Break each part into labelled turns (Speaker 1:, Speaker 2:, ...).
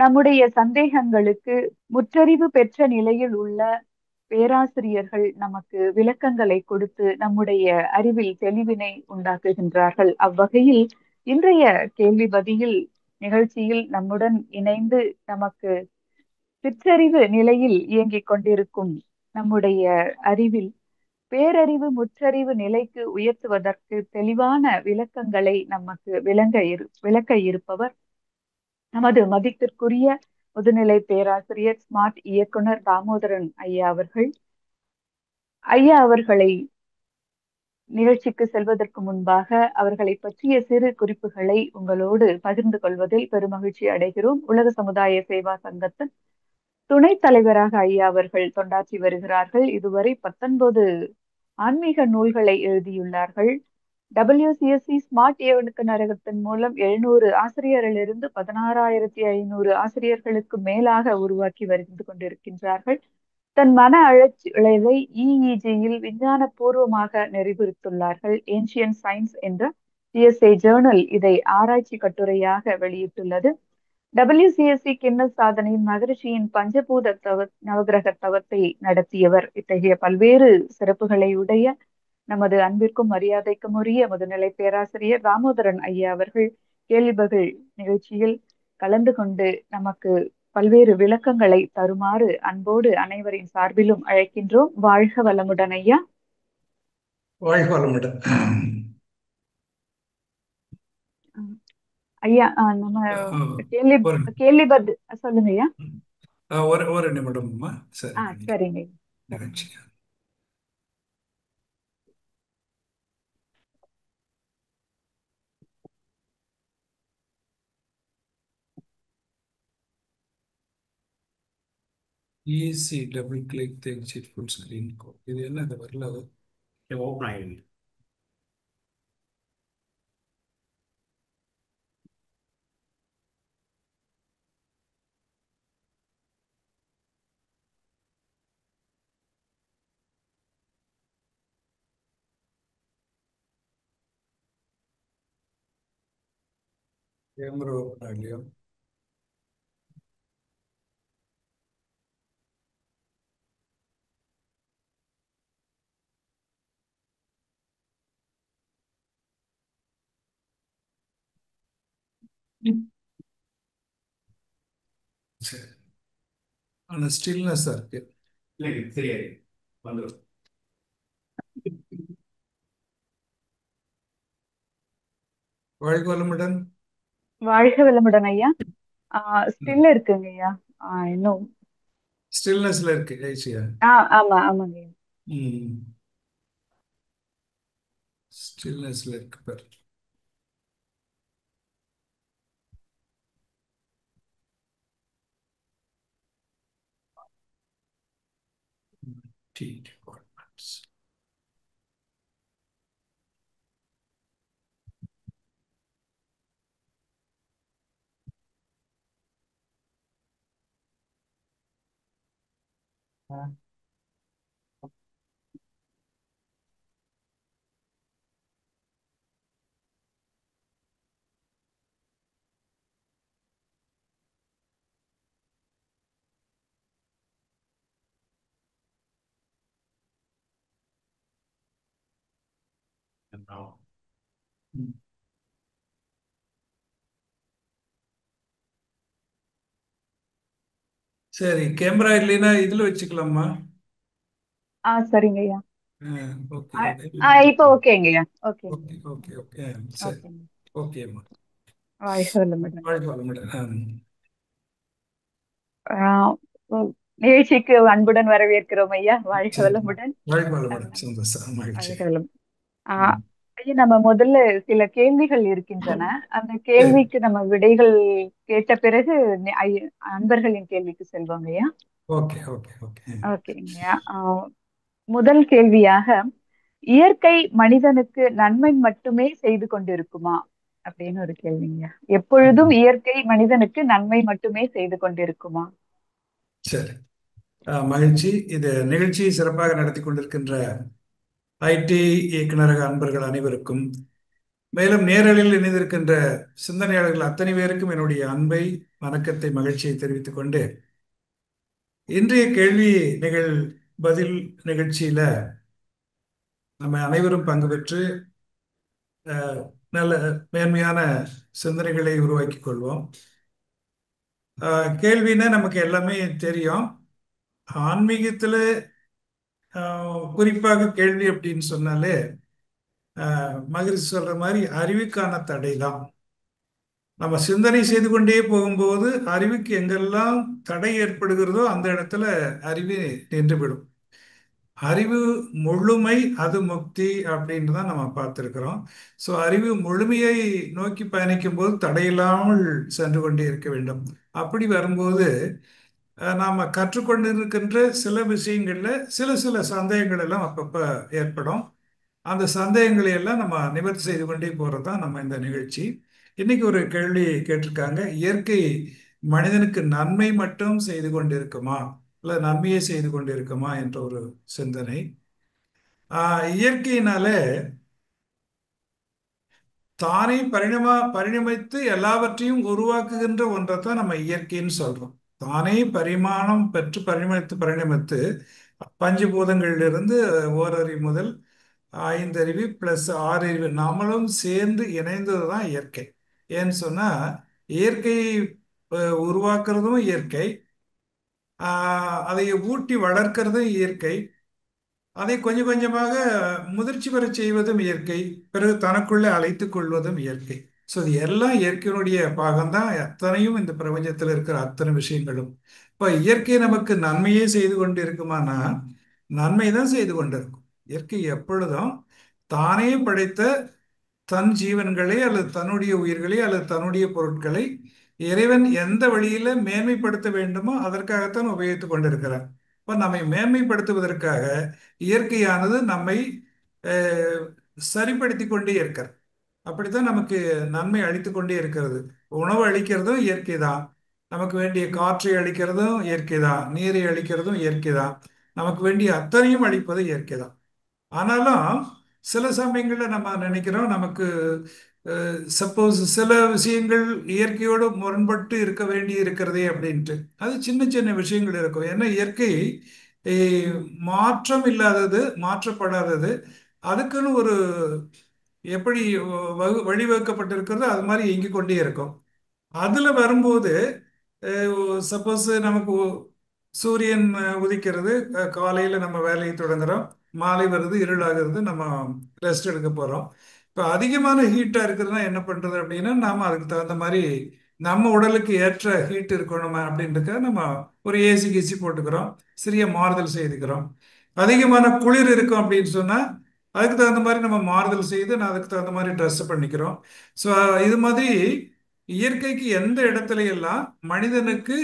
Speaker 1: நம்முடைய சந்தேகங்களுக்கு முற்றறிவு பெற்ற நிலையில் உள்ள பேராசிரியர்கள் நமக்கு விளக்கங்களை கொடுத்து நம்முடைய அறிவில் தெளிவினை உண்டாக்குகின்றார்கள். அவ்வகையில் இன்றைய கேள்வி பதில் நிகழ்ச்சியில் நம்முடன் இணைந்து நமக்கு சிற்றறிவு நிலையில் இயங்கிக் கொண்டிருக்கும் நம்முடைய அறிவில் பேரறிவு முற்றறிவு நிலைக்கு உயர்த்துவதற்கு தெளிவான விளக்கங்களை நமக்கு விளக்க இருப்பவர் நமது மதிப்பிற்குரிய முதுநிலை பேராசிரியர் ஸ்மார்ட் இயக்குனர் தாமோதரன் ஐயா அவர்கள். ஐயா அவர்களை நிகழ்ச்சிக்கு செல்வதற்கு முன்பாக அவர்களை பற்றிய சிறு குறிப்புகளை உங்களோடு பகிர்ந்து கொள்வதில் பெருமகிழ்ச்சி அடைகிறோம். உலக சமுதாய சேவா சங்கத்தின் துணைத் தலைவராக ஐயா அவர்கள் தொண்டாற்றி வருகிறார்கள். இதுவரை 19 ஆன்மீக நூல்களை எழுதியுள்ளார்கள். WCSC ஸ்மார்ட் இயக்குனரகத்தின் மூலம் 700 ஆசிரியரிலிருந்து 16,500 ஆசிரியர்களுக்கு மேலாக உருவாக்கி வந்து கொண்டிருக்கின்றார்கள். தன் மன அழற்சியை EEGயில் விஞ்ஞான பூர்வமாக நெறிபுரித்துள்ளார்கள். ஏன்ஷியன்ட் சயின்ஸ் என்ற CSA ஜேர்னல் இதை ஆராய்ச்சி கட்டுரையாக வெளியிட்டுள்ளது. WCSC கின்னஸ் சாதனையின் மகரிஷியின் பஞ்சபூத நவகிரக தவத்தை நடத்தியவர். இத்தகைய பல்வேறு சிறப்புகளை உடைய நமது அன்பிற்கும் மரியாதைக்கும் உரிய முதுநிலை பேராசிரியர் தாமோதரன் ஐயா அவர்கள் கேள்வி பதில் நிகழ்ச்சியில் கலந்து கொண்டு நமக்கு பல்வேறு விளக்கங்களை தருமாறு அன்போடு அனைவரின் சார்பிலும் அழைக்கின்றோம். வாழ்க வளமுடன் ஐயா.
Speaker 2: வாழ்க வளமுடன்
Speaker 1: ஐயா. நம்ம கேள்வி பதில் சொல்லுங்க ஐயா.
Speaker 2: ஒரு நிமிடம்மா.
Speaker 1: சரிங்க.
Speaker 2: நிகழ்ச்சி easy double click the exit full screen code. இது என்ன இது வரல ஓப்பன் ஆயிடுது. கேமரா ஓப்பன் ஆகலையா? சரி, ஆனால் ஸ்டில்னஸாக இருக்கு. இல்லைங்க, சரியாயிரு வந்துடும். வாழ்க வளமுடன்.
Speaker 1: வாழ்க வளமுடன் ஐயா. ஸ்டில் இருக்குங்க ஐயா. இன்னும்
Speaker 2: ஸ்டில்னஸ்ல இருக்கு ஈஸியா.
Speaker 1: ஆமா ஆமாங்க.
Speaker 2: ஸ்டில்னஸ்ல இருக்கு பாரு. departments. சரி, கேமரா இல்லைன்னா இதுல வச்சுக்கலாமா?
Speaker 1: சரிங்க ஐயா.
Speaker 2: ஓகே.
Speaker 1: இப்போ ஓகேங்கய்யா.
Speaker 2: ஓகே ஓகே ஓகே சரி. ஓகேம்மா.
Speaker 1: வாழ்க வளமுடன்.
Speaker 2: வாழ்க வளமுடன்.
Speaker 1: நிகழ்ச்சிக்கு அன்புடன் வரவேற்கிறோம் ஐயா. வாழ்க வளமுடன்.
Speaker 2: வாழ்க வளமுடன். சந்தோஷம், மகிழ்ச்சி.
Speaker 1: ஐயா, நம்ம முதல்ல சில கேள்விகள் இருக்கின்றன. அந்த கேள்விக்கு நம்ம விடைகள் கேட்ட பிறகு அன்பர்களின் கேள்விக்கு செல்வோம் ஐயா.
Speaker 2: ஓகே ஓகே ஓகே
Speaker 1: ஓகேங்கய்யா. முதல் கேள்வியாக, இயற்கை மனிதனுக்கு நன்மை மட்டுமே செய்து கொண்டிருக்குமா அப்படின்னு ஒரு கேள்விங்க. எப்பொழுதும் இயற்கை மனிதனுக்கு நன்மை மட்டுமே செய்து கொண்டிருக்குமா?
Speaker 2: சரி, மகிழ்ச்சி. இது நிகழ்ச்சியை சிறப்பாக நடத்தி கொண்டிருக்கின்ற IT இயக்குநரக அன்பர்கள் அனைவருக்கும் மேலும் நேரலில் இணைந்திருக்கின்ற சிந்தனையாளர்கள் அத்தனை பேருக்கும் என்னுடைய அன்பை, வணக்கத்தை, மகிழ்ச்சியை தெரிவித்துக் கொண்டு இன்றைய கேள்வி பதில் நிகழ்ச்சியில நம்ம அனைவரும் பங்கு பெற்று நல்ல மேன்மையான சிந்தனைகளை உருவாக்கிக் கொள்வோம். கேள்வின்னா நமக்கு எல்லாமே தெரியும். ஆன்மீகத்துல குறிப்பாக கேள்வி அப்படின்னு சொன்னாலே மகிழ்ச்சி சொல்ற மாதிரி அறிவுக்கான தடை தான். நம்ம சிந்தனை செய்து கொண்டே போகும்போது அறிவுக்கு எங்கெல்லாம் தடை ஏற்படுகிறதோ அந்த இடத்துல அறிவு நின்றுவிடும். அறிவு முழுமை அது முக்தி அப்படின்னு தான் நம்ம பார்த்துருக்கிறோம். ஸோ அறிவு முழுமையை நோக்கி பயணிக்கும் போது தடையில்லாமல் சென்று கொண்டே இருக்க வேண்டும். அப்படி வரும்போது நாம் கற்றுக்கொண்டு இருக்கின்ற சில விஷயங்கள்ல சில சில சந்தேகங்கள் எல்லாம் அப்பப்போ ஏற்படும். அந்த சந்தேகங்களை எல்லாம் நம்ம நிவர்த்தி செய்து கொண்டே போகிறது தான் நம்ம இந்த நிகழ்ச்சி. இன்னைக்கு ஒரு கேள்வி கேட்டிருக்காங்க. இயற்கை மனிதனுக்கு நன்மை மட்டும் செய்து கொண்டிருக்குமா, இல்லை நன்மையை செய்து கொண்டிருக்குமா என்ற ஒரு சிந்தனை. இயற்கையினாலே தானே பரிணமித்து எல்லாவற்றையும் உருவாக்குகின்ற ஒன்றை தான் நம்ம இயற்கைன்னு சொல்றோம். தானே பரிமாணம் பெற்று பரிணமித்து பஞ்சபூதங்களிலிருந்து ஓரறிவு முதல் ஐந்தறிவு பிளஸ் ஆறறிவு நாமளும் சேர்ந்து இணைந்தது தான் இயற்கை. ஏன்னு சொன்னா இயற்கையை உருவாக்குறதும் இயற்கை, அதை ஊட்டி வளர்க்கிறதும் இயற்கை, அதை கொஞ்சம் கொஞ்சமாக முதிர்ச்சி பெற செய்வதும் இயற்கை, பிறகு தனக்குள்ளே அழைத்துக் கொள்வதும் இயற்கை. ஸோ இது எல்லாம் இயற்கையினுடைய பாகம்தான். அத்தனையும் இந்த பிரபஞ்சத்தில் இருக்கிற அத்தனை விஷயங்களும். இப்போ இயற்கை நமக்கு நன்மையே செய்து கொண்டு இருக்குமானா நன்மை தான் செய்து கொண்டு இருக்கும். இயற்கை எப்பொழுதும் தானே படைத்த தன் ஜீவன்களை அல்லது தன்னுடைய உயிர்களை அல்லது தன்னுடைய பொருட்களை இறைவன் எந்த வழியில மேன்மைப்படுத்த வேண்டுமோ அதற்காகத்தான் உபயோகித்துக் கொண்டிருக்கிறார். இப்போ நம்மை மேன்மைப்படுத்துவதற்காக இயற்கையானது நம்மை சரிப்படுத்தி கொண்டே இருக்கிறது. அப்படித்தான் நமக்கு நன்மை அளித்து கொண்டே இருக்கிறது. உணவு அளிக்கிறதும் இயற்கை தான், நமக்கு வேண்டிய காற்றை அளிக்கிறதும் இயற்கை தான், நீரை அளிக்கிறதும் இயற்கை தான், நமக்கு வேண்டிய அத்தனையும் அளிப்பது இயற்கை தான். ஆனாலும் சில சமயங்களில் நம்ம நினைக்கிறோம் நமக்கு சப்போஸ் சில விஷயங்கள் இயற்கையோடு முரண்பட்டு இருக்க வேண்டி இருக்கிறதே அப்படின்ட்டு. அது சின்ன சின்ன விஷயங்கள் இருக்கும். ஏன்னா இயற்கை மாற்றம் இல்லாதது, மாற்றப்படாதது. அதுக்குன்னு ஒரு எப்படி வழிவகுக்கப்பட்டிருக்கிறதோ அது மாதிரி இயங்கிக் கொண்டே இருக்கும். அதுல வரும்போது சப்போஸ் நமக்கு சூரியன் உதிக்கிறது, காலையில நம்ம வேலையை தொடங்குறோம், மாலை வருது, இருளாகிறது, நம்ம ரெஸ்ட் எடுக்க போறோம். இப்போ அதிகமான ஹீட்டா இருக்குதுன்னா என்ன பண்றது அப்படின்னா நாம அதுக்கு தகுந்த மாதிரி நம்ம உடலுக்கு ஏற்ற ஹீட் இருக்கணும் அப்படின்றத நம்ம ஒரு ஏசி கீசி போட்டுக்கிறோம், சிறிய மாறுதல் செய்துக்கிறோம். அதிகமான குளிர் இருக்கும் அப்படின்னு சொன்னா அதுக்கு தகுந்த மாதிரி நம்ம மாறுதல் செய்து நான் அதுக்கு தகுந்த மாதிரி ட்ரெஸ் பண்ணிக்கிறோம். ஸோ இது மாதிரி இயற்கைக்கு எந்த இடத்துல எல்லாம் மனிதனுக்கு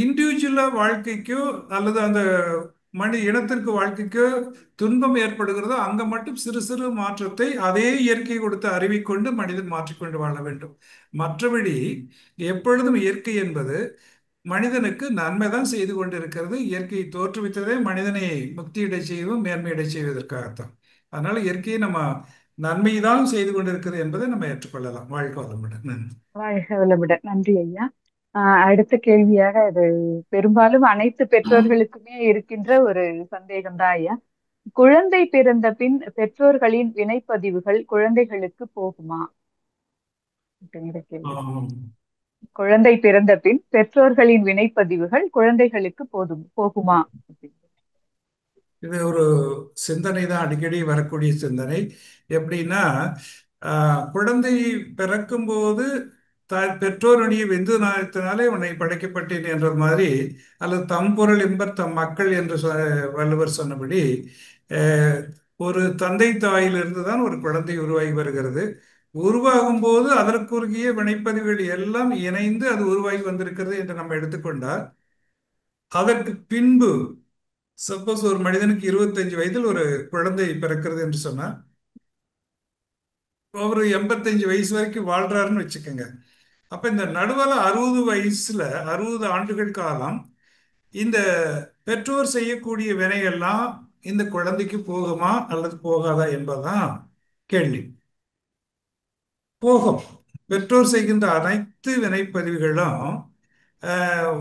Speaker 2: இண்டிவிஜுவலா வாழ்க்கைக்கோ அல்லது அந்த மனித இனத்திற்கு வாழ்க்கைக்கோ துன்பம் ஏற்படுகிறதோ அங்க மட்டும் சிறு சிறு மாற்றத்தை அதே இயற்கை கொடுத்து அறிவிக்கொண்டு மனிதன் மாற்றிக்கொண்டு வாழ வேண்டும். மற்றபடி எப்பொழுதும் இயற்கை என்பது மனிதனுக்கு நன்மை தான் செய்து கொண்டிருக்கிறது. இயற்கையை தோற்றுவித்ததே மனிதனை முக்தியடை செய்வதும் மேன்மையடை செய்வதற்காகத்தான். அதனால இயற்கையை நம்ம நன்மை தான் செய்து கொண்டிருக்கிறது என்பதை நம்ம ஏற்றுக்கொள்ளலாம். வாழ்க்கை வளமுடன். நன்றி.
Speaker 1: வாழ்க வளமுடன். நன்றி ஐயா. அடுத்த கேள்வியாக இது பெரும்பாலும் அனைத்து பெற்றோர்களுக்குமே இருக்கின்ற ஒரு சந்தேகம் தான் ஐயா. குழந்தை பிறந்த பின் பெற்றோர்களின் வினைப்பதிவுகள் குழந்தைகளுக்கு போகுமா அப்படிங்கிற கேள்வி.
Speaker 2: ஆமாம்.
Speaker 1: குழந்தை பிறந்த பின் பெற்றோர்களின் வினைப்பதிவுகள் குழந்தைகளுக்கு போகுமா?
Speaker 2: இது ஒரு சிந்தனை தான், அடிக்கடி வரக்கூடிய சிந்தனை. எப்படின்னா குழந்தை பிறக்கும் போது பெற்றோருடைய விந்து நாயத்தினாலே உன்னை படைக்கப்பட்டேன் என்ற மாதிரி, அல்லது தம் பொருள் என்பர் தம் மக்கள் என்று வள்ளுவர் சொன்னபடி ஒரு தந்தை தாயிலிருந்து தான் ஒரு குழந்தை உருவாகி வருகிறது. உருவாகும் போது அதற்குரிய வினைப்பதிவுகள் எல்லாம் இணைந்து அது உருவாகி வந்திருக்கிறது என்று நம்ம எடுத்துக்கொண்டால், அதற்கு பின்பு சப்போஸ் ஒரு மனிதனுக்கு 25 வயதில் ஒரு குழந்தை பிறக்கிறது என்று சொன்னால் ஒரு 85 வயசு வரைக்கும் வாழ்றாருன்னு வச்சுக்கோங்க. அப்ப இந்த நடுவில் 60 ஆண்டுகள் காலம் இந்த பெற்றோர் செய்யக்கூடிய வினையெல்லாம் இந்த குழந்தைக்கு போகுமா அல்லது போகாதா என்பதுதான் கேள்வி. போகும். பெற்றோர் செய்கின்ற அனைத்து வினைப்பதிவுகளும்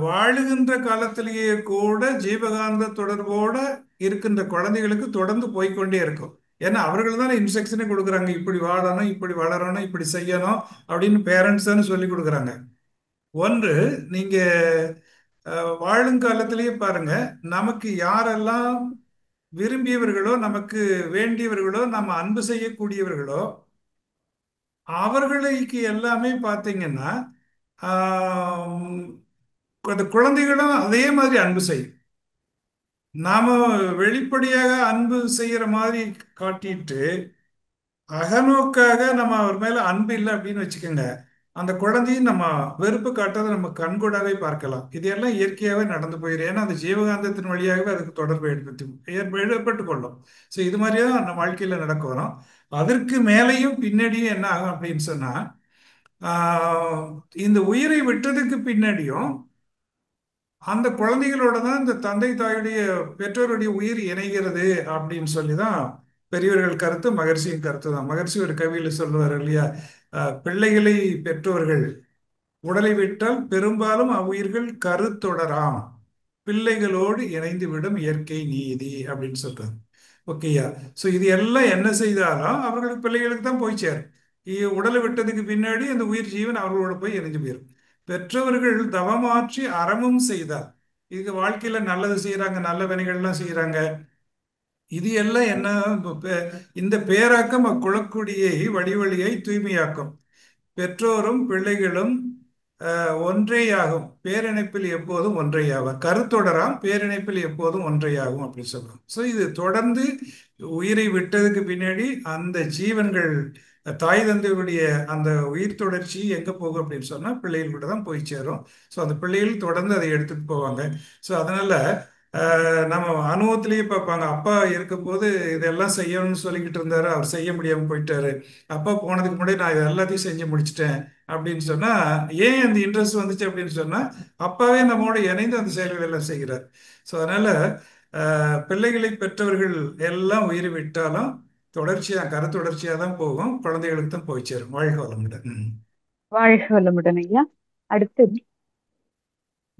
Speaker 2: வாழுகின்ற காலத்திலேயே கூட ஜீவகாந்த தொடர்போட இருக்கின்ற குழந்தைகளுக்கு தொடர்ந்து போய்க்கொண்டே இருக்கும். ஏன்னா அவர்கள் தானே இன்ஸ்ட்ரக்ஷனே கொடுக்குறாங்க, இப்படி வாழணும், இப்படி வளரணும், இப்படி செய்யணும் அப்படின்னு பேரண்ட்ஸ் தானே சொல்லி கொடுக்குறாங்க. ஒன்று, நீங்க வாழும் காலத்திலேயே பாருங்க, நமக்கு யாரெல்லாம் விரும்பியவர்களோ, நமக்கு வேண்டியவர்களோ, நம்ம அன்பு செய்யக்கூடியவர்களோ, அவர்களுக்கு எல்லாமே பார்த்தீங்கன்னா ஆம், அந்த குழந்தைகளும் அதே மாதிரி அன்பு செய்யும். நாம வெளிப்படையாக அன்பு செய்யற மாதிரி காட்டிட்டு அகநோக்காக நம்ம அவர் மேல அன்பு இல்லை அப்படின்னு வச்சுக்கோங்க, அந்த குழந்தையும் நம்ம வெறுப்பு காட்டுறதை நம்ம கண்கூடாவே பார்க்கலாம். இதெல்லாம் இயற்கையாகவே நடந்து போயிடும். ஏன்னா அந்த ஜீவகாந்தத்தின் வழியாகவே அதுக்கு தொடர்பு ஏற்பட்டு கொள்ளும். ஸோ இது மாதிரியே தான் நம்ம வாழ்க்கையில நடக்க வரும். அதற்கு மேலேயும் பின்னாடியும் என்ன ஆகும் அப்படின்னு சொன்னா, ஆஹ், இந்த உயிரை விட்டதுக்கு பின்னாடியும் அந்த குழந்தைகளோட தான் இந்த தந்தை தாயுடைய பெற்றோருடைய உயிர் இணைகிறது அப்படின்னு சொல்லி தான் பெரியவர்கள் கருத்து, மகர்ஷியின் கருத்து தான். மகர்ஷி ஒரு கவியில சொல்லுவார் இல்லையா, பிள்ளைகளை பெற்றோர்கள் உடலை விட்டால் பெரும்பாலும் அவ்வுயிர்கள் கருத்தொடராம், பிள்ளைகளோடு இணைந்து விடும் இயற்கை நீதி அப்படின்னு சொல்றாரு. ஓகேயா? ஸோ இது எல்லாம் என்ன செய்தாலும் அவர்களுக்கு பிள்ளைகளுக்கு தான் போய் சேரும். உடலை விட்டதுக்கு பின்னாடி அந்த உயிர் ஜீவன் அவர்களோட போய் இணைஞ்சு போயிடும். பெற்றவர்கள் தவமாற்றி அறமும் செய்தார். இதுக்கு வாழ்க்கையில நல்லது செய்யறாங்க, நல்ல வினைகள்லாம் செய்யறாங்க. இது எல்லாம் என்ன, இந்த பேராக்கம் அக்குளக்குடியை வடிவழியை தூய்மையாக்கும். பெற்றோரும் பிள்ளைகளும் ஒன்றேயாகும், பேரிணைப்பில் எப்போதும் ஒன்றையாவார். கருத்தொடராம், பேரிணைப்பில் எப்போதும் ஒன்றையாகும் அப்படின்னு சொல்றோம். ஸோ இது தொடர்ந்து உயிரை விட்டதுக்கு பின்னாடி அந்த ஜீவன்கள் தாய் தந்தையுடைய அந்த உயிர் தொடர்ச்சி எங்கே போகும் அப்படின்னு சொன்னால் பிள்ளைகள் கூட தான் போய் சேரும். ஸோ அந்த பிள்ளைகள் தொடர்ந்து அதை எடுத்துட்டு போவாங்க. ஸோ அதனால நம்ம அனுபவத்திலேயே பார்ப்பாங்க, அப்பா இருக்கும்போது இதெல்லாம் செய்யணும்னு சொல்லிக்கிட்டு இருந்தாரு, அவர் செய்ய முடியாமல் போயிட்டாரு. அப்பா போனதுக்கு முன்னாடி நான் இது எல்லாத்தையும் செஞ்சு முடிச்சிட்டேன் அப்படின்னு சொன்னா, ஏன் அந்த இன்ட்ரெஸ்ட் வந்துச்சு அப்படின்னு சொன்னா, அப்பாவே நம்மோட இணைந்து அந்த செயல்கள் எல்லாம் செய்கிறார். ஸோ அதனால பிள்ளைகளை பெற்றவர்கள் எல்லாம் உயிர் விட்டாலும் தொடர்ச்சியா கருத்தொடர்ச்சியா தான் போகும், குழந்தைகளுக்கு தான் போய் சேரும். வாழ்க வளமுடன்.
Speaker 1: வாழ்க வளமுடன் ஐயா. அடுத்து,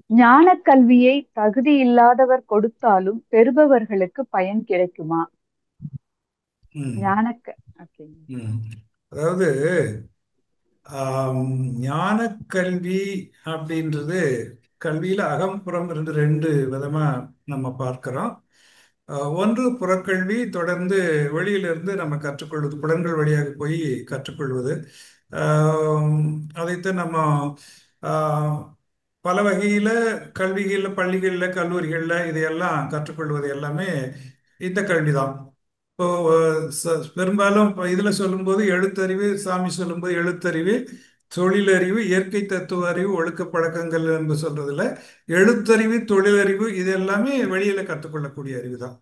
Speaker 1: ஞான கல்வியை தகுதி இல்லாதவர் கொடுத்தாலும் பெறுபவர்களுக்கு பயன் கிடைக்குமா?
Speaker 2: ம்.
Speaker 1: ஞான ஓகே.
Speaker 2: ம். அதாவது ஞான கல்வி அப்படின்றது கல்வியில அகம்புறம் இருந்து ரெண்டு விதமா நம்ம பார்க்கிறோம். ஒன்று புறக்கல்வி, தொடர்ந்து வெளியிலிருந்து நம்ம கற்றுக்கொள்வது, புலன்கள் வழியாக போய் கற்றுக்கொள்வது. ஆம், அதைத்தான் நம்ம ஆஹ், பல வகையில கல்விகளில், பள்ளிகளில், கல்லூரிகளில் இதையெல்லாம் கற்றுக்கொள்வது எல்லாமே இந்த கல்விதான். இப்போ பெரும்பாலும் இப்போ இதில் சொல்லும்போது எழுத்தறிவு, சாமி சொல்லும்போது எழுத்தறிவு, தொழிலறிவு, இயற்கை தத்துவ அறிவு, ஒழுக்க பழக்கங்கள் என்று சொல்றதுல எழுத்தறிவு, தொழிலறிவு இது எல்லாமே வெளியில கற்றுக்கொள்ளக்கூடிய அறிவு தான்.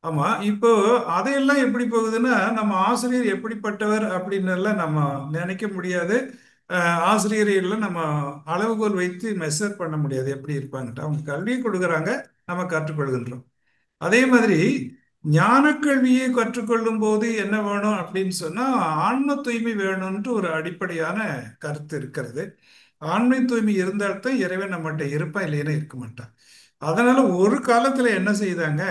Speaker 2: ஆமா. இப்போ அதையெல்லாம் எப்படி போகுதுன்னா, நம்ம ஆசிரியர் எப்படிப்பட்டவர் அப்படின்னு எல்லாம் நம்ம நினைக்க முடியாது. ஆசிரியரை எல்லாம் நம்ம அளவுகோல் வைத்து மெஷர் பண்ண முடியாது எப்படி இருப்பாங்கட்டு. அவங்க கல்வியை கொடுக்குறாங்க, நம்ம கற்றுக்கொள்கின்றோம். அதே மாதிரி ஞான கல்வியை கற்றுக்கொள்ளும் போது என்ன வேணும் அப்படின்னு சொன்னா, ஆன்ம தூய்மை வேணும்ன்ட்டு ஒரு அடிப்படையான கருத்து இருக்கிறது. ஆன்ம தூய்மை இருந்தால்தான் இறைவன் நம்மகிட்ட இருப்பான், இல்லைன்னா இருக்க மாட்டான். அதனால ஒரு காலத்துல என்ன செய்தாங்க,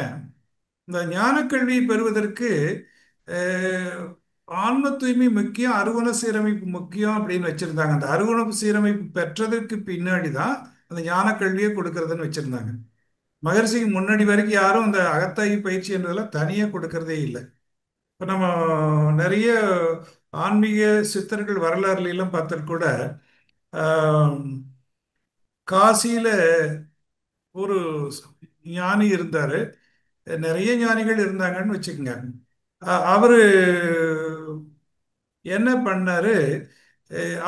Speaker 2: இந்த ஞான கல்வியை பெறுவதற்கு அஹ், ஆன்ம தூய்மை முக்கியம், அருகுண சீரமைப்பு முக்கியம் அப்படின்னு வச்சிருந்தாங்க. அந்த அருகுண சீரமைப்பு பெற்றதற்கு பின்னாடி தான் அந்த ஞான கல்வியை கொடுக்கறதுன்னு வச்சிருந்தாங்க. மகரிஷிக்கு முன்னாடி வரைக்கும் யாரும் அந்த அகத்தாய்வு பயிற்சி என்றதெல்லாம் தனியாக கொடுக்கறதே இல்லை. இப்போ நம்ம நிறைய ஆன்மீக சித்தர்கள் வரலாறுல எல்லாம் பார்த்தா கூட, ஆஹ், காசியில ஒரு ஞானி இருந்தாரு, நிறைய ஞானிகள் இருந்தாங்கன்னு வச்சுக்கோங்க. அவரு என்ன பண்ணாரு,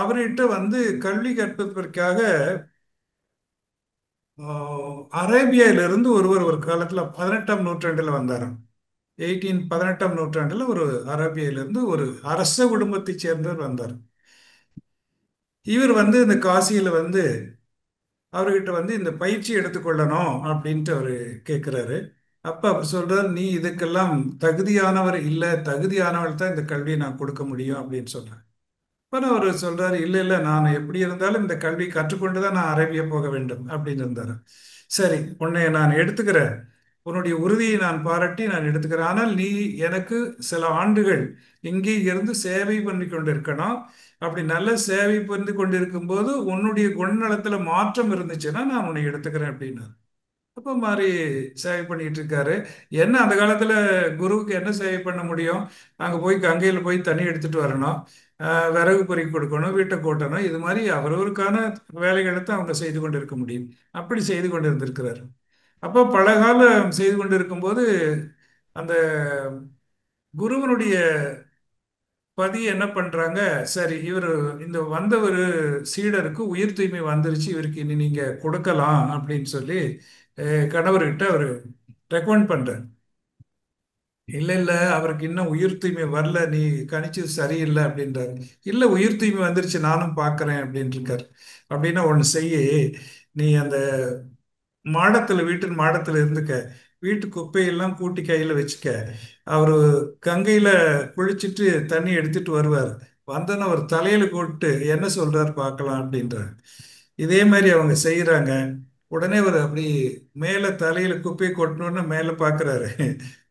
Speaker 2: அவர்கிட்ட வந்து கல்வி கற்பதற்காக அரேபியாவிலிருந்து ஒருவர் ஒரு காலத்தில் 18ஆம் நூற்றாண்டில் வந்தாராம். 18ஆம் நூற்றாண்டில் ஒரு அரேபியாவிலிருந்து ஒரு அரச குடும்பத்தைச் சேர்ந்தவர் வந்தார். இவர் வந்து இந்த காசியில் வந்து அவர்கிட்ட வந்து இந்த பயிற்சி எடுத்துக்கொள்ளணும் அப்படின்ட்டு அவர் கேட்குறாரு. அப்போ அவர் சொல்றார், நீ இதுக்கெல்லாம் தகுதியானவர் இல்லை, தகுதியானவள் தான் இந்த கல்வியை நான் கொடுக்க முடியும் அப்படின்னு சொல்றேன். அப்புறம் அவர் சொல்றாரு, இல்ல இல்ல, நான் எப்படி இருந்தாலும் இந்த கல்வி கற்றுக்கொண்டு தான் நான் அரேபியா போக வேண்டும் அப்படின்னு இருந்தாரு. சரி, உன்னை நான் எடுத்துக்கிறேன், உன்னுடைய உறுதியை நான் பாராட்டி நான் எடுத்துக்கிறேன். ஆனால் நீ எனக்கு சில ஆண்டுகள் இங்கே இருந்து சேவை பண்ணி கொண்டிருக்கணும். அப்படி நல்ல சேவை பண்ணி கொண்டிருக்கும் போது உன்னுடைய குணநலத்துல மாற்றம் இருந்துச்சுன்னா நான் உன்னை எடுத்துக்கிறேன் அப்படின்னு. அப்போ மாதிரி சேவை பண்ணிட்டு இருக்காரு. என்ன அந்த காலத்துல குருவுக்கு என்ன சேவை பண்ண முடியும்? அங்க போய் கங்கையில போய் தண்ணி எடுத்துட்டு வரணும், விறகு பொறுக்கி கொடுக்கணும், வீட்டை கூட்டணும், இது மாதிரி அவரவருக்கான வேலைகளை தான் அவங்க செய்து கொண்டிருக்க முடியும். அப்படி செய்து கொண்டிருந்திருக்கிறார். அப்போ பல காலம் செய்து கொண்டிருக்கும்போது அந்த குருவனுடைய பதி என்ன பண்றாங்க, சரி இவர் இந்த வந்த ஒரு சீடருக்கு உயிர் தூய்மை வந்துருச்சு, இவருக்கு இனி நீங்க கொடுக்கலாம் அப்படின்னு சொல்லி கணவர்கிட்ட அவர் ரெக்கமெண்ட் பண்றார். இல்ல இல்ல, அவருக்கு இன்னும் உயிர் தூய்மை வரல, நீ கணிச்சது சரியில்லை அப்படின்றாரு. இல்ல, உயிர் தூய்மை வந்துருச்சு, நானும் பார்க்கறேன் அப்படின்னு இருக்காரு. அப்படின்னா ஒண்ணு செய்யி, நீ அந்த மாடத்துல, வீட்டின் மாடத்துல இருந்துக்க, வீட்டு குப்பையெல்லாம் கூட்டி கையில வச்சுக்க. அவரு கங்கையில குளிச்சுட்டு தண்ணி எடுத்துட்டு வருவார். வந்தோன்னு அவர் தலையில போட்டு என்ன சொல்றாரு பார்க்கலாம் அப்படின்றார். இதே மாதிரி அவங்க செய்யறாங்க. உடனே அவர் அப்படி மேல தலையில குப்பையை கொட்டணும்னு மேல பாக்குறாரு.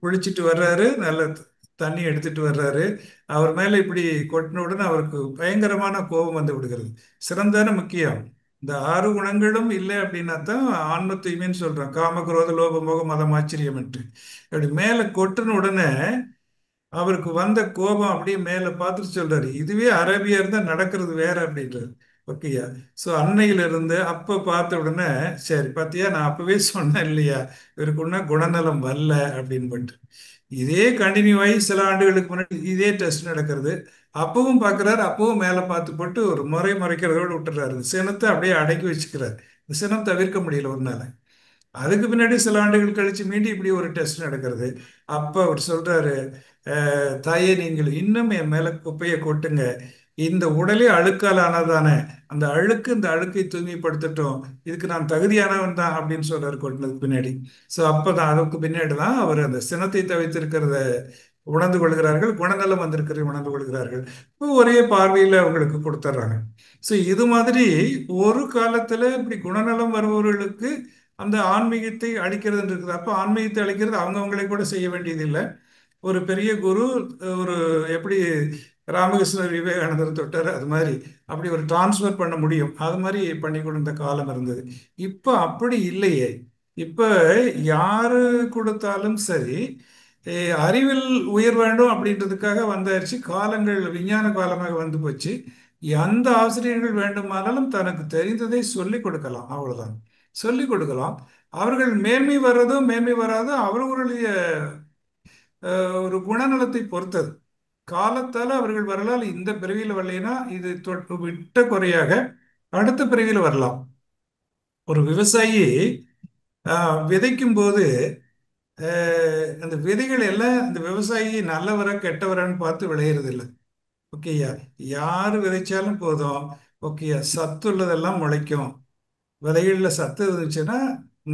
Speaker 2: குளிச்சுட்டு வர்றாரு, நல்ல தண்ணி எடுத்துட்டு வர்றாரு. அவர் மேல இப்படி கொட்டின உடனே அவருக்கு பயங்கரமான கோபம் வந்து விடுகிறது. சிறந்தான முக்கியம். இந்த ஆறு குணங்களும் இல்லை அப்படின்னா தான் ஆன்ம தூய்மைன்னு சொல்றோம். காம, குரோத, லோப, மோகம், மதம், ஆச்சரியம் என்று. அப்படி மேல கொட்டின உடனே அவருக்கு வந்த கோபம் அப்படியே மேல பார்த்துட்டு சொல்றாரு, இதுவே அரேபியா இருந்தா நடக்கிறது வேற அப்படின்றாரு. ஓகேயா? ஸோ அன்னையிலிருந்து அப்ப பார்த்த உடனே, சரி பாத்தியா, நான் அப்பவே சொன்னேன் இல்லையா, இவருக்கு ஒன்றும் குணநலம் வரல அப்படின்னு. இதே கண்டினியூ ஆகி சில ஆண்டுகளுக்கு முன்னாடி இதே டெஸ்ட் நடக்கிறது. அப்பவும் பார்க்குறாரு, அப்பவும் மேலே பார்த்து போட்டு ஒரு முறைக்கிறதோடு விட்டுறாரு. இந்த சினத்தை அப்படியே அடக்கி வச்சுக்கிறார். இந்த சினம் தவிர்க்க முடியல ஒரு நாள். அதுக்கு பின்னாடி சில ஆண்டுகள் கழிச்சு மீண்டும் இப்படி ஒரு டெஸ்ட் நடக்கிறது. அப்ப அவர் சொல்றாரு, தாயே, நீங்கள் இன்னும் என் மேல குப்பையை கொட்டுங்க, இந்த உடலே அழுக்கால் ஆனதானே, அந்த அழுக்கு இந்த அழுக்கை தூய்மைப்படுத்தட்டும், இதுக்கு நான் தகுதியானவன் தான் அப்படின்னு சொல்றாரு கொட்டினதுக்கு பின்னாடி. ஸோ அப்பதான், அதுக்கு பின்னாடி தான் அவர் அந்த சினத்தை தவிர்த்திருக்கிறத உணர்ந்து கொள்கிறார்கள், குணநலம் வந்திருக்கிறதை உணர்ந்து கொள்கிறார்கள். இப்போ ஒரே பார்வையில் அவங்களுக்கு கொடுத்துட்றாங்க. ஸோ இது மாதிரி ஒரு காலத்துல இப்படி குணநலம் வருபவர்களுக்கு அந்த ஆன்மீகத்தை அளிக்கிறது இருக்குது. அப்போ ஆன்மீகத்தை அளிக்கிறது அவங்கவங்களை கூட செய்ய வேண்டியதில்லை. ஒரு பெரிய குரு, ஒரு எப்படி ராமகிருஷ்ணர் விவேகானந்தர் தொட்டார் அது மாதிரி அப்படி ஒரு டிரான்ஸ்ஃபர் பண்ண முடியும். அது மாதிரி பண்ணி கொடுத்த காலம் இருந்தது. இப்போ அப்படி இல்லையே. இப்போ யாரு கொடுத்தாலும் சரி, அறிவில் உயர் வேண்டும் அப்படின்றதுக்காக வந்தாச்சு. காலங்கள் விஞ்ஞான காலமாக வந்து போச்சு. எந்த ஆசிரியர்கள் வேண்டுமானாலும் தனக்கு தெரிந்ததை சொல்லிக் கொடுக்கலாம், அவ்வளவுதான். சொல்லிக் கொடுக்கலாம். அவர்கள் மேன்மை வர்றதோ மேன்மை வராதோ அவர்களுடைய ஒரு குணநலத்தை பொறுத்தது. காலத்தால் அவர்கள் வரலால் இந்த பிறவியில் வரலைன்னா இது விட்ட குறையாக அடுத்த பிறவியில் வரலாம். ஒரு விவசாயி விதைக்கும் போது அந்த விதைகள் எல்லாம் இந்த விவசாயி நல்லவரா கெட்டவரான்னு பார்த்து விளையிறது இல்லை. ஓகேயா? யார் விதைச்சாலும் போதும். ஓகேயா? சத்து உள்ளதெல்லாம் முளைக்கும். விதைகளில் சத்து இருந்துச்சுன்னா,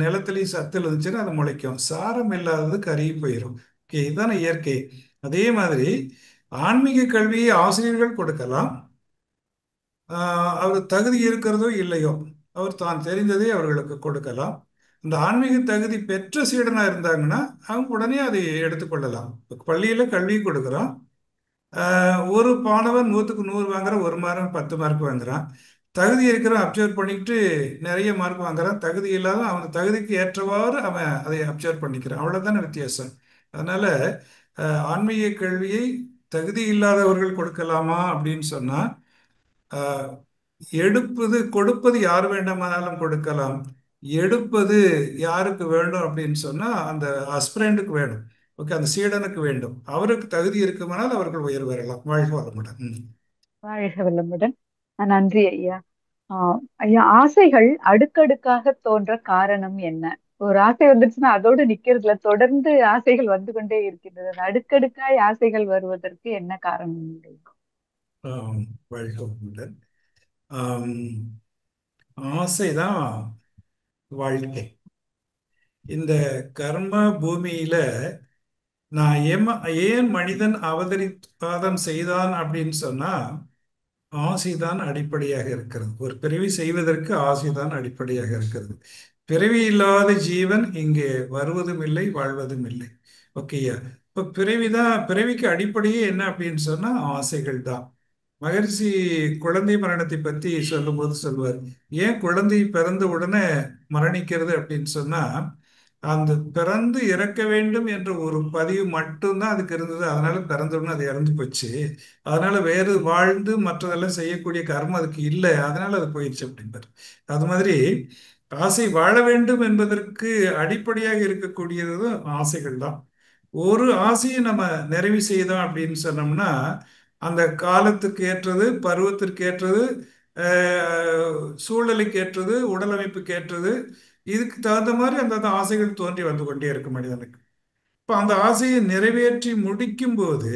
Speaker 2: நிலத்திலையும் சத்து இருந்துச்சுன்னா அது முளைக்கும். சாரம் இல்லாதது கருகி போயிடும். ஓகே, இதுதானே இயற்கை. அதே மாதிரி ஆன்மீக கல்வியை ஆசிரியர்கள் கொடுக்கலாம். அவர் தகுதி இருக்கிறதோ இல்லையோ, அவர் தான் தெரிந்ததை அவர்களுக்கு கொடுக்கலாம். அந்த ஆன்மீக தகுதி பெற்ற சீடனா இருந்தாங்கன்னா அவங்க உடனே அதை எடுத்துக்கொள்ளலாம். இப்ப பள்ளியில கல்வி கொடுக்குறோம். ஒரு மாணவன் 100க்கு 100 வாங்குறான், ஒரு மார்க் 10 மார்க் வாங்குறான். தகுதி இருக்கிறவன் அப்சர்வ் பண்ணிட்டு நிறைய மார்க் வாங்குறான். தகுதி இல்லாத அவன் தகுதிக்கு ஏற்றவாறு அவன் அதை அப்சர்வ் பண்ணிக்கிறான். அவ்வளவுதானே வித்தியாசம். அதனால ஆன்மீக கல்வியை தகுதி இல்லாதவர்கள் கொடுக்கலாமா அப்படின்னு சொன்னா, ஆஹ், கொடுப்பது யார் வேண்டுமானாலும் கொடுக்கலாம். எடுப்பது யாருக்கு வேண்டும் அப்படின்னு சொன்னா அந்த அஸ்பிரண்டுக்கு வேணும். ஓகே, அந்த சீடனுக்கு வேண்டும். அவருக்கு தகுதி இருக்குமானால் அவர்கள் உயர் வரலாம். வாழ்க வளமுடன்.
Speaker 1: வாழ்க வளமுடன். நன்றி ஐயா. ஐயா, ஆசைகள் அடுக்கடுக்காக தோன்ற காரணம் என்ன? ஒரு ஆசை வந்துருச்சுன்னா அதோடு நிக்கிறதுல, தொடர்ந்து ஆசைகள் வந்து கொண்டே இருக்கின்றது. அந்த அடுக்கடுக்காய் ஆசைகள் வருவதற்கு என்ன காரணம்?
Speaker 2: ஆம், வாழ்க வளமுடன். ஆம், ஆசைதான் வாழ்க்கை. இந்த கர்ம பூமியில நான் ஏன் மனிதன் அவதரிப்பாதம் செய்தான் அப்படின்னு சொன்னா, ஆசைதான் அடிப்படையாக இருக்கிறது. ஒரு பிறவி செய்வதற்கு ஆசைதான் அடிப்படையாக இருக்கிறது. பிறவி இல்லாத ஜீவன் இங்கே வருவதும் இல்லை, வாழ்வதும் இல்லை. ஓகேயா? இப்ப பிறவிதான், பிறவிக்கு அடிப்படையே என்ன அப்படின்னு சொன்னா ஆசைகள் தான். மகரிஷி குழந்தை மரணத்தை பத்தி சொல்லும்போது சொல்வார், ஏன் குழந்தை பிறந்த உடனே மரணிக்கிறது அப்படின்னு சொன்னா, அந்த பிறந்து இறக்க வேண்டும் என்ற ஒரு பதிவு மட்டும்தான் அதுக்கு இருந்தது. அதனால பிறந்த உடனே அது இறந்து போச்சு. அதனால வேறு வாழ்ந்து மற்றதெல்லாம் செய்யக்கூடிய கர்மம் அதுக்கு இல்லை, அதனால அது போயிடுச்சு அப்படின்பார். அது மாதிரி ஆசை வாழ வேண்டும் என்பதற்கு அடிப்படையாக இருக்கக்கூடியது ஆசைகள் தான். ஒரு ஆசையை நம்ம நிறைவு செய்தோம் அப்படின்னு சொன்னோம்னா, அந்த காலத்துக்கு ஏற்றது, பருவத்திற்கு ஏற்றது, சூழலுக்கு ஏற்றது, உடல் அமைப்புக்கு ஏற்றது, இதுக்கு தகுந்த மாதிரி அந்த ஆசைகள் தோன்றி வந்து கொண்டே இருக்கும் மனிதனுக்கு. இப்போ அந்த ஆசையை நிறைவேற்றி முடிக்கும் போது,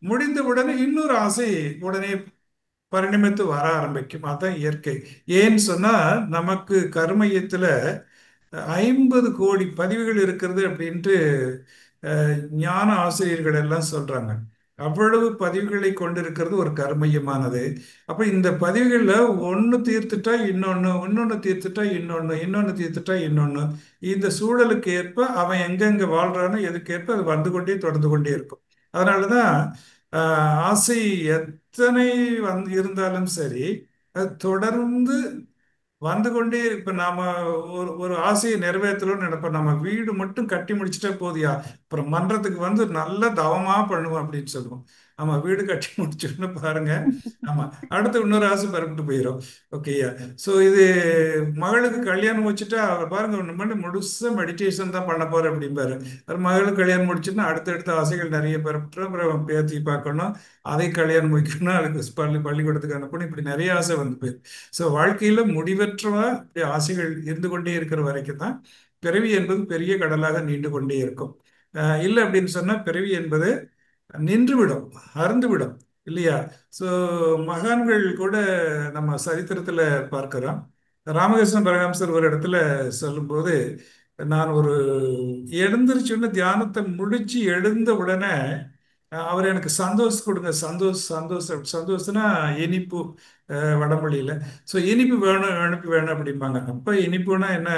Speaker 2: முடிந்த உடனே இன்னொரு ஆசை உடனே பரிணமித்து வர ஆரம்பிக்கும். அதுதான் இயற்கை. ஏன்னு சொன்னா, நமக்கு கர்மயத்துல 50 கோடி பதிவுகள் இருக்கிறது அப்படின்ட்டு ஞான ஆசிரியர்கள் எல்லாம் சொல்றாங்க. அவ்வளவு பதிவுகளை கொண்டிருக்கிறது ஒரு கர்மயமானது. அப்ப இந்த பதிவுகள்ல ஒன்னு தீர்த்துட்டா இன்னொன்னு, இன்னொன்னு தீர்த்துட்டா இன்னொன்னு, இன்னொன்னு தீர்த்துட்டா இன்னொன்னு, இந்த சூழலுக்கு ஏற்ப அவன் எங்கெங்க வாழ்றானோ எதுக்கேற்ப அது வந்து கொண்டே தொடர்ந்து கொண்டே இருக்கும். அதனாலதான் ஆசை எத்தனை இருந்தாலும் சரி, அது தொடர்ந்து வந்து கொண்டே இப்ப நாம ஒரு ஒரு ஆசையை நிறைவேற்றணும்னு நினைப்போம். நம்ம வீடு மட்டும் கட்டி முடிச்சுட்டா போதியா, அப்புறம் மன்றத்துக்கு வந்து நல்ல தவமா பண்ணுவோம் அப்படின்னு சொல்லுவோம். ஆமா, வீடு கட்டி முடிச்சோன்னு பாருங்க. ஆமா, அடுத்து இன்னொரு ஆசை பரப்பிட்டு போயிடும். ஓகேயா? ஸோ இது மகளுக்கு கல்யாணம் வச்சுட்டா அவர் பாருங்க, ஒன்று மட்டும் முழுசா மெடிடேஷன் தான் பண்ண போறேன் அப்படிம்பாரு. அவர் மகளுக்கு கல்யாணம் முடிச்சுன்னா அடுத்தடுத்த ஆசைகள் நிறைய பரப்பிட்டு, அப்புறம் பேத்தி பார்க்கணும், அதை கல்யாணம் முடிக்கணும், அதுக்கு பள்ளிக்கூடத்துக்கு அனுப்பணும், இப்படி நிறைய ஆசை வந்து போயிரு. ஸோ வாழ்க்கையில முடிவற்றவா இப்படி ஆசைகள் இருந்து கொண்டே இருக்கிற வரைக்கும் தான் பிறவி என்பது பெரிய கடலாக நீண்டு கொண்டே இருக்கும். இல்லை அப்படின்னு சொன்னா பிறவி என்பது நின்றுவிடும், அறுந்துவிடும், இல்லையா? ஸோ மகான்கள் கூட நம்ம சரித்திரத்துல பார்க்கிறோம். ராமகிருஷ்ண பரமஹம்சர் ஒரு இடத்துல சொல்லும்போது, நான் ஒரு எழுந்திருச்சுன்னு தியானத்தை முடிச்சு எழுந்த உடனே அவர் எனக்கு சந்தோஷம் கொடுங்க, சந்தோஷம். சந்தோஷம்னா இனிப்பு, வடமொழியில. ஸோ இனிப்பு வேணும், இனிப்பு வேணும் அப்படிம்பாங்க. அப்போ இனிப்புனா என்ன?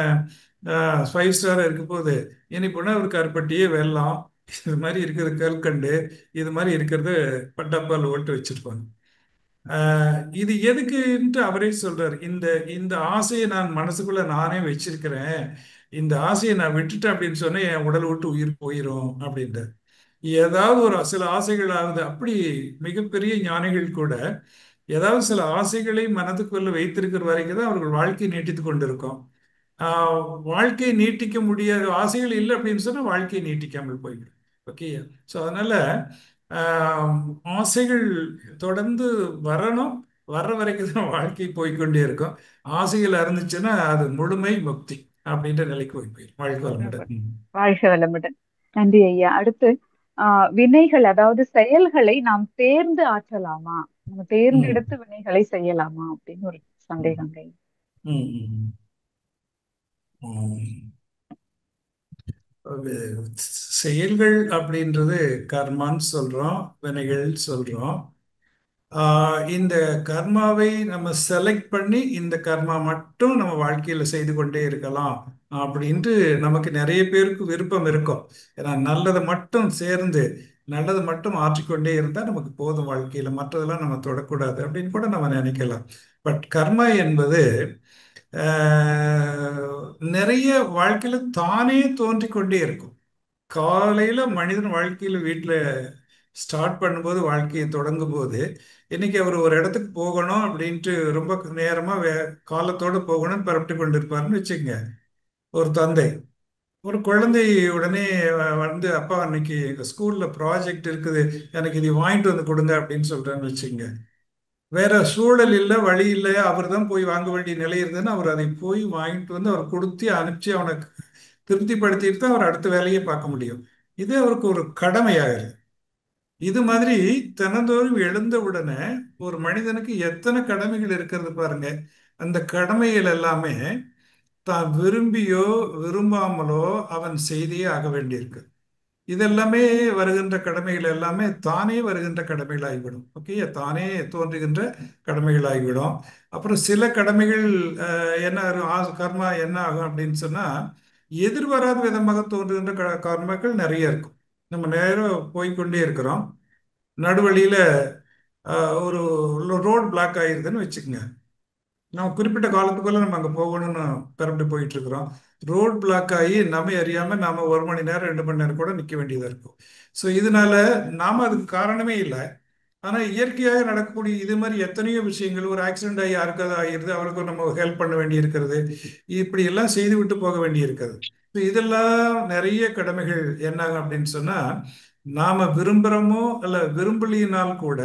Speaker 2: 5 ஸ்டார் இருக்க போது இனிப்புனா ஒரு கருப்பட்டியே வெல்லம், இது மாதிரி இருக்கிறது கல்கண்டு, இது மாதிரி இருக்கிறது டப்பால் ஓட்டு வச்சிருப்பாங்க. இது எதுக்குன்ட்டு அவரே சொல்றாரு, இந்த இந்த ஆசையை நான் மனசுக்குள்ள நானே வச்சிருக்கிறேன், இந்த ஆசையை நான் விட்டுட்டேன் அப்படின்னு சொன்னா என் உடல் விட்டு உயிர் போயிடும் அப்படின்ட்டு. ஏதாவது ஒரு சில ஆசைகள் ஆகுது. அப்படி மிகப்பெரிய ஞானிகள் கூட ஏதாவது சில ஆசைகளை மனதுக்குள்ள வைத்திருக்கிற வரைக்கும் தான் அவர்கள் வாழ்க்கை நீட்டித்து கொண்டிருக்கும். வாழ்க்கையை நீட்டிக்க முடியாத ஆசைகள் இல்லை அப்படின்னு சொன்னா வாழ்க்கையை நீட்டிக்காமல் போய்விடும். ஓகே. ஸோ அதனால ஆஹ், ஆசைகள் தொடர்ந்து வரணும், வர்ற வரைக்கும் தான் வாழ்க்கை போய்க்கொண்டே இருக்கும். ஆசைகள் இருந்துச்சுன்னா அது முழுமை முக்தி அப்படின்ற நிலைக்கு போயிடும். வாழ்க்கை வளமுடன்.
Speaker 1: வாழ்க வளமுடன். நன்றி ஐயா. அடுத்து வினைகள், அதாவது செயல்களை நாம் தேர்ந்து ஆற்றலாமா? நம்ம
Speaker 2: ம்.
Speaker 1: தேர்ந்தெடுத்து வினைகளை செய்யலாமா அப்படின்னு ஒரு
Speaker 2: ம்.
Speaker 1: சந்தேகங்க.
Speaker 2: ம். ம். ம். அது செயல்கள் அப்படின்றது கர்மான்னு சொல்றோம், வினைகள் சொல்றோம். இந்த கர்மாவை நம்ம செலக்ட் பண்ணி இந்த கர்மா மட்டும் நம்ம வாழ்க்கையில செய்து கொண்டே இருக்கலாம் அப்படின்ட்டு நமக்கு நிறைய பேருக்கு விருப்பம் இருக்கும். ஏன்னா நல்லதை மட்டும் சேர்ந்து நல்லதை மட்டும் ஆற்றிக்கொண்டே இருந்தா நமக்கு போதும், வாழ்க்கையில மற்றதெல்லாம் நம்ம தொடக்கூடாது அப்படின்னு கூட நம்ம நினைக்கலாம். பட் கர்மா என்பது நிறைய வாழ்க்கையில தானே தோன்றிக் கொண்டே இருக்கும். காலையில மனிதன் வாழ்க்கையில வீட்டில் ஸ்டார்ட் பண்ணும்போது, வாழ்க்கையை தொடங்கும் போது, இன்னைக்கு அவர் ஒரு இடத்துக்கு போகணும் அப்படின்ட்டு ரொம்ப நேரமா காலத்தோட போகணும்னு பரப்பிட்டு கொண்டிருப்பாருன்னு வச்சுக்கங்க. ஒரு தந்தை ஒரு குழந்தை உடனே வந்து, அப்பா அன்னைக்கு எங்க ஸ்கூல்ல ப்ராஜெக்ட் இருக்குது, எனக்கு இதை வாங்கிட்டு வந்து கொடுங்க அப்படின்னு சொல்றேன்னு வச்சுக்கங்க. வேற சூழல் இல்லை, வழி இல்லை, அவர் தான் போய் வாங்க வேண்டிய நிலை இருந்ததுன்னா அவர் அதை போய் வாங்கிட்டு வந்து அவர் கொடுத்து அனுப்பிச்சு அவனுக்கு திருப்திப்படுத்திட்டு தான் அவர் அடுத்த வேலையை பார்க்க முடியும். இது அவருக்கு ஒரு கடமையாகிறது. இது மாதிரி தினந்தோறும் எழுந்த உடனே ஒரு மனிதனுக்கு எத்தனை கடமைகள் இருக்கிறது பாருங்க. அந்த கடமைகள் எல்லாமே தான் விரும்பியோ விரும்பாமலோ அவன் செய்தே ஆக வேண்டியிருக்கு. இதெல்லாமே வருகின்ற கடமைகள் எல்லாமே தானே வருகின்ற கடமைகள் ஆகிவிடும். ஓகே, தானே தோன்றுகின்ற கடமைகள் ஆகிவிடும். அப்புறம் சில கடமைகள் என்ன ஆகும், கர்மா என்ன ஆகும் அப்படின்னு சொன்னா, எதிர்பாராத விதமாக தோன்றுகின்ற கர்மாக்கள் நிறைய இருக்கும். நம்ம நேரம் போய்க்கொண்டே இருக்கிறோம், நடுவழியில ஒரு ரோடு பிளாக் ஆகிருதுன்னு வச்சுக்கோங்க. நம்ம குறிப்பிட்ட காலத்துக்குள்ள நம்ம அங்கே போகணும்னு பிறப்பட்டு போயிட்டு இருக்கிறோம். ரோட் பிளாக் ஆகி நம்ம அறியாம நாம 1 மணி நேரம் 2 மணி நேரம் கூட நிற்க வேண்டியதா இருக்கும். ஸோ இதனால நாம அதுக்கு காரணமே இல்லை. ஆனா இயற்கையாக நடக்கக்கூடிய இது மாதிரி எத்தனையோ விஷயங்கள், ஒரு ஆக்சிடென்ட் ஆகி யாருக்காவது ஆகிருது, அவளுக்கு நம்ம ஹெல்ப் பண்ண வேண்டி இருக்கிறது, இப்படி எல்லாம் செய்து விட்டு போக வேண்டி இருக்கிறது. So இதெல்லாம் நிறைய கடமைகள் என்னாகும் அப்படின்னு சொன்னா, நாம விரும்புகிறோமோ அல்ல விரும்பலினால் கூட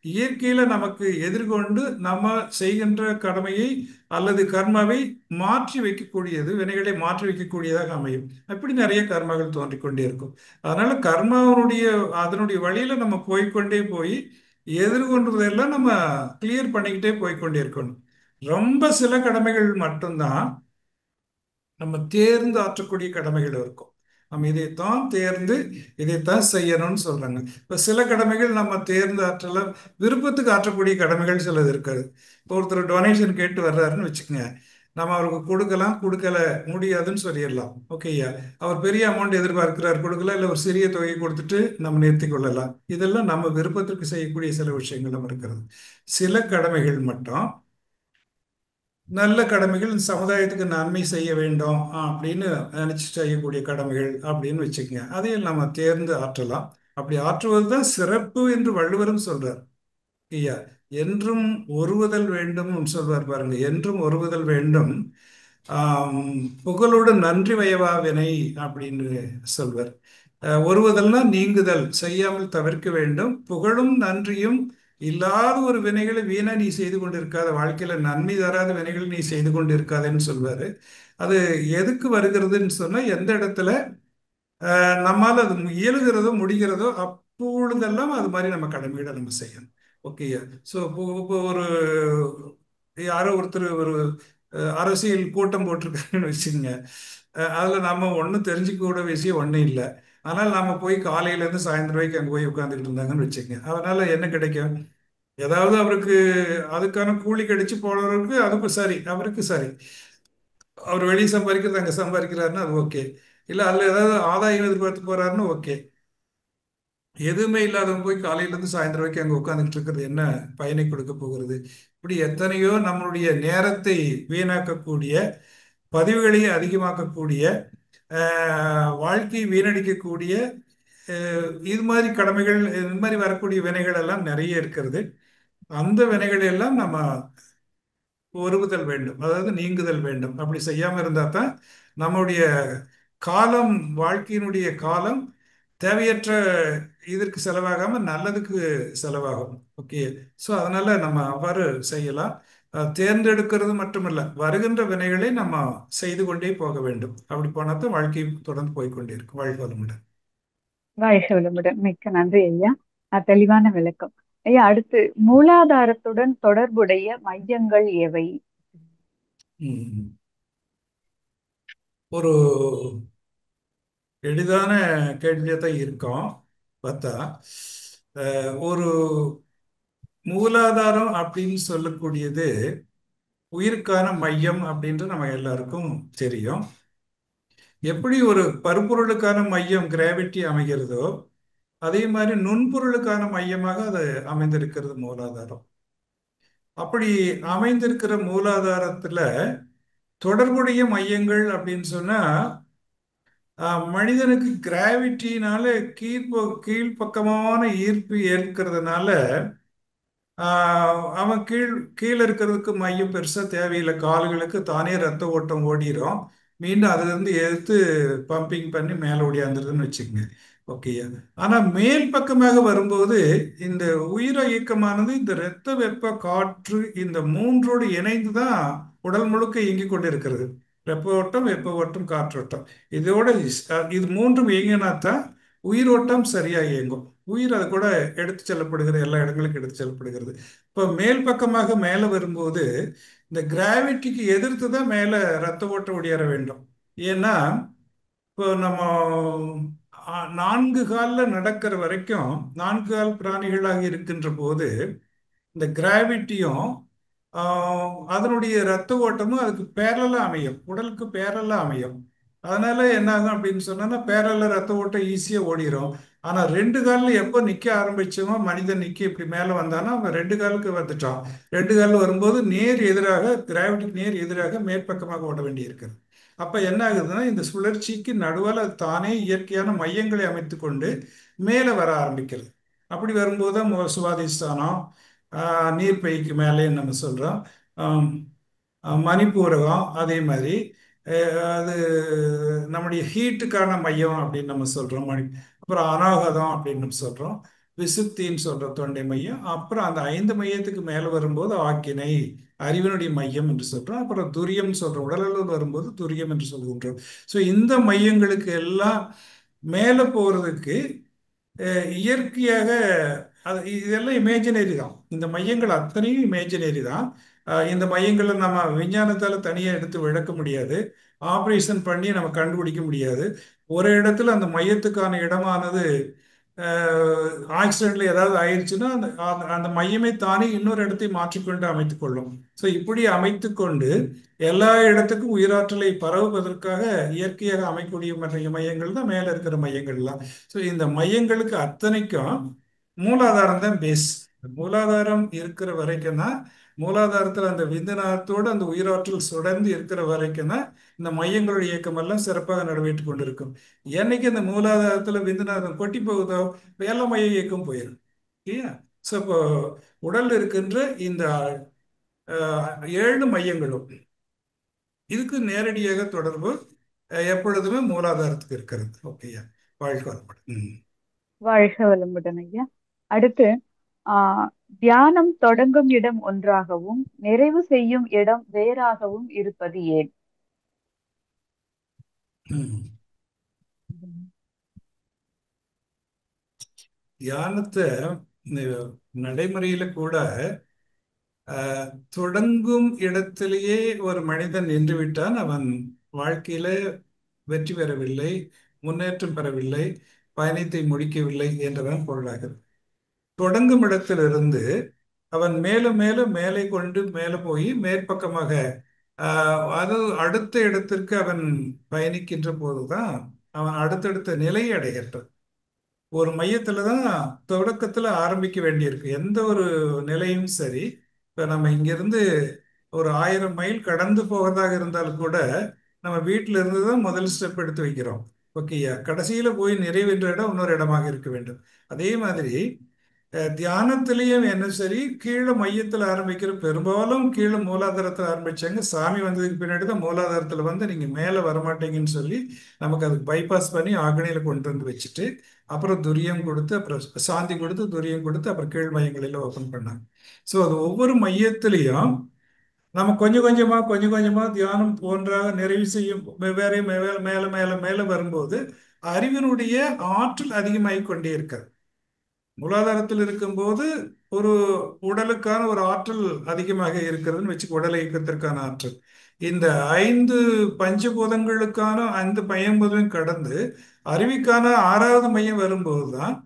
Speaker 2: இயற்கையில நமக்கு எதிர்கொண்டு நம்ம செய்கின்ற கடமையை அல்லது கர்மாவை மாற்றி வைக்கக்கூடியது, வினைகளை மாற்றி வைக்கக்கூடியதாக அமையும். அப்படி நிறைய கர்மாக்கள் தோன்றிக் கொண்டே இருக்கும். அதனால கர்மாவனுடைய அதனுடைய வழியில நம்ம போய்க்கொண்டே போய் எதிர்கொண்டதெல்லாம் நம்ம கிளியர் பண்ணிக்கிட்டே போய்க்கொண்டே இருக்கணும். ரொம்ப சில கடமைகள் மட்டும்தான் நம்ம தேர்ந்து ஆற்றக்கூடிய கடமைகள் இருக்கும். நம்ம இதைத்தான் தேர்ந்து இதைத்தான் செய்யணும்னு சொல்றாங்க. இப்ப சில கடமைகள் நம்ம தேர்ந்து ஆற்றலாம், விருப்பத்துக்கு ஆற்றக்கூடிய கடமைகள் சிலது இருக்காது. இப்போ ஒருத்தர் டொனேஷன் கேட்டு வர்றாருன்னு வச்சுக்கோங்க, நம்ம அவருக்கு கொடுக்கலாம், கொடுக்கல முடியாதுன்னு சொல்லிடலாம். ஓகேயா, அவர் பெரிய அமௌண்ட் எதிர்பார்க்கிறார், கொடுக்கல, இல்லை ஒரு சிறிய தொகையை கொடுத்துட்டு நம்ம நிறுத்தி கொள்ளலாம். இதெல்லாம் நம்ம விருப்பத்திற்கு செய்யக்கூடிய சில விஷயங்களும் இருக்கிறது. சில கடமைகள் மட்டும் நல்ல கடமைகள், இந்த சமுதாயத்துக்கு நன்மை செய்ய வேண்டும் அப்படின்னு நினைச்சு செய்யக்கூடிய கடமைகள் அப்படின்னு வச்சுக்கோங்க. அதையும் நம்ம தேர்ந்து ஆற்றலாம். அப்படி ஆற்றுவது தான் சிறப்பு என்று வள்ளுவரும் சொல்றார். ஐயா, என்றும் ஒருவதல் வேண்டும் சொல்வார் பாருங்க, என்றும் ஒருவதல் வேண்டும். ஆம், புகழோடு நன்றி வயவா வினை அப்படின்னு சொல்வர். ஒருவதல்னா நீங்குதல், செய்யாமல் தவிர்க்க வேண்டும். புகழும் நன்றியும் இல்லாத ஒரு வினைகளை வீணா நீ செய்து கொண்டிருக்காத, வாழ்க்கையில நன்மை தராத வினைகளை நீ செய்து கொண்டிருக்காதேன்னு சொல்வாரு. அது எதுக்கு வருகிறதுன்னு சொன்னா, எந்த இடத்துல நம்மால் அது இயலுகிறதோ முடிகிறதோ அப்பொழுதெல்லாம் அது மாதிரி நம்ம கடமைகளை நம்ம செய்யணும். ஓகேயா. ஸோ இப்போ ஒரு யாரோ ஒருத்தர் ஒரு அரசியல் கூட்டம் போட்டிருக்காங்கன்னு வச்சுக்கோங்க. அதில் நம்ம ஒன்றும் தெரிஞ்சுக்க கூட விஷயம் ஒன்றும் இல்லை. ஆனால் நம்ம போய் காலையிலேருந்து சாயந்தரம் வரைக்கும் அங்கே போய் உட்காந்துக்கிட்டு இருந்தாங்கன்னு வச்சுக்கோங்க. அதனால என்ன கிடைக்கும்? ஏதாவது அவருக்கு அதுக்கான கூலி கிடைச்சு போனவருக்கு அதுக்கு சரி, அவருக்கு சரி. அவர் வெளியே சம்பாதிக்கிறது அங்கே சம்பாதிக்கிறாருன்னா அது ஓகே. இல்லை அதில் ஏதாவது ஆதாயம் எதிர்பார்த்து போறாருன்னு ஓகே. எதுவுமே இல்லாதவங்க போய் காலையிலேருந்து சாயந்தரம் வரைக்கும் அங்கே உட்காந்துக்கிட்டு இருக்கிறது என்ன பயனை கொடுக்க போகிறது? இப்படி எத்தனையோ நம்மளுடைய நேரத்தை வீணாக்கக்கூடிய, பதிவுகளை அதிகமாக்கக்கூடிய, வாழ்க்கையை வீணடிக்கக்கூடிய இது மாதிரி கடமைகள், இது மாதிரி வரக்கூடிய வினைகள் எல்லாம் நிறைய இருக்கிறது. அந்த வினைகளை எல்லாம் நம்ம ஒருவுதல் வேண்டும், அதாவது நீங்குதல் வேண்டும். அப்படி செய்யாம இருந்தா தான் நம்முடைய காலம், வாழ்க்கையினுடைய காலம் தேவையற்ற இதற்கு செலவாகாம நல்லதுக்கு செலவாகும். ஓகே. ஸோ அதனால நம்ம அவ்வாறு செய்யலாம். தேர்ந்தெடுக்கிறது மட்டுமல்ல, வருகின்ற வினைகளை நம்ம செய்து கொண்டே போக வேண்டும். அப்படி போனா தான் வாழ்க்கை தொடர்ந்து போய்க்கொண்டே இருக்கும். வாழ்க வளமுடன்.
Speaker 1: வாழ்க வளமுடன். மிக்க நன்றி ஐயா. தெளிவான விளக்கம். ஐயா, அடுத்து மூலாதாரத்துடன் தொடர்புடைய மையங்கள் எவை?
Speaker 2: ம். ஒரு எளிதான கேள்வியாக தான் இருக்கும் பார்த்தா. ஒரு மூலாதாரம் அப்படின்னு சொல்லக்கூடியது உயிருக்கான மையம் அப்படின்ட்டு நம்ம எல்லாருக்கும் தெரியும். எப்படி ஒரு பருப்பொருளுக்கான மையம் கிராவிட்டி அமைகிறதோ, அதே மாதிரி நுண்பொருளுக்கான மையமாக அது அமைந்திருக்கிறது மூலாதாரம். அப்படி அமைந்திருக்கிற மூலாதாரத்துல தொடர்புடைய மையங்கள் அப்படின்னு சொன்னா, மனிதனுக்கு கிராவிட்டினால கீழ்ப்பக்கமான ஈர்ப்பு ஏற்கிறதுனால அவன் கீழே இருக்கிறதுக்கு மையம் பெருசா தேவையில்லை. கால்களுக்கு தானே ரத்த ஓட்டம் ஓடிரும். மீண்டும் அதுல இருந்து எடுத்து பம்பிங் பண்ணி மேலே ஓடியாந்துருதுன்னு வச்சுக்கோங்க. ஓகே. ஆனா மேல் பக்கமாக வரும்போது இந்த உயிர இயக்கமானது இந்த இரத்த, வெப்ப, காற்று இந்த மூன்றோடு இணைந்து தான் உடல் முழுக்க இயங்கிக் கொண்டிருக்கிறது. வெப்ப ஓட்டம், வெப்ப ஓட்டம், காற்றோட்டம். இதோட இது மூன்றும் இயங்கினா தான் உயிரோட்டம் சரியா இயங்கும். உயிர் அது கூட எடுத்து செல்லப்படுகிறது, எல்லா இடங்களுக்கும் எடுத்து செல்லப்படுகிறது. இப்போ மேல் பக்கமாக மேலே வரும்போது இந்த கிராவிட்டிக்கு எதிர்த்து தான் மேலே ரத்த ஓட்டம் ஒடியார வேண்டும். ஏன்னா இப்போ நம்ம நான்கு காலில் நடக்கிற வரைக்கும், நான்கு கால் பிராணிகளாக இருக்கின்ற போது இந்த கிராவிட்டியும் அதனுடைய ரத்த ஓட்டமும் அதுக்கு பேரலா அமையும், உடலுக்கு பேரலா அமையும். அதனால என்ன ஆகும் அப்படின்னு சொன்னா பேரல ரத்த ஓட்டம் ஈஸியா ஓடிரும். ஆனா ரெண்டு காலில் எப்போ நிக்க ஆரம்பிச்சோமோ, மனிதன் நிக்க இப்படி மேல வந்தானா அவன் ரெண்டு காலுக்கு வந்துட்டான். ரெண்டு கால் வரும்போது நேர் எதிராக, கிராவிட்டிக்கு நேர் எதிராக மேற்பக்கமாக ஓட வேண்டி இருக்குது. அப்ப என்ன ஆகுதுன்னா இந்த சுழற்சிக்கு நடுவால் அது தானே இயற்கையான மையங்களை அமைத்து கொண்டு மேலே வர ஆரம்பிக்கிறது. அப்படி வரும்போது தான் சுவாதிஷ்டானம், நீர்ப்பைக்கு மேலே நம்ம சொல்றோம், ஆம், மணிப்பூரகம், அதே மாதிரி அது நம்முடைய ஹீட்டுக்கான மையம் அப்படின்னு நம்ம சொல்றோம். அப்புறம் அநாகதம் அப்படின்னு நம்ம சொல்றோம். விசுத்தின்னு சொல்றோம் தொண்டை மையம். அப்புறம் அந்த 5 மையத்துக்கு மேல வரும்போது ஆக்கினை, அறிவினுடைய மையம் என்று சொல்றோம். அப்புறம் துரியம் சொல்றோம், உடலளவில் வரும்போது துரியம் என்று சொல்கின்றோம். ஸோ இந்த மையங்களுக்கு எல்லாம் மேல போறதுக்கு இயற்கையாக இதெல்லாம் இமேஜினரி தான். இந்த மையங்கள் அத்தனையும் இமேஜினரி தான். இந்த மையங்களை நம்ம விஞ்ஞானத்தால தனியாக எடுத்து விளக்க முடியாது, ஆப்ரேஷன் பண்ணி நம்ம கண்டுபிடிக்க முடியாது. ஒரு இடத்துல அந்த மையத்துக்கான இடமானது ஆக்சிடென்ட்ல ஏதாவது ஆயிடுச்சுன்னா அந்த அந்த அந்த மையமே தானே இன்னொரு இடத்தை மாற்றிக்கொண்டு அமைத்துக் கொள்ளும். ஸோ இப்படி அமைத்துக்கொண்டு எல்லா இடத்துக்கும் உயிராற்றலை பரவுவதற்காக இயற்கையாக அமைக்கக்கூடிய மற்ற மையங்கள் தான் மேல இருக்கிற மையங்கள்லாம். ஸோ இந்த மையங்களுக்கு அத்தனைக்கும் மூலாதாரம் தான் பேஸ். மூலாதாரம் இருக்கிற வரைக்கும் தான், மூலாதாரத்தில் அந்த விந்துநாதத்தோடு அந்த உயிராற்றல் சுடர்ந்து இருக்கிற வரைக்கும் தான் இந்த மையங்களுடைய இயக்கம் எல்லாம் சிறப்பாக நடைபெற்று கொண்டிருக்கும். என்னைக்கு இந்த மூலாதாரத்தில் விந்துநாதம் கொட்டி போகுதோ எல்லா மைய இயக்கம் போயிடும். இல்லையா? ஸோ இப்போ உடல் இருக்கின்ற இந்த 7 மையங்களும் இதுக்கு நேரடியாக தொடர்பு எப்பொழுதுமே மூலாதாரத்துக்கு இருக்கிறது. ஓகேயா? வாழ்க்கை வளமுடன்.
Speaker 1: வாழ்க வளமுடன் ஐயா. அடுத்து ஆஹ் தியானம் தொடங்கும் இடம் ஒன்றாகவும் நிறைவு செய்யும் இடம் வேறாகவும் இருப்பது ஏன்?
Speaker 2: தியானத்தை நடைமுறையில கூட தொடங்கும் இடத்திலேயே ஒரு மனிதன் நின்று விட்டான், அவன் வாழ்க்கையில வெற்றி பெறவில்லை, முன்னேற்றம் பெறவில்லை, பயணத்தை முடிக்கவில்லை என்றுதான் பொருளாகிறது. தொடங்கும் இடத்திலிருந்து அவன் மேலும் மேலும் மேலே கொண்டு மேலே போய் மேற்பக்கமாக அது அடுத்த இடத்திற்கு அவன் பயணிக்கின்ற போதுதான் அவன் அடுத்தடுத்த நிலையை அடைகின்றான். ஒரு மையத்துல தான் தொடக்கத்துல ஆரம்பிக்க வேண்டியிருக்கு எந்த ஒரு நிலையும் சரி. இப்ப நம்ம இங்கிருந்து ஒரு 1000 மைல் கடந்து போவதாக இருந்தாலும் கூட நம்ம வீட்டில இருந்து தான் முதல் ஸ்டெப் எடுத்து வைக்கிறோம். ஓகேயா? கடைசியில போய் நிறைவேற்ற இடம் இன்னொரு இடமாக இருக்க வேண்டும். அதே மாதிரி தியானத்திலையும் என்ன சரி, கீழே மையத்தில் ஆரம்பிக்கிற, பெரும்பாலும் கீழே மூலாதாரத்தில் ஆரம்பிச்சாங்க. சாமி வந்ததுக்கு பின்னாடி தான் மூலாதாரத்தில் வந்து நீங்க மேலே வரமாட்டீங்கன்னு சொல்லி நமக்கு அதுக்கு பைபாஸ் பண்ணி ஆக்னியில கொண்டு வந்து வச்சுட்டு அப்புறம் துரியம் கொடுத்து, அப்புறம் சாந்தி கொடுத்து, துரியம் கொடுத்து, அப்புறம் கீழ் மையங்களில் ஓப்பன் பண்ணாங்க. ஸோ அது ஒவ்வொரு மையத்திலையும் நம்ம கொஞ்சம் கொஞ்சமா கொஞ்சம் கொஞ்சமா தியானம் ஒன்றாக நிறைவு செய்யும் வெவ்வேறு மேல மேல மேல மேல வரும்போது அறிவினுடைய ஆற்றல் அதிகமாகிக் கொண்டே இருக்கிறது. மூலாதாரத்தில் இருக்கும்போது ஒரு உடலுக்கான ஒரு ஆற்றல் அதிகமாக இருக்கிறதுன்னு வச்சு, உடல் இயக்கத்திற்கான ஆற்றல் இந்த 5 பஞ்சபூதங்களுக்கான 5 மையங்களும் கடந்து அறிவிக்கான 6வது மையம் வரும்போதுதான்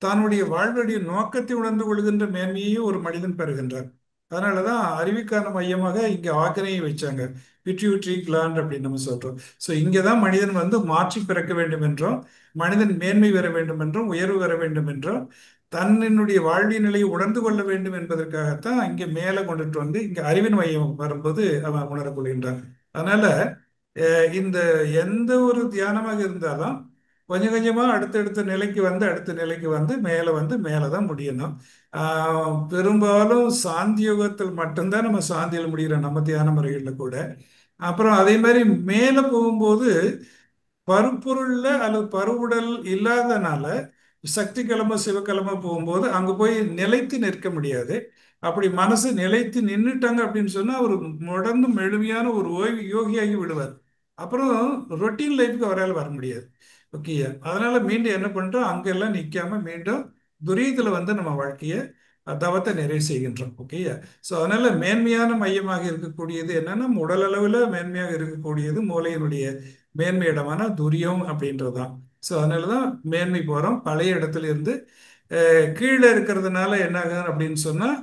Speaker 2: தன்னுடைய வாழ்வுடைய நோக்கத்தை உணர்ந்து கொள்கின்ற மேன்மையை ஒரு மனிதன் பெறுகின்றார். அதனாலதான் அறிவிக்கான மையமாக இங்க ஆக்கினையை வச்சாங்க, பிட்யூட்ரி கிளாண்ட் அப்படின்னு நம்ம சொல்றோம். ஸோ இங்கதான் மனிதன் வந்து மாற்றி பிறக்க வேண்டும் என்றும், மனிதன் மேன்மை பெற வேண்டும் என்றும், உயர்வு பெற வேண்டும் என்றும், தன்னுடைய வாழ்வின் நிலையை உணர்ந்து கொள்ள வேண்டும் என்பதற்காகத்தான் இங்கே மேலே கொண்டுட்டு வந்து இங்க அறிவின் மையம் வரும்போது அவன் உணரக்கொள்கின்றான். அதனால இந்த எந்த ஒரு தியானமாக இருந்தாலும் கொஞ்சம் கொஞ்சமா அடுத்தடுத்த நிலைக்கு வந்து அடுத்த நிலைக்கு வந்து மேலே தான் முடியணும். பெரும்பாலும் சாந்தி யோகத்தில் மட்டும்தான் நம்ம சாந்தியில் முடிகிறோம், நம்ம தியான முறைகளில் கூட. அப்புறம் அதே மாதிரி மேலே போகும்போது பருப்பொருள்ல அல்லது பருவுடல் இல்லாதனால சக்தி கிளம்ப சிவக்கிழமை போகும்போது அங்க போய் நிலைத்து நிற்க முடியாது. அப்படி மனசு நிலைத்து நின்றுட்டாங்க அப்படின்னு சொன்னா ஒரு தொடர்ந்து மெழுமையான ஒரு ஓய்வு யோகியாகி விடுவார். அப்புறம் ரொட்டீன் லைஃப்க்கு அவரால் வர முடியாது. ஓகேயா? அதனால மீண்டும் என்ன பண்றோம், அங்கெல்லாம் நிற்காம மீண்டும் துரியத்துல வந்து நம்ம வாழ்க்கையை தவத்தை நிறைவு செய்கின்றோம். ஓகேயா? ஸோ அதனால மேன்மையான மையமாக இருக்கக்கூடியது என்னன்னா, உடல் அளவில் மேன்மையாக இருக்கக்கூடியது மூளையினுடைய மேன்மை இடமான துரியம் அப்படின்றதுதான். ஸோ அதனால தான் மேன்மை போகிறோம். பழைய இடத்துல இருந்து கீழே இருக்கிறதுனால என்ன ஆகும் அப்படின்னு சொன்னால்,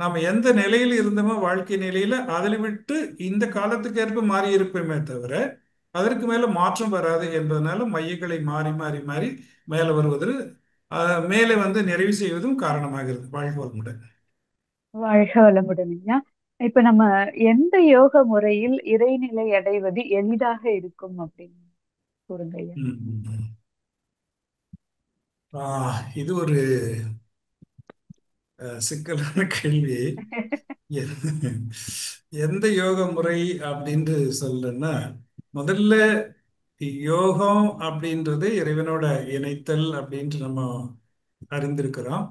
Speaker 2: நாம் எந்த நிலையில் இருந்தோமோ வாழ்க்கை நிலையில் அதில் விட்டு இந்த காலத்துக்கு ஏற்ப மாறி இருப்போமே தவிர அதற்கு மேலே மாற்றம் வராது என்பதனால மையங்களை மாறி மாறி மாறி மேலே வருவது, மேலே வந்து நிறைவு செய்வதும் காரணமாகிறது. வாழ்க வளமுடன்.
Speaker 1: வாழ்க வளமுடன் ஐயா. இப்ப நம்ம எந்த யோக முறையில் இறைநிலை அடைவது எளிதாக இருக்கும் அப்படின்னு கூறுங்க ஐயா.
Speaker 2: ம், ம், ம். இது ஒரு சிக்கலான கேள்வி. எ- எந்த யோக முறை அப்படின்னு சொல்லணும்னா, முதல்ல யோகம் அப்படின்றது இறைவனோட இணைத்தல் அப்படின்ட்டு நம்ம அறிந்திருக்கிறோம்.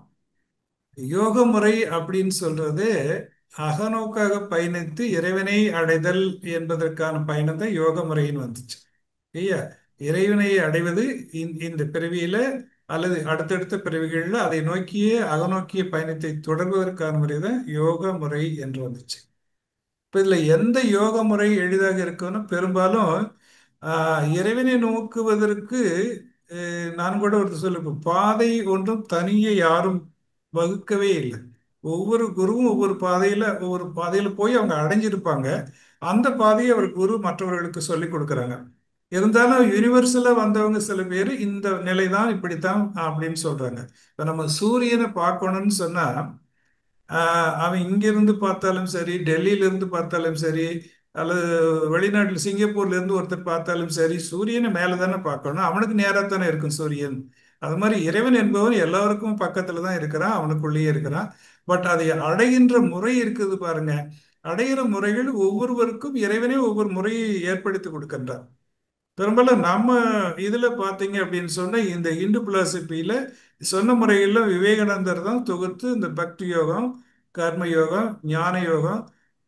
Speaker 2: யோக முறை அப்படின்னு சொல்றது அகநோக்காக பயணித்து இறைவனை அடைதல் என்பதற்கான பயணம் தான் யோக முறைன்னு வந்துச்சு. ஐயா, இறைவனை அடைவது இந்த பிறவியில அல்லது அடுத்தடுத்த பிறவிகளில் அதை நோக்கியே அகநோக்கிய பயணத்தை தொடர்வதற்கான முறை தான் யோக முறை என்று வந்துச்சு. இப்போ இதில் எந்த யோக முறை எளிதாக இருக்குன்னு பெரும்பாலும் இறைவனை நோக்குவதற்கு நான் கூட ஒருத்தர் சொல்லு, இப்போ பாதை ஒன்றும் தனியே யாரும் வகுக்கவே இல்லை. ஒவ்வொரு குருவும் ஒவ்வொரு பாதையில போய் அவங்க அடைஞ்சிருப்பாங்க. அந்த பாதையை அவர் குரு மற்றவர்களுக்கு சொல்லி கொடுக்குறாங்க. இருந்தாலும் யூனிவர்சலா வந்தவங்க சில பேர் இந்த நிலை தான் இப்படித்தான் அப்படின்னு சொல்றாங்க. இப்போ நம்ம சூரியனை பார்க்கணும்னு சொன்னா அவன் இங்கிருந்து பார்த்தாலும் சரி, டெல்லியில இருந்து பார்த்தாலும் சரி, அல்லது வெளிநாட்டில் சிங்கப்பூர்ல இருந்து ஒருத்தர் பார்த்தாலும் சரி, சூரியனை மேலே தானே பார்க்கணும். அவனுக்கு நேராக தானே இருக்கும் சூரியன். அது மாதிரி இறைவன் என்பவன் எல்லாருக்கும் பக்கத்துல தான் இருக்கிறான், அவனுக்குள்ளேயே இருக்கிறான். பட் அதை அடைகின்ற முறை இருக்குது பாருங்க. அடைகிற முறைகள் ஒவ்வொருவருக்கும் இறைவனே ஒவ்வொரு முறையை ஏற்படுத்தி கொடுக்கின்றான். பெரும்பாலும் நம்ம இதுல பாத்தீங்க அப்படின்னு சொன்னா, இந்த இந்து பிலாசபியில சொன்ன முறைகள்ல விவேகானந்தர் தான் தொகுத்து இந்த பக்தி யோகம், கர்ம யோகம், ஞான யோகம்,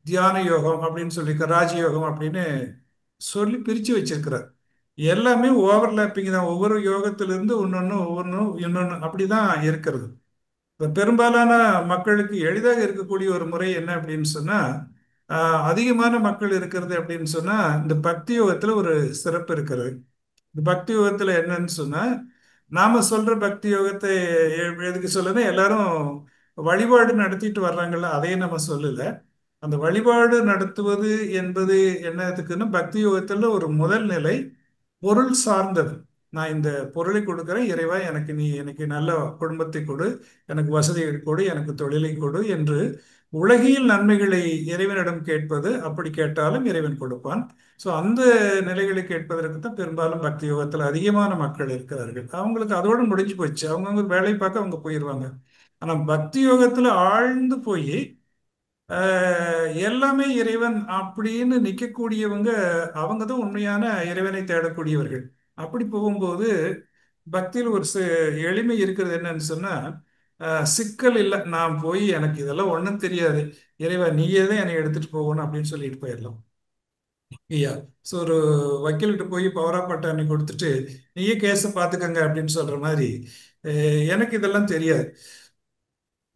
Speaker 2: தியான யோகம் அப்படின்னு சொல்லி ராஜயோகம் அப்படின்னு சொல்லி பிரிச்சு வச்சிருக்கிறார். எல்லாமே ஓவர்லாப்பிங் தான். ஒவ்வொரு யோகத்திலிருந்து ஒவ்வொன்றும் இன்னொன்னு அப்படிதான் இருக்கிறது. இப்ப பெரும்பாலான மக்களுக்கு எளிதாக இருக்கக்கூடிய ஒரு முறை என்ன அப்படின்னு சொன்னா, அதிகமான மக்கள் இருக்கிறது அப்படின்னு சொன்னா, இந்த பக்தி யோகத்துல ஒரு சிறப்பு இருக்கிறது. இந்த பக்தி யோகத்துல என்னன்னு சொன்னா, நாம சொல்ற பக்தி யோகத்தை எதுக்கு சொல்லுன்னா, எல்லாரும் வழிபாடு நடத்திட்டு வர்றாங்கல்ல, அதையும் நம்ம சொல்லல. அந்த வழிபாடு நடத்துவது என்பது என்னதுக்குன்னா, பக்தி யோகத்துல ஒரு முதல் நிலை பொருள் சார்ந்தது. நான் இந்த பொருளை கொடுக்கிறேன் இறைவா, எனக்கு நல்ல குடும்பத்தை கொடு, எனக்கு வசதிகள் கொடு, எனக்கு தொழிலை கொடு என்று உலகியல் நன்மைகளை இறைவனிடம் கேட்பது. அப்படி கேட்டாலும் இறைவன் கொடுப்பான். ஸோ அந்த நிலைகளை கேட்பதற்கு தான் பெரும்பாலும் பக்தி யோகத்தில் அதிகமான மக்கள் இருக்கிறார்கள். அவங்களுக்கு அதோடு முடிஞ்சு போச்சு, அவங்கவுங்க வேலை பார்க்க அவங்க போயிடுவாங்க. ஆனால் பக்தி யோகத்தில் ஆழ்ந்து போய் எல்லாமே இறைவன் அப்படின்னு நிற்கக்கூடியவங்க, அவங்க தான் உண்மையான இறைவனை தேடக்கூடியவர்கள். அப்படி போகும்போது பக்தியில் ஒரு எளிமை இருக்கிறது. என்னன்னு சொன்னா, சிக்கல் இல்லை. நான் போய் எனக்கு இதெல்லாம் ஒன்றும் தெரியாது, இறைவா நீயே தான் என்னை எடுத்துட்டு போகணும் அப்படின்னு சொல்லிட்டு போயிடலாம். ஐயா, ஸோ ஒரு வக்கீல்கிட்ட போய் பவர் ஆஃப் அட்டார்னி கொடுத்துட்டு நீயே கேஸை பார்த்துக்கங்க அப்படின்னு சொல்ற மாதிரி, எனக்கு இதெல்லாம் தெரியாது,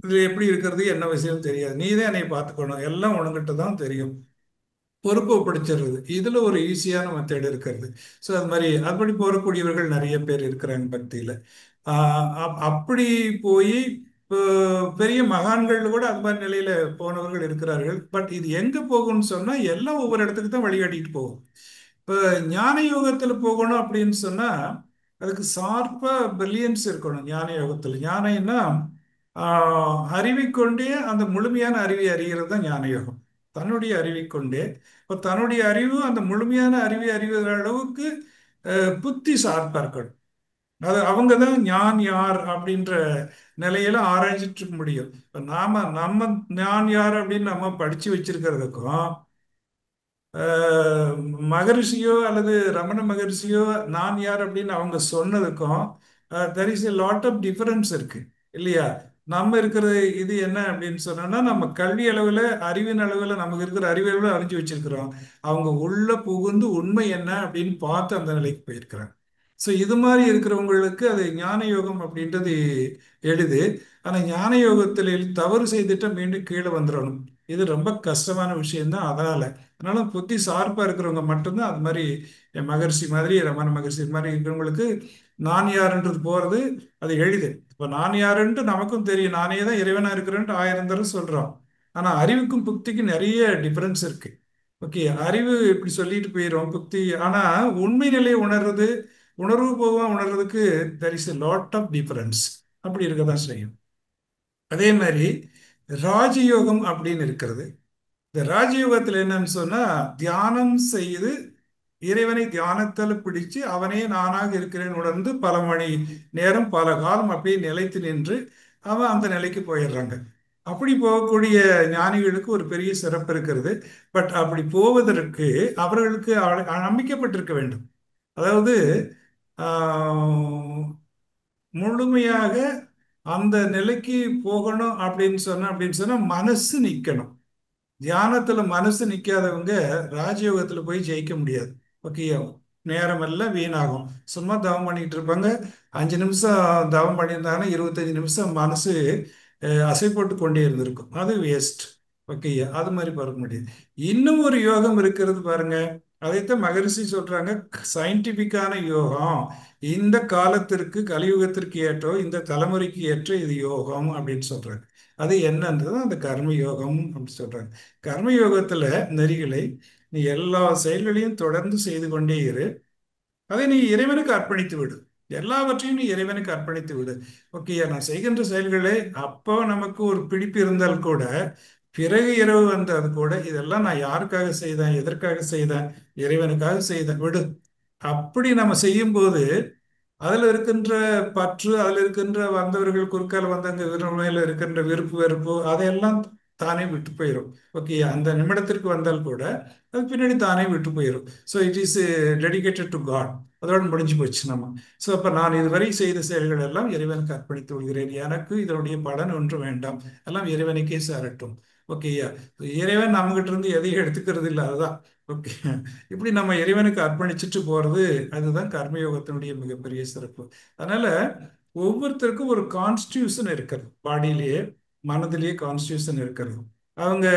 Speaker 2: இது எப்படி இருக்கிறது என்ன விஷயம் தெரியாது, நீ தான் என்னை பார்த்துக்கணும், எல்லாம் உனக்கிட்ட தான் தெரியும், பொறுப்பு ஒப்படைச்சிடுறது. இதுல ஒரு ஈஸியான மெத்தேடு இருக்கிறது. ஸோ அது மாதிரி அப்படி போகக்கூடியவர்கள் நிறைய பேர் இருக்கிறாங்க பக்தியில. அப்படி போய் இப்போ பெரிய மகான்கள் கூட அது மாதிரி நிலையில போனவர்கள் இருக்கிறார்கள். பட் இது எங்க போகும்னு சொன்னா, எல்லாம் ஒவ்வொரு இடத்துக்கு தான் வழிகாட்டிட்டு போகும். இப்போ ஞான யோகத்துல போகணும் அப்படின்னு சொன்னா, அதுக்கு சார்பா பிரில்லியன்ஸ் இருக்கணும். ஞான யோகத்துல ஞானம்னா அறிவை கொண்டே அந்த முழுமையான அறிவை அறிகிறது தான் ஞான யோகம். தன்னுடைய அறிவை கொண்டே, இப்போ தன்னுடைய அறிவு அந்த முழுமையான அறிவை அறிவத அளவுக்கு புத்தி சார்பா இருக்கணும். அது அவங்க தான் ஞான் யார் அப்படின்ற நிலையில ஆராய்ச்சிட்டு இருக்க முடியும். இப்போ நம்ம ஞான் யார் அப்படின்னு நம்ம படிச்சு வச்சிருக்கிறதுக்கும், அஹ், மகரிஷியோ அல்லது ரமண மகரிஷியோ நான் யார் அப்படின்னு அவங்க சொன்னதுக்கும் there is a lot of difference இருக்கு, இல்லையா? நம்ம இருக்கிறது இது என்ன அப்படின்னு சொன்னோம்னா, நம்ம கல்வி அளவில் அறிவின் அளவில் நமக்கு இருக்கிற அறிவியல் அறிஞ்சு வச்சிருக்கிறோம். அவங்க உள்ள புகுந்து உண்மை என்ன அப்படின்னு பார்த்து அந்த நிலைக்கு போயிருக்கிறாங்க. ஸோ இது மாதிரி இருக்கிறவங்களுக்கு அது ஞான யோகம் அப்படின்றது எளிது. ஆனால் ஞான யோகத்தில் தவறு செய்துட்டு மீண்டும் கீழே வந்துடணும். இது ரொம்ப கஷ்டமான விஷயம்தான். அதனால புத்தி சார்பா இருக்கிறவங்க மட்டும்தான் அது மாதிரி மகர்ஷி மாதிரி, ரமண மகர்ஷி மாதிரி இருக்கிறவங்களுக்கு நான் யாருன்றது போறது அது எளிது. இப்ப நான் யாருன்ட்டு நமக்கும் தெரியும், நானே தான் இறைவனா இருக்கிறேன்ட்டு ஆயிரம் தடவை சொல்றோம். ஆனா அறிவுக்கும் புக்திக்கும் நிறைய டிஃபரன்ஸ் இருக்கு. ஓகே, அறிவு இப்படி சொல்லிட்டு போயிடும் புக்தி, ஆனா உண்மை நிலையை உணர்றது, உணர்வு பூர்வமா உணர்றதுக்கு there is a lot of difference. அப்படி இருக்க தான் செய்யும். அதே மாதிரி ராஜயோகம் அப்படின்னு இருக்கிறது. இந்த ராஜயோகத்தில் என்னன்னு சொன்னா, தியானம் செய்து இறைவனை தியானத்தில் பிடிச்சு அவனே நானாக இருக்கிறேன் உணர்ந்து பல மணி நேரம் பல காலம் அப்படியே நிலைத்து நின்று அவன் அந்த நிலைக்கு போயிடுறாங்க. அப்படி போகக்கூடிய ஞானிகளுக்கு ஒரு பெரிய சிறப்பு இருக்கிறது. பட் அப்படி போவதற்கு அவர்களுக்கு நம்பிக்கப்பட்டிருக்க வேண்டும். அதாவது ஆஹ், முழுமையாக அந்த நிலைக்கு போகணும் அப்படின்னு சொன்னா மனசு நிக்கணும். தியானத்துல மனசு நிக்காதவங்க ராஜயோகத்துல போய் ஜெயிக்க முடியாது. ஓகே, நேரம் எல்லாம் வீணாகும். சும்மா தவம் பண்ணிட்டு இருப்பாங்க. 5 நிமிஷம் தவம் பண்ணியிருந்தாங்கன்னா 25 நிமிஷம் மனசு அசைப்போட்டு கொண்டே இருந்திருக்கும். அது வேஸ்ட். ஓகே, அது மாதிரி பார்க்க முடியாது. இன்னும் ஒரு யோகம் இருக்கிறது பாருங்க. அதைத்தான் மகரிஷி சொல்றாங்க, சயின்டிபிக்கான யோகம். இந்த காலத்திற்கு கலியுகத்திற்கு ஏற்றோ இந்த தலைமுறைக்கு ஏற்ற இது யோகம் அப்படின்னு சொல்றாங்க. அது என்னன்றது அந்த கர்ம யோகம் அப்படின்னு சொல்றாங்க. கர்ம யோகத்துல நெறிகளை நீ எல்லா செயல்களையும் தொடர்ந்து செய்து கொண்டே இரு. அதை நீ இறைவனுக்கு அர்ப்பணித்து விடு. எல்லாவற்றையும் நீ இறைவனுக்கு அர்ப்பணித்து விடு. ஓகே, நான் செய்கின்ற செயல்களே அப்போ நமக்கு ஒரு பிடிப்பு இருந்தால் கூட, பிறகு இரவு வந்தால் கூட, இதெல்லாம் நான் யாருக்காக செய்தேன், எதற்காக செய்தேன், இறைவனுக்காக செய்தேன், விடு. அப்படி நம்ம செய்யும்போது அதுல இருக்கின்ற பற்று, அதுல இருக்கின்ற வந்தவர்கள் குறுக்கால வந்தவங்க மேல இருக்கின்ற விருப்பு வெறுப்பு அதையெல்லாம் தானே விட்டு போயிடும். ஓகே, அந்த நிமிடத்திற்கு வந்தால் கூட அது பின்னாடி தானே விட்டு போயிடும். So it is dedicated to God. அதோட முடிஞ்சு போச்சு நம்ம. ஸோ அப்ப நான் இதுவரை செய்த செயல்கள் எல்லாம் இறைவனுக்கு அர்ப்பணித்து விடுகிறேன். எனக்கு இதனுடைய பலன் ஒன்றும் வேண்டாம், எல்லாம் இறைவனுக்கே சேரட்டும். ஓகேயா, இறைவன் நம்மகிட்ட இருந்து எதையும் எடுத்துக்கிறது இல்லை, அதுதான். ஓகே, இப்படி நம்ம இறைவனுக்கு அர்ப்பணிச்சுட்டு போறது, அதுதான் கர்மயோகத்தினுடைய மிகப்பெரிய சிறப்பு. அதனால ஒவ்வொருத்தருக்கும் ஒரு கான்ஸ்டியூஷன் இருக்கிறது, பாடியிலேயே மனதிலேயே கான்ஸ்டியூஷன் இருக்கிறது. அவங்க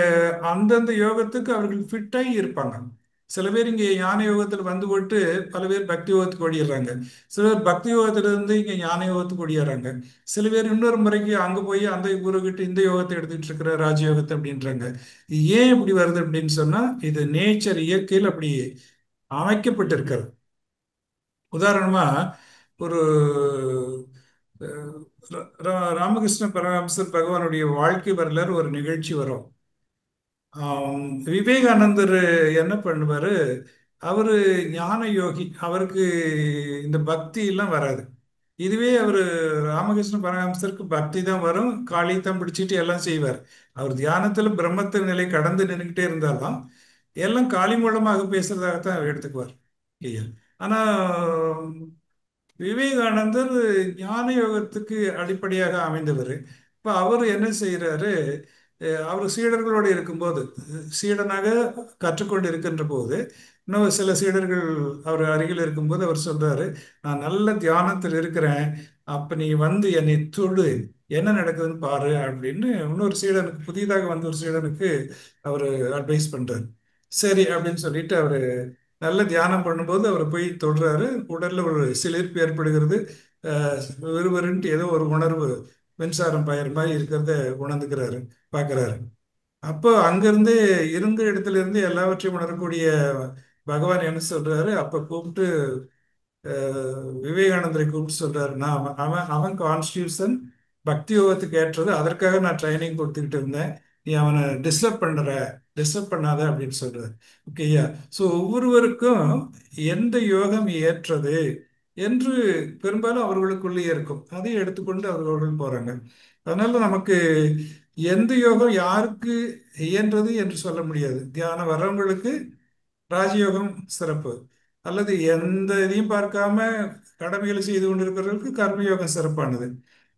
Speaker 2: அந்தந்த யோகத்துக்கு அவர்கள் ஃபிட்டாகி இருப்பாங்க. சில பேர் இங்கே ஞான யோகத்தில் வந்து போட்டு பல பேர் பக்தி யோகத்துக்கு ஓடிடுறாங்க. சில பேர் பக்தி யோகத்திலிருந்து இங்கே ஞான யோகத்துக்கு ஓடிடுறாங்க. சில பேர் இன்னொரு முறைக்கு அங்கே போய் அந்த குருக்கிட்ட இந்த யோகத்தை எடுத்துட்டு இருக்கிற ராஜயோகத்தை அப்படின்றாங்க. இது ஏன் இப்படி வருது அப்படின்னு சொன்னா, இது நேச்சர், இயற்கையில் அப்படி அமைக்கப்பட்டிருக்கிறது. உதாரணமா ஒரு ராமகிருஷ்ண பரமஹம்சர் பகவானுடைய வாழ்க்கை வரலாறு ஒரு நிகழ்ச்சி வரும். விவேகானந்தர் என்ன பண்ணுவாரு, அவரு ஞான யோகி, அவருக்கு இந்த பக்தி எல்லாம் வராது. இதுவே அவர் ராமகிருஷ்ண பரமஹம்சருக்கு பக்தி தான் வரும், காளி தான் பிடிச்சிட்டு எல்லாம் செய்வார். அவர் தியானத்துல பிரம்மத்தின் நிலை கடந்து நின்றுக்கிட்டே இருந்தாலும் எல்லாம் காளி மூலமாக பேசுறதாகத்தான் அவர் எடுத்துக்குவார். ஐயா, ஆனா விவேகானந்தர் ஞான யோகத்துக்கு அடிப்படையாக அமைந்தவர். இப்போ அவர் என்ன செய்கிறாரு, அவர் சீடர்களோடு இருக்கும்போது, சீடனாக கற்றுக்கொண்டு இருக்கின்ற போது, இன்னும் சில சீடர்கள் அவர் அருகில் இருக்கும்போது அவர் சொல்றாரு, நான் நல்ல தியானத்தில் இருக்கிறேன், அப்ப நீ வந்து என்னை தொடு, என்ன நடக்குதுன்னு பாரு அப்படின்னு இன்னொரு சீடனுக்கு, புதிதாக வந்த ஒரு சீடனுக்கு அவர் அட்வைஸ் பண்றாரு. சரி அப்படின்னு சொல்லிட்டு அவர் நல்ல தியானம் பண்ணும்போது அவர் போய் தொடுறாரு. உடல்ல ஒரு சிலிர்ப்பு ஏற்படுகிறது. அஹ் விறுவிறுன்ட்டு ஏதோ ஒரு உணர்வு, மின்சாரம் பாயிற மாதிரி இருக்கிறத உணர்ந்துக்கிறாரு, பார்க்கறாரு. அப்போ அங்கிருந்து இருந்த இடத்துல இருந்து எல்லாவற்றையும் உணரக்கூடிய பகவான் என்ன சொல்றாரு, அப்ப கூப்பிட்டு விவேகானந்தரை கூப்பிட்டு சொல்றாரு, நான் அவன் அவன் அவன் கான்ஸ்டியூஷன் பக்தி யோகத்துக்கு ஏற்றது, அதற்காக நான் ட்ரைனிங் கொடுத்துக்கிட்டு இருந்தேன், நீ அவனை டிஸ்டர்ப் பண்ணாத அப்படின்னு சொல்றாரு. ஓகேயா, ஸோ ஒவ்வொருவருக்கும் எந்த யோகம் ஏற்றது என்று பெரும்பாலும் அவர்களுக்குள்ளேயே இருக்கும், அதை எடுத்துக்கொண்டு அவர்கள் போறாங்க. அதனால நமக்கு எந்த யோகம் யாருக்கு இயன்றது என்று சொல்ல முடியாது. தியானம் வர்றவங்களுக்கு ராஜயோகம் சிறப்பு, அல்லது எந்த இதையும் பார்க்காம கடமைகளை செய்து கொண்டிருக்கிறவர்களுக்கு கர்மயோகம் சிறப்பானது,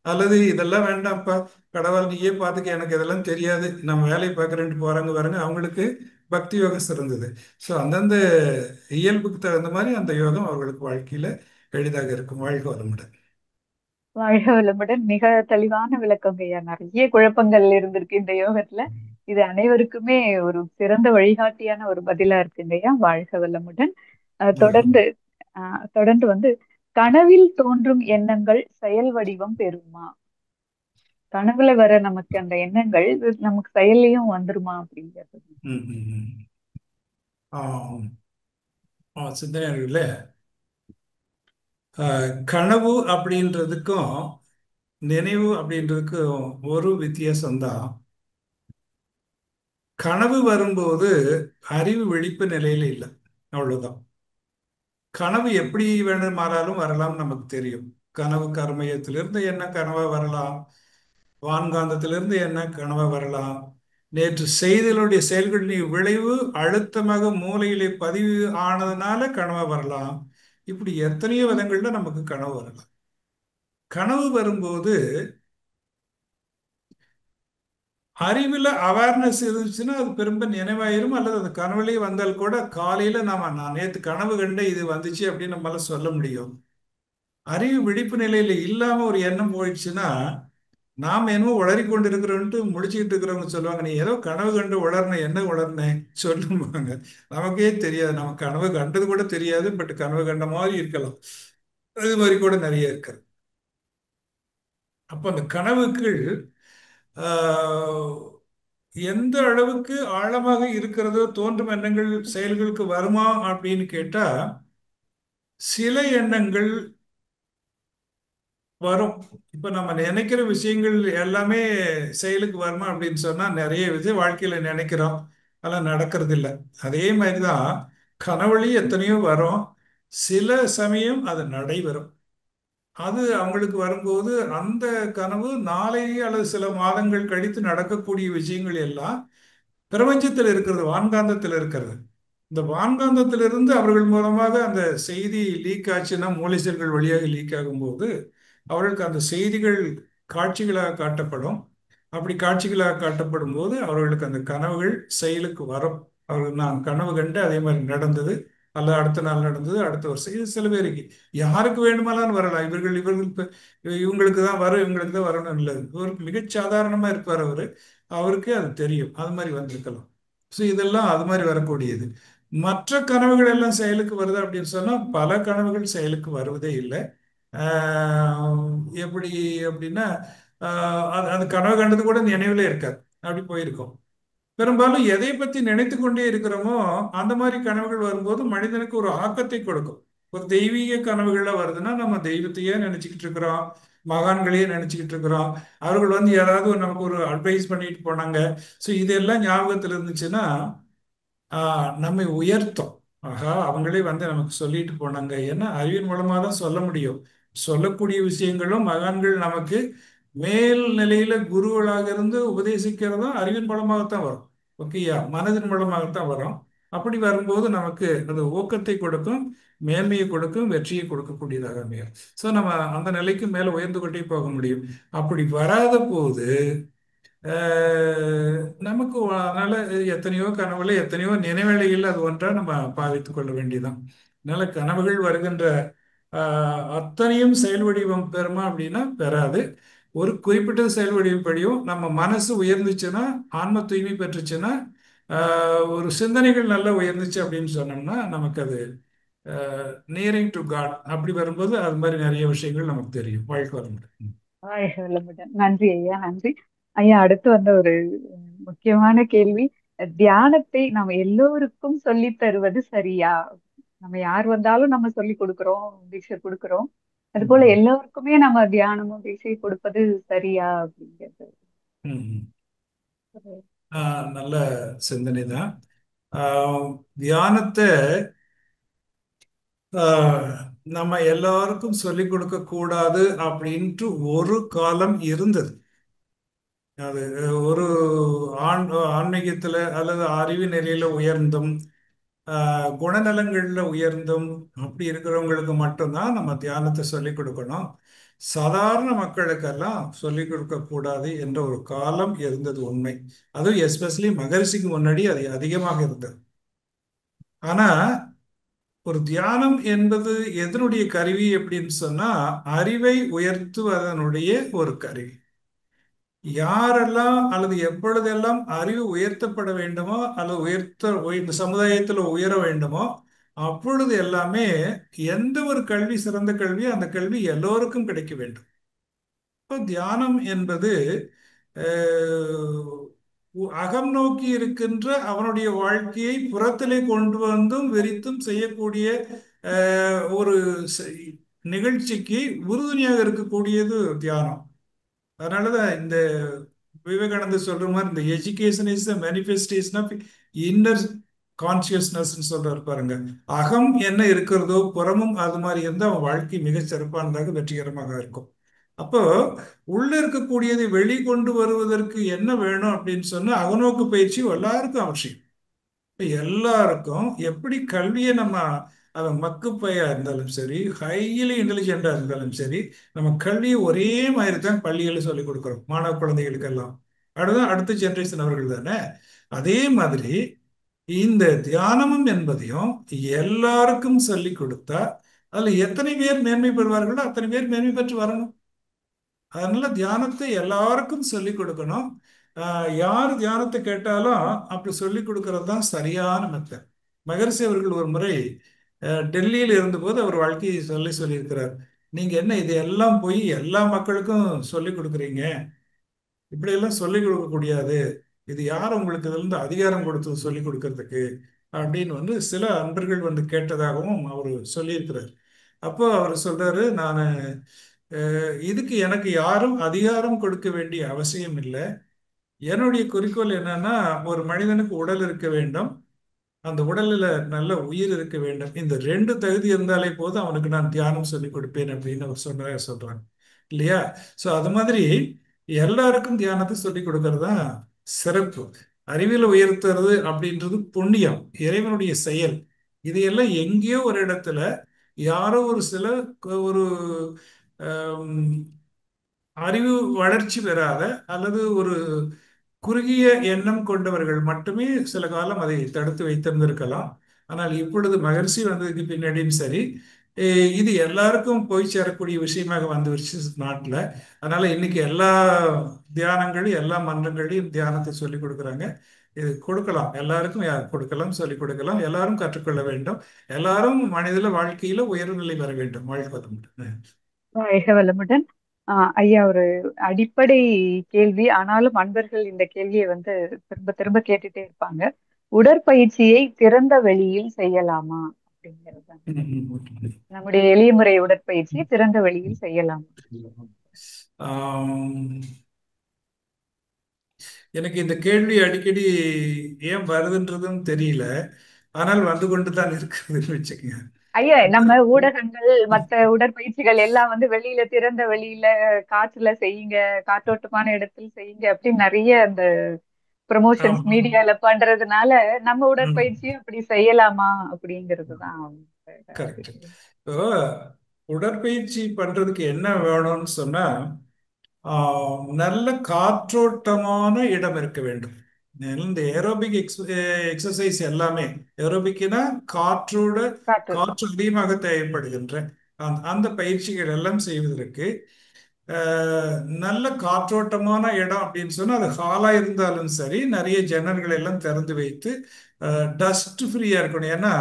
Speaker 2: அல்லது இதெல்லாம் வேண்டாம்ப்பா, கடவுள் நீயே பார்த்துக்க, எனக்கு இதெல்லாம் தெரியாது, நம்ம வேலையை பார்க்குறேன்ட்டு போறாங்க பாருங்க, அவங்களுக்கு பக்தி யோகம் சிறந்தது. ஸோ அந்தந்த இயல்புக்கு தகுந்த மாதிரி அந்த யோகம் அவர்களுக்கு வாழ்க்கையில எளிதாக இருக்கும். வாழ்க்கை வளமுடன்.
Speaker 1: வாழ்க வளமுடன். மிக தெளிவான விளக்கம் ஐயா. நிறைய குழப்பங்கள் இருந்திருக்கு இந்த யோகத்துல. இது அனைவருக்குமே ஒரு சிறந்த வழிகாட்டியான ஒரு பதிலா இருக்குங்க ஐயா. வாழ்க வளமுடன்.
Speaker 2: வாழ்க.
Speaker 1: தொடர்ந்து தொடர்ந்து வந்து கனவில் தோன்றும் எண்ணங்கள் செயல் வடிவம் பெறுமா? கனவுல வர நமக்கு அந்த எண்ணங்கள் இது நமக்கு செயல்லையும் வந்துருமா அப்படிங்கிறது.
Speaker 2: ம், ம், ம். ஆ, சிந்தனை இருக்குல்ல. கனவு அப்படின்றதுக்கும் நினைவு அப்படின்றதுக்கும் ஒரு வித்தியாசம்தான். கனவு வரும்போது அறிவு விழிப்பு நிலையில இல்லை, அவ்வளவுதான். கனவு எப்படி வேணுமானாலும் வரலாம், நமக்கு தெரியும். கனவு கர்மயத்திலிருந்து என்ன கனவா வரலாம், வான்காந்தத்திலிருந்து என்ன கனவா வரலாம், நேற்று செய்திகளுடைய செயல்களின் விளைவு அழுத்தமாக மூளையிலே பதிவு ஆனதுனால கனவா வரலாம். இப்படி எத்தனையோ விதங்கள்ல நமக்கு கனவு வரலாம். கனவு வரும்போது அறிவில் அவேர்னஸ் இருந்துச்சுன்னா அது பெரும்ப நினைவாயிரும், அல்லது அது கனவுலேயே வந்தால் கூட காலையில நான் நேற்று கனவு கண்டேன் இது வந்துச்சு அப்படின்னு நம்மளால சொல்ல முடியும். அறிவு விழிப்பு நிலையில இல்லாம ஒரு எண்ணம் போயிடுச்சுன்னா நாம் என்னமோ உளறி கொண்டு இருக்கிறோன்ட்டு முடிச்சுக்கிட்டு இருக்கிறவங்க சொல்லுவாங்க, நீ ஏதோ கனவு கண்டு உளர்ன, என்ன உளர்னேன் சொல்லுவாங்க. நமக்கே தெரியாது, நம்ம கனவு கண்டது கூட தெரியாது, பட் கனவு கண்ட மாதிரி இருக்கலாம். அது மாதிரி கூட நிறைய இருக்கு. அப்போ அந்த கனவுகள் ஆஹ், எந்த அளவுக்கு ஆழமாக இருக்கிறதோ தோன்றும் எண்ணங்கள் செயல்களுக்கு வருமா அப்படின்னு கேட்டா, சில எண்ணங்கள் வரும். இப்ப நம்ம நினைக்கிற விஷயங்கள் எல்லாமே செயலுக்கு வருமா அப்படின்னு சொன்னா நிறைய விஷயம் வாழ்க்கையில நினைக்கிறோம், அதெல்லாம் நடக்கிறது இல்லை. அதே மாதிரிதான் கனவுலையும் எத்தனையோ வரும். சில சமயம் அது நடைபெறும். அது அவங்களுக்கு வரும்போது அந்த கனவு நாளை அல்லது சில மாதங்கள் கழித்து நடக்கக்கூடிய விஷயங்கள் எல்லாம் பிரபஞ்சத்தில் இருக்கிறது, வான்காந்தத்தில் இருக்கிறது. இந்த வான்காந்தத்திலிருந்து அவர்கள் மூலமாக அந்த செய்தி லீக் ஆச்சுன்னா, மூளை செல்கள் வழியாக லீக் ஆகும்போது அவர்களுக்கு அந்த செய்திகள் காட்சிகளாக காட்டப்படும். அப்படி காட்சிகளாக காட்டப்படும் போது அவர்களுக்கு அந்த கனவுகள் செயலுக்கு வரும். அவர்கள் நான் கனவு கண்டு அதே மாதிரி நடந்தது, அல்லது அடுத்த நாள் நடந்தது, அடுத்த வருஷம். இது சில பேருக்கு, யாருக்கு வேணுமானாலும் வரலாம். இவர்கள் இவங்களுக்கு தான் வரும், இவங்களுக்கு தான் வரணும் இல்லை. ஒரு மிகச் சாதாரணமா இருப்பார் அவரு, அவருக்கு அது தெரியும், அது மாதிரி வந்திருக்கலாம். ஸோ இதெல்லாம் அது மாதிரி வரக்கூடியது. மற்ற கனவுகள் எல்லாம் செயலுக்கு வருது அப்படின்னு சொன்னா பல கனவுகள் செயலுக்கு வருவதே இல்லை. ஆஹ் எப்படி அப்படின்னா, அது அந்த கனவு கண்டது கூட நினைவுல இருக்காது, அப்படி போயிருக்கும். பெரும்பாலும் எதை பத்தி நினைத்து கொண்டே இருக்கிறோமோ அந்த மாதிரி கனவுகள் வரும்போது மனிதனுக்கு ஒரு ஆக்கத்தை கொடுக்கும். ஒரு தெய்வீக கனவுகள்ல வருதுன்னா நம்ம தெய்வத்தையே நினைச்சுக்கிட்டு இருக்கிறோம், மகான்களையே நினைச்சுக்கிட்டு இருக்கிறோம். அவர்கள் வந்து யாராவது நமக்கு ஒரு அட்வைஸ் பண்ணிட்டு போனாங்க. ஸோ இதெல்லாம் ஞாபகத்தில் இருந்துச்சுன்னா நம்மை உயர்த்தும். ஆகா, அவங்களே வந்து நமக்கு சொல்லிட்டு போனாங்க. ஏன்னா அறிவின் மூலமா தான் சொல்ல முடியும். சொல்லக்கூடிய விஷயங்களும் மகான்கள் நமக்கு மேல் நிலையில குருக்களாக இருந்து உபதேசிக்கிறதும் அறிவின் மூலமாகத்தான் வரும். ஓகேயா, மனதின் மூலமாகத்தான் வரும். அப்படி வரும்போது நமக்கு அது ஊக்கத்தை கொடுக்கும், மேன்மையை கொடுக்கும், வெற்றியை கொடுக்கக்கூடியதாக அமையும். ஸோ நம்ம அந்த நிலைக்கு மேலே உயர்ந்து கொண்டே போக முடியும். அப்படி வராத போது நமக்கு அதனால எத்தனையோ கனவுல எத்தனையோ நினைவேளைகள் அது ஒன்றா நம்ம பாவித்துக் கொள்ள வேண்டியதுதான். அதனால கனவுகள் வருகின்ற அத்தனையும் செயல் வடிவம் பெறுமா அப்படின்னா பெறாது. ஒரு குறிப்பிட்ட செயல் வடிவப்படியும் நம்ம மனசு உயர்ந்துச்சுன்னா, ஆன்ம தூய்மை பெற்றுச்சுன்னா, ஒரு சிந்தனைகள் நல்லா உயர்ந்துச்சு அப்படின்னு சொன்னோம்னா நமக்கு அது நியரிங் டு காட் அப்படி வரும்போது அது மாதிரி நிறைய விஷயங்கள் நமக்கு தெரியும். வாழ்க்கை வர முடியும்.
Speaker 1: வாழ்க வளமுடன். நன்றி ஐயா, நன்றி ஐயா. அடுத்து வந்த ஒரு முக்கியமான கேள்வி, தியானத்தை நாம் எல்லோருக்கும் சொல்லி தருவது சரியா? நம்ம யார் வந்தாலும் நம்ம சொல்லி கொடுக்கிறோம், தீட்சை கொடுக்கிறோம். அது போல
Speaker 2: ம்.
Speaker 1: எல்லோருக்குமே நம்ம தியானமும் தீட்சை கொடுப்பது சரியா அப்படிங்கிறது.
Speaker 2: ம். நல்ல சிந்தனை தான். ஆஹ் தியானத்தை ஆஹ் நம்ம எல்லாருக்கும் சொல்லிக் கொடுக்க கூடாது அப்படின்ட்டு ஒரு காலம் இருந்தது. அது ஒரு ஆண் ஆன்மீகத்துல அல்லது அறிவு நெறியில உயர்ந்தும் குணநலங்கள்ல உயர்ந்தும் அப்படி இருக்கிறவங்களுக்கு மட்டும்தான் நம்ம தியானத்தை சொல்லிக் கொடுக்கணும். சாதாரண மக்களுக்கெல்லாம் சொல்லிக் கொடுக்க கூடாது என்ற ஒரு காலம் இருந்தது, உண்மை. அதுவும் எஸ்பெஷலி மகரிஷிக்கு முன்னாடி அது அதிகமாக இருந்தது. ஆனா ஒரு தியானம் என்பது எதனுடைய கருவி அப்படின்னு சொன்னா, அறிவை உயர்த்துவதனுடைய ஒரு கருவி. யாரெல்லாம் அல்லது எப்பொழுதெல்லாம் அறிவு உயர்த்தப்பட வேண்டுமோ அல்லது இந்த சமுதாயத்தில் உயர வேண்டுமோ அப்பொழுது எல்லாமே எந்த ஒரு கல்வி சிறந்த கல்வியோ அந்த கல்வி எல்லோருக்கும் கிடைக்க வேண்டும். இப்போ தியானம் என்பது அஹ், அகம் நோக்கி இருக்கின்ற அவனுடைய வாழ்க்கையை புறத்திலே கொண்டு வந்தும் விரித்தும் செய்யக்கூடிய ஒரு நிகழ்ச்சிக்கு உறுதுணையாக இருக்கக்கூடியது தியானம். அதனாலதான் இந்த விவேகானந்தர் சொல்ற மாதிரி இந்த education is the manifestation of inner consciousness சொல்றாரு பாருங்க. அகம் என்ன இருக்கிறதோ புறமும் அது மாதிரி இருந்தால் அவன் வாழ்க்கை மிகச் சிறப்பானதாக வெற்றிகரமாக இருக்கும். அப்போ உள்ள இருக்கக்கூடியதை வெளிக்கொண்டு வருவதற்கு என்ன வேணும் அப்படின்னு சொன்னா அகநோக்கு பயிற்சி எல்லாருக்கும் அவசியம். இப்ப எல்லாருக்கும் எப்படி கல்வியை நம்ம அவன் மக்குப்பையா இருந்தாலும் சரி, ஹைலி இன்டெலிஜென்டா இருந்தாலும் சரி, நம்ம கல்வியை ஒரே மாதிரி தான் பள்ளிகளில் சொல்லிக் கொடுக்குறோம் மாணவ குழந்தைகளுக்கு எல்லாம். அடுத்த அடுத்த ஜெனரேஷன் அவர்கள் தானே. அதே மாதிரி இந்த தியானமும் என்பதையும் எல்லாருக்கும் சொல்லிக் கொடுத்தா அதுல எத்தனை பேர் மேன்மை பெறுவார்களோ அத்தனை பேர் மேன்மை பெற்று வரணும். அதனால தியானத்தை எல்லாருக்கும் சொல்லிக் கொடுக்கணும். யார் தியானத்தை கேட்டாலும் அப்படி சொல்லிக் கொடுக்கறது தான் சரியான மெத்தட். மகரிஷி அவர்கள் ஒரு முறை டெல்லியில் இருந்தபோது அவர் வாழ்க்கையை சொல்லியிருக்கிறார். நீங்க என்ன இது எல்லாம் போய் எல்லா மக்களுக்கும் சொல்லிக் கொடுக்குறீங்க, இப்படியெல்லாம் சொல்லிக் கொடுக்க கூடாது. இது யார் உங்களுக்கு இதுல இருந்து அதிகாரம் கொடுத்து சொல்லிக் கொடுக்கறதுக்கு அப்படின்னு சில அன்பர்கள் கேட்டதாகவும் அவர் சொல்லியிருக்கிறார். அப்போ அவர் சொல்றாரு, நான் இதுக்கு எனக்கு யாரும் அதிகாரம் கொடுக்க வேண்டிய அவசியம் இல்லை. என்னுடைய குறிக்கோள் என்னன்னா ஒரு மனிதனுக்கு உடல் இருக்க வேண்டும், அந்த உடல்ல நல்ல உயிர் இருக்க வேண்டும். இந்த ரெண்டு தகுதி இருந்தாலே போதும் அவனுக்கு நான் தியானம் சொல்லி கொடுப்பேன் அப்படின்னு அவர் சொல்றாங்க இல்லையா? ஸோ அது மாதிரி எல்லாருக்கும் தியானத்தை சொல்லி கொடுக்கறது தான் சிறப்பு. அறிவியலை உயர்த்துறது அப்படின்றது புண்ணியம், இறைவனுடைய செயல். இதையெல்லாம் எங்கேயோ ஒரு இடத்துல யாரோ ஒரு சில ஒரு ஆம், அறிவு வளர்ச்சி பெறாத அல்லது ஒரு குறுகிய எண்ணம் கொண்டவர்கள் மட்டுமே சில காலம் அதை தடுத்து வைத்திருந்திருக்கலாம். ஆனால் இப்பொழுது மகரிஷி வந்ததுக்கு பின்னாடியும் சரி, இது எல்லாருக்கும் போய் சேரக்கூடிய விஷயமாக வந்துருச்சு நாட்டில். அதனால இன்னைக்கு எல்லா தியானங்களும் எல்லா மன்றங்களையும் தியானத்தை சொல்லிக் கொடுக்குறாங்க. இது கொடுக்கலாம், எல்லாருக்கும் கொடுக்கலாம், சொல்லிக் கொடுக்கலாம். எல்லாரும் கற்றுக்கொள்ள வேண்டும். எல்லாரும் மனித வாழ்க்கையில உயர்வு நிலை வர வேண்டும். வாழ்க்கை வளமுடன்.
Speaker 1: வாழ்க வளமுடன். ஐயா, ஒரு அடிப்படை கேள்வி, ஆனாலும் அன்பர்கள் இந்த கேள்வியை திரும்ப திரும்ப கேட்டுட்டே இருப்பாங்க. உடற்பயிற்சியை திறந்த வெளியில் செய்யலாமா அப்படிங்கிறது தான். நம்முடைய எளிய முறை உடற்பயிற்சி திறந்த வெளியில் செய்யலாமா?
Speaker 2: ஆம், எனக்கு இந்த கேள்வி அடிக்கடி ஏன் வருதுன்றதும் தெரியல. ஆனால் வந்து கொண்டு தான் இருக்குதுன்னு வச்சுக்கோங்க.
Speaker 1: ஐயா, நம்ம ஊடகங்கள் மத்த உடற்பயிற்சிகள் எல்லாம் வெளியில திறந்த வெளியில காற்றுல செய்யுங்க, காற்றோட்டமான இடத்தில் செய்யுங்க அப்படின்னு நிறைய அந்த ப்ரமோஷன்ஸ்
Speaker 2: ஆமா.
Speaker 1: மீடியால பண்றதுனால நம்ம
Speaker 2: ம்.
Speaker 1: உடற்பயிற்சியும் அப்படி செய்யலாமா அப்படிங்கிறது தான்
Speaker 2: கரெக்ட்.
Speaker 1: விஷயம்.
Speaker 2: இப்போ உடற்பயிற்சி பண்றதுக்கு என்ன வேணும்னு சொன்னா நல்ல காற்றோட்டமான இடம் இருக்க வேண்டும். இந்த ஏரோபிக் எக்ஸசைஸ் எல்லாமே, ஏரோபிக்னா காற்றோட
Speaker 1: காற்றோட்டம்.
Speaker 2: காற்று அதிகமாக தேவைப்படுகின்ற அந்த பயிற்சிகள் எல்லாம் செய்வதற்கு நல்ல காற்றோட்டமான இடம் அப்படின்னு சொன்னா அது ஹாலா இருந்தாலும் சரி, நிறைய ஜன்னல்கள் எல்லாம் திறந்து வைத்து டஸ்ட் ஃப்ரீயா இருக்கணும். ஏன்னா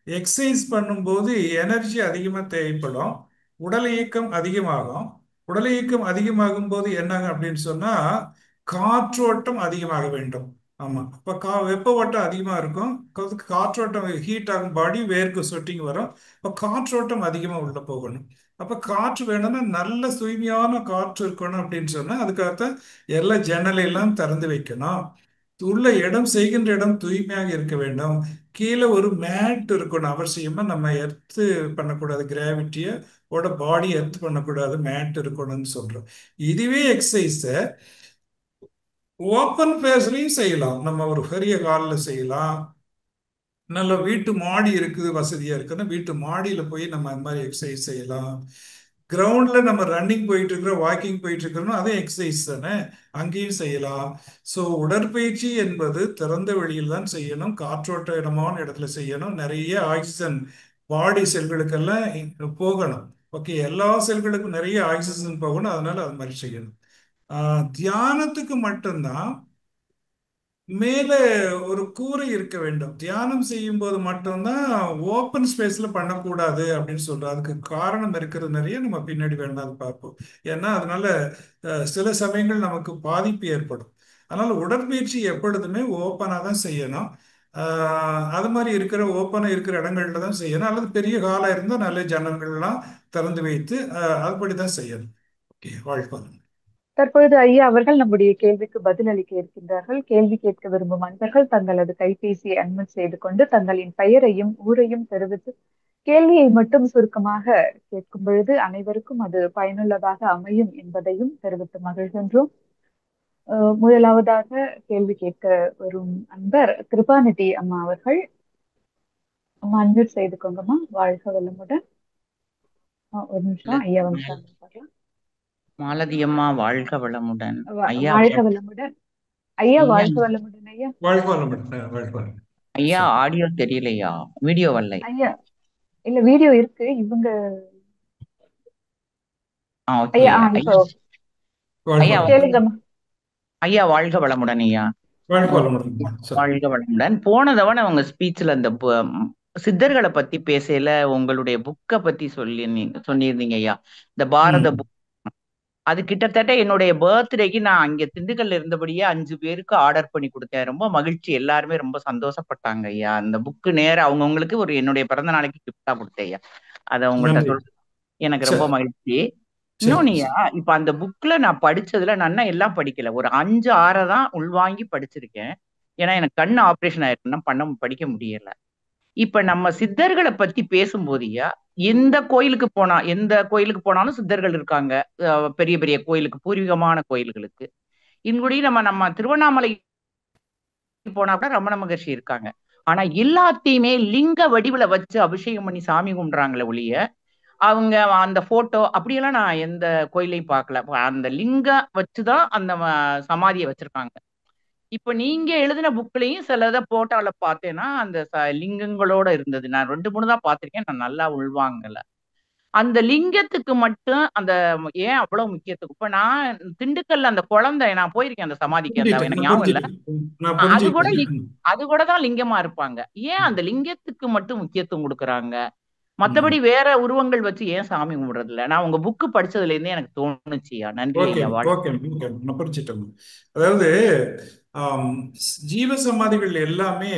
Speaker 2: எக்ஸசைஸ் பண்ணும்போது எனர்ஜி அதிகமாக தேவைப்படும், உடல் இயக்கம் அதிகமாகும். உடல் இயக்கம் அதிகமாகும் போது என்னங்க அப்படின்னு சொன்னா காற்றோட்டம் அதிகமாக வேண்டும். ஆமா, அப்ப வெப்ப ஓட்டம் அதிகமா இருக்கும், காற்றோட்டம் ஹீட் ஆகும், பாடி வேர்க்கு சொட்டிங் வரும். அப்ப காற்றோட்டம் அதிகமா உள்ள போகணும். அப்ப காற்று வேணும்னா நல்ல தூய்மையான காற்று இருக்கணும் அப்படின்னு சொன்னா அதுக்காகத்தான் எல்லா ஜன்னலை எல்லாம் திறந்து வைக்கணும். உள்ள இடம், செய்கின்ற இடம் தூய்மையாக இருக்க வேண்டும். கீழே ஒரு மேட் இருக்கணும் அவசியமா. நம்ம எர்த்து பண்ணக்கூடாது, கிராவிட்டிய ஓட பாடி எர்த் பண்ணக்கூடாது, மேட் இருக்கணும்னு சொல்றோம். இதுவே எக்ஸசைஸ ஓப்பன் பிளேஸ்லயும் செய்யலாம். நம்ம ஒரு பெரிய ஹாலில் செய்யலாம், நல்ல வீட்டு மாடி இருக்குது வசதியா இருக்குன்னா வீட்டு மாடியில போய் நம்ம அந்த மாதிரி எக்ஸசைஸ் செய்யலாம். கிரவுண்ட்ல நம்ம ரன்னிங் போயிட்டு இருக்கிறோம், வாக்கிங் போயிட்டு இருக்கிறோம், அதே எக்ஸசைஸ் தானே, அங்கேயும் செய்யலாம். ஸோ உடற்பயிற்சி என்பது திறந்த வெளியில் தான் செய்யணும், காற்றோட்ட இடமான இடத்துல செய்யணும், நிறைய ஆக்சிஜன் பாடி செல்களுக்கெல்லாம் போகணும். ஓகே, எல்லா செல்களுக்கும் நிறைய ஆக்சிஜன் போகணும், அதனால அது மாதிரி செய்யணும். தியானத்துக்கு மட்டும்தான் மேல ஒரு கூரை இருக்க வேண்டும். தியானம் செய்யும் போது மட்டும்தான் ஓப்பன் ஸ்பேஸ்ல பண்ணக்கூடாது அப்படின்னு சொல்றோம். அதுக்கு காரணம் இருக்கிறது நிறைய, நம்ம பின்னாடி வேணா அது பார்ப்போம். ஏன்னா அதனால சில சமயங்கள் நமக்கு பாதிப்பு ஏற்படும். அதனால உடற்பயிற்சி எப்பொழுதுமே ஓப்பனாக தான் செய்யணும். அது மாதிரி இருக்கிற ஓப்பனாக இருக்கிற இடங்கள்ல தான் செய்யணும். அல்லது பெரிய ஹாலாக இருந்தால் நல்ல ஜன்னல்கள்லாம் திறந்து வைத்து அதுபடி தான் செய்யணும். ஓகே, வாழ்க்கை.
Speaker 1: தற்பொழுது ஐயா அவர்கள் நம்முடைய கேள்விக்கு பதிலளிக்க இருக்கின்றார்கள். கேள்வி கேட்க விரும்பும் அன்பர்கள் தங்களது கைபேசியை அன்மியூட் செய்து கொண்டு தங்களின் பெயரையும் ஊரையும் தெரிவித்து கேள்வியை மட்டும் சுருக்கமாக கேட்கும் பொழுது அனைவருக்கும் அது பயனுள்ளதாக அமையும் என்பதையும் தெரிவித்து மகிழ்கின்றோம். முதலாவதாக கேள்வி கேட்க வரும் அன்பர் கிருபாநிதி அம்மா அவர்கள். அம்மா அன்மியூட் செய்துக்கோங்கம்மா. வாழ்க வளமுடன். ஒரு நிமிஷம் ஐயா வந்துட்டாங்க பார்க்கலாம்.
Speaker 3: மாலதி அம்மா வாழ்க வளமுடன். ஐயா
Speaker 1: வாழ்க வளமுடன் ஐயா.
Speaker 3: ஐயா
Speaker 1: வாழ்க வளமுடன் ஐயா.
Speaker 2: வாழ்க்கை வளமுடன். வாழ்க்கை வளமுடன்.
Speaker 3: ஐயா
Speaker 2: சரி.
Speaker 3: ஆடியோ தெரியலையா? வீடியோ வரலை.
Speaker 1: ஐயா இல்ல, வீடியோ இருக்கு இவங்க.
Speaker 3: ஓகே
Speaker 1: ஐயா
Speaker 3: ஐயா.
Speaker 1: இப்போ
Speaker 2: வாழ்க்கை
Speaker 3: ஐயா
Speaker 2: வளமுடன்.
Speaker 1: கேளுங்கம்மா.
Speaker 3: ஐயா வாழ்க வளமுடன் ஐயா.
Speaker 2: வாழ்க்கை வளமுடன். சரி.
Speaker 3: வாழ்க வளமுடன். போன தவணை உங்க ஸ்பீச்ல அந்த சித்தர்களை பத்தி பேசல உங்களுடைய புக்கை பத்தி சொல்லியிருந்தீங்க ஐயா. இந்த பாரத
Speaker 2: ம்.
Speaker 3: புக். அது கிட்டத்தட்ட என்னுடைய பர்த்டேக்கு நான் அங்க திண்டுக்கல்ல இருந்தபடியே 5 பேருக்கு ஆர்டர் பண்ணி கொடுத்தேன். ரொம்ப மகிழ்ச்சி, எல்லாருமே ரொம்ப சந்தோஷப்பட்டாங்க ஐயா. அந்த புக்கு நேர அவங்கவுங்களுக்கு ஒரு என்னுடைய பிறந்த நாளைக்கு கிஃப்டா கொடுத்தேன் ஐயா. அதை உங்கள்கிட்ட
Speaker 2: நன்றி.
Speaker 3: எனக்கு ரொம்ப
Speaker 2: சரி
Speaker 3: மகிழ்ச்சி.
Speaker 2: சரி
Speaker 3: இன்னொன்னுயா, இப்ப அந்த புக்ல நான் படிச்சதுல நான் இன்னும் எல்லாம் படிக்கல. ஒரு 5 6 தான் உள்வாங்கி படிச்சிருக்கேன். ஏன்னா எனக்கு கண் ஆபரேஷன் ஆயிருக்குன்னா படிக்க முடியல. இப்ப நம்ம சித்தர்களை பத்தி பேசும்போதுயா, எந்த கோயிலுக்கு போனாலும் சித்தர்கள் இருக்காங்க. பெரிய பெரிய கோயிலுக்கு, பூர்வீகமான கோயில்களுக்கு. இன்குடி நம்ம நம்ம திருவண்ணாமலை போனா கூட ரமண மகர்ஷி இருக்காங்க. ஆனா எல்லாத்தையுமே லிங்க வடிவுல வச்சு அபிஷேகம் பண்ணி சாமி கும்பிடுறாங்களே ஒழிய, அவங்க அந்த போட்டோ அப்படியெல்லாம் நான் எந்த கோயிலையும் பார்க்கல. அந்த லிங்கம் வச்சுதான் அந்த சமாதியை வச்சிருக்காங்க. இப்ப நீங்க எழுதின புக்லயும் சிலத போட்டோல பார்த்தேன்னா அந்த லிங்கங்களோட இருந்தது. நான் 2 3 தான் பார்த்திருக்கேன். நான் நல்லா உள்வாங்கல. அந்த லிங்கத்துக்கு மட்டும் அந்த ஏன் அவ்வளவு முக்கியத்துவம்? இப்ப நான் திண்டுக்கல்ல அந்த குழந்தை நான் போயிருக்கேன் அந்த சமாதிக்கு. அந்த
Speaker 2: புரிஞ்சுட்டேன்.
Speaker 3: எனக்கு
Speaker 2: நான்
Speaker 3: ஞாபகம் இல்ல.
Speaker 2: புரிஞ்சுட்டேன். நான்
Speaker 3: அது கூட
Speaker 2: புரிஞ்சுக்கிட்டேன்.
Speaker 3: அது கூட தான் லிங்கமா இருப்பாங்க. ஏன் அந்த லிங்கத்துக்கு மட்டும் முக்கியத்துவம் கொடுக்குறாங்க?
Speaker 2: ம்.
Speaker 3: மத்தபடி வேற உருவங்கள் வச்சு ஏன் சாமி கும்பிடுறது இல்ல? நான் உங்க புக்கு படிச்சதுல இருந்தே எனக்கு தோணுச்சுயா. நன்றி
Speaker 2: ஓகே
Speaker 3: ஐயா.
Speaker 2: ஓகே ஓகே, நான் புரிஞ்சுட்டேன். அதாவது ஆம், ஜீவ சமாதிகள் எல்லாமே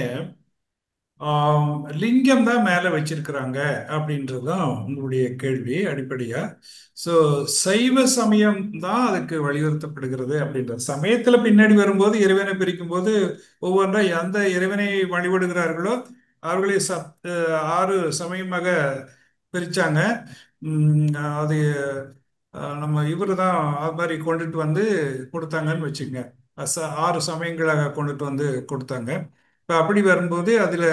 Speaker 2: லிங்கம் தான் மேலே வச்சிருக்கிறாங்க அப்படின்றதுதான் உங்களுடைய கேள்வி அடிப்படையா. ஸோ சைவ சமயம் தான் அதுக்கு வலியுறுத்தப்படுகிறது அப்படின்ற சமயத்தில் பின்னாடி வரும்போது இறைவனை பிரிக்கும் போது ஒவ்வொன்றா எந்த இறைவனை வழிபடுகிறார்களோ அவர்களை 6 சமயமாக பிரிச்சாங்க. அது நம்ம இவர் தான் அது மாதிரி கொண்டுட்டு வந்து கொடுத்தாங்கன்னு வச்சுக்கோங்க. 6 சமயங்களாக கொண்டுட்டு வந்து கொடுத்தாங்க. இப்போ அப்படி வரும்போது அதில்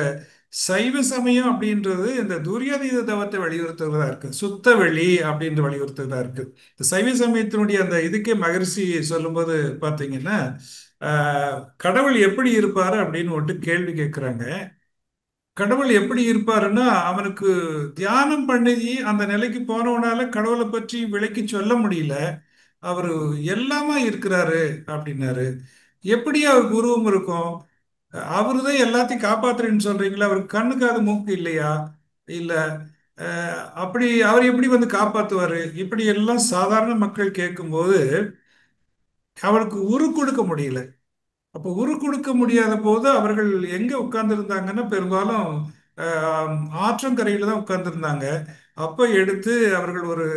Speaker 2: சைவ சமயம் அப்படின்றது இந்த துரியாதீத தவத்தை வலியுறுத்துறதா இருக்கு. சுத்த வெளி அப்படின்ற வலியுறுத்துறதா இருக்கு. இந்த சைவ சமயத்தினுடைய அந்த இதுக்கே மகரிஷி சொல்லும்போது பார்த்தீங்கன்னா, ஆஹ், கடவுள் எப்படி இருப்பாரு அப்படின்னு ஒன்று கேள்வி கேட்குறாங்க. கடவுள் எப்படி இருப்பாருன்னா அவனுக்கு தியானம் பண்ணி அந்த நிலைக்கு போனவனால கடவுளை பற்றி விளக்கி சொல்ல முடியல. அவரு எல்லாமா இருக்கிறாரு அப்படின்னாரு. எப்படி அவருக்கு உருவம் இருக்கும்? அவரு தான் எல்லாத்தையும் காப்பாத்துறேன்னு சொல்றீங்களா? அவருக்கு கண்ணு காது மூக்கு இல்லையா? இல்ல. அப்படி அவர் எப்படி வந்து காப்பாத்துவாரு? இப்படி எல்லாம் சாதாரண மக்கள் கேட்கும்போது அவருக்கு உரு கொடுக்க முடியல. அப்போ உரு கொடுக்க முடியாத போது அவர்கள் எங்க உட்கார்ந்துருந்தாங்கன்னா பெரும்பாலும் ஆஹ், ஆற்றங்கரையில தான் உட்கார்ந்துருந்தாங்க. அப்போ எடுத்து அவர்கள் ஒரு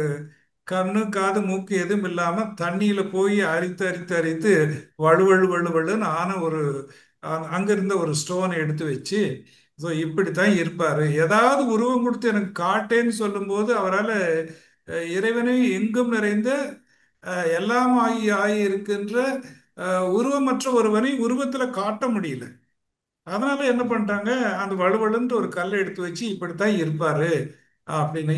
Speaker 2: கண்ணு காது மூக்கு எதுவும் இல்லாம தண்ணியில போய் அரித்து அரித்து அரித்து வழுவழு வழுவழுன்னு ஆன ஒரு அங்கிருந்த ஒரு ஸ்டோனை எடுத்து வச்சு, ஸோ இப்படித்தான் இருப்பாரு. ஏதாவது உருவம் கொடுத்து எனக்கு காட்டேன்னு சொல்லும்போது அவரால் இறைவனை எங்கும் நிறைந்த எல்லாம் ஆகி இருக்கின்ற உருவமற்ற ஒருவனை உருவத்துல காட்ட முடியல. அதனால என்ன பண்ணிட்டாங்க, அந்த வலுவலுன்ட்டு ஒரு கல்லை எடுத்து வச்சு இப்படித்தான் இருப்பாரு அப்படின்னு.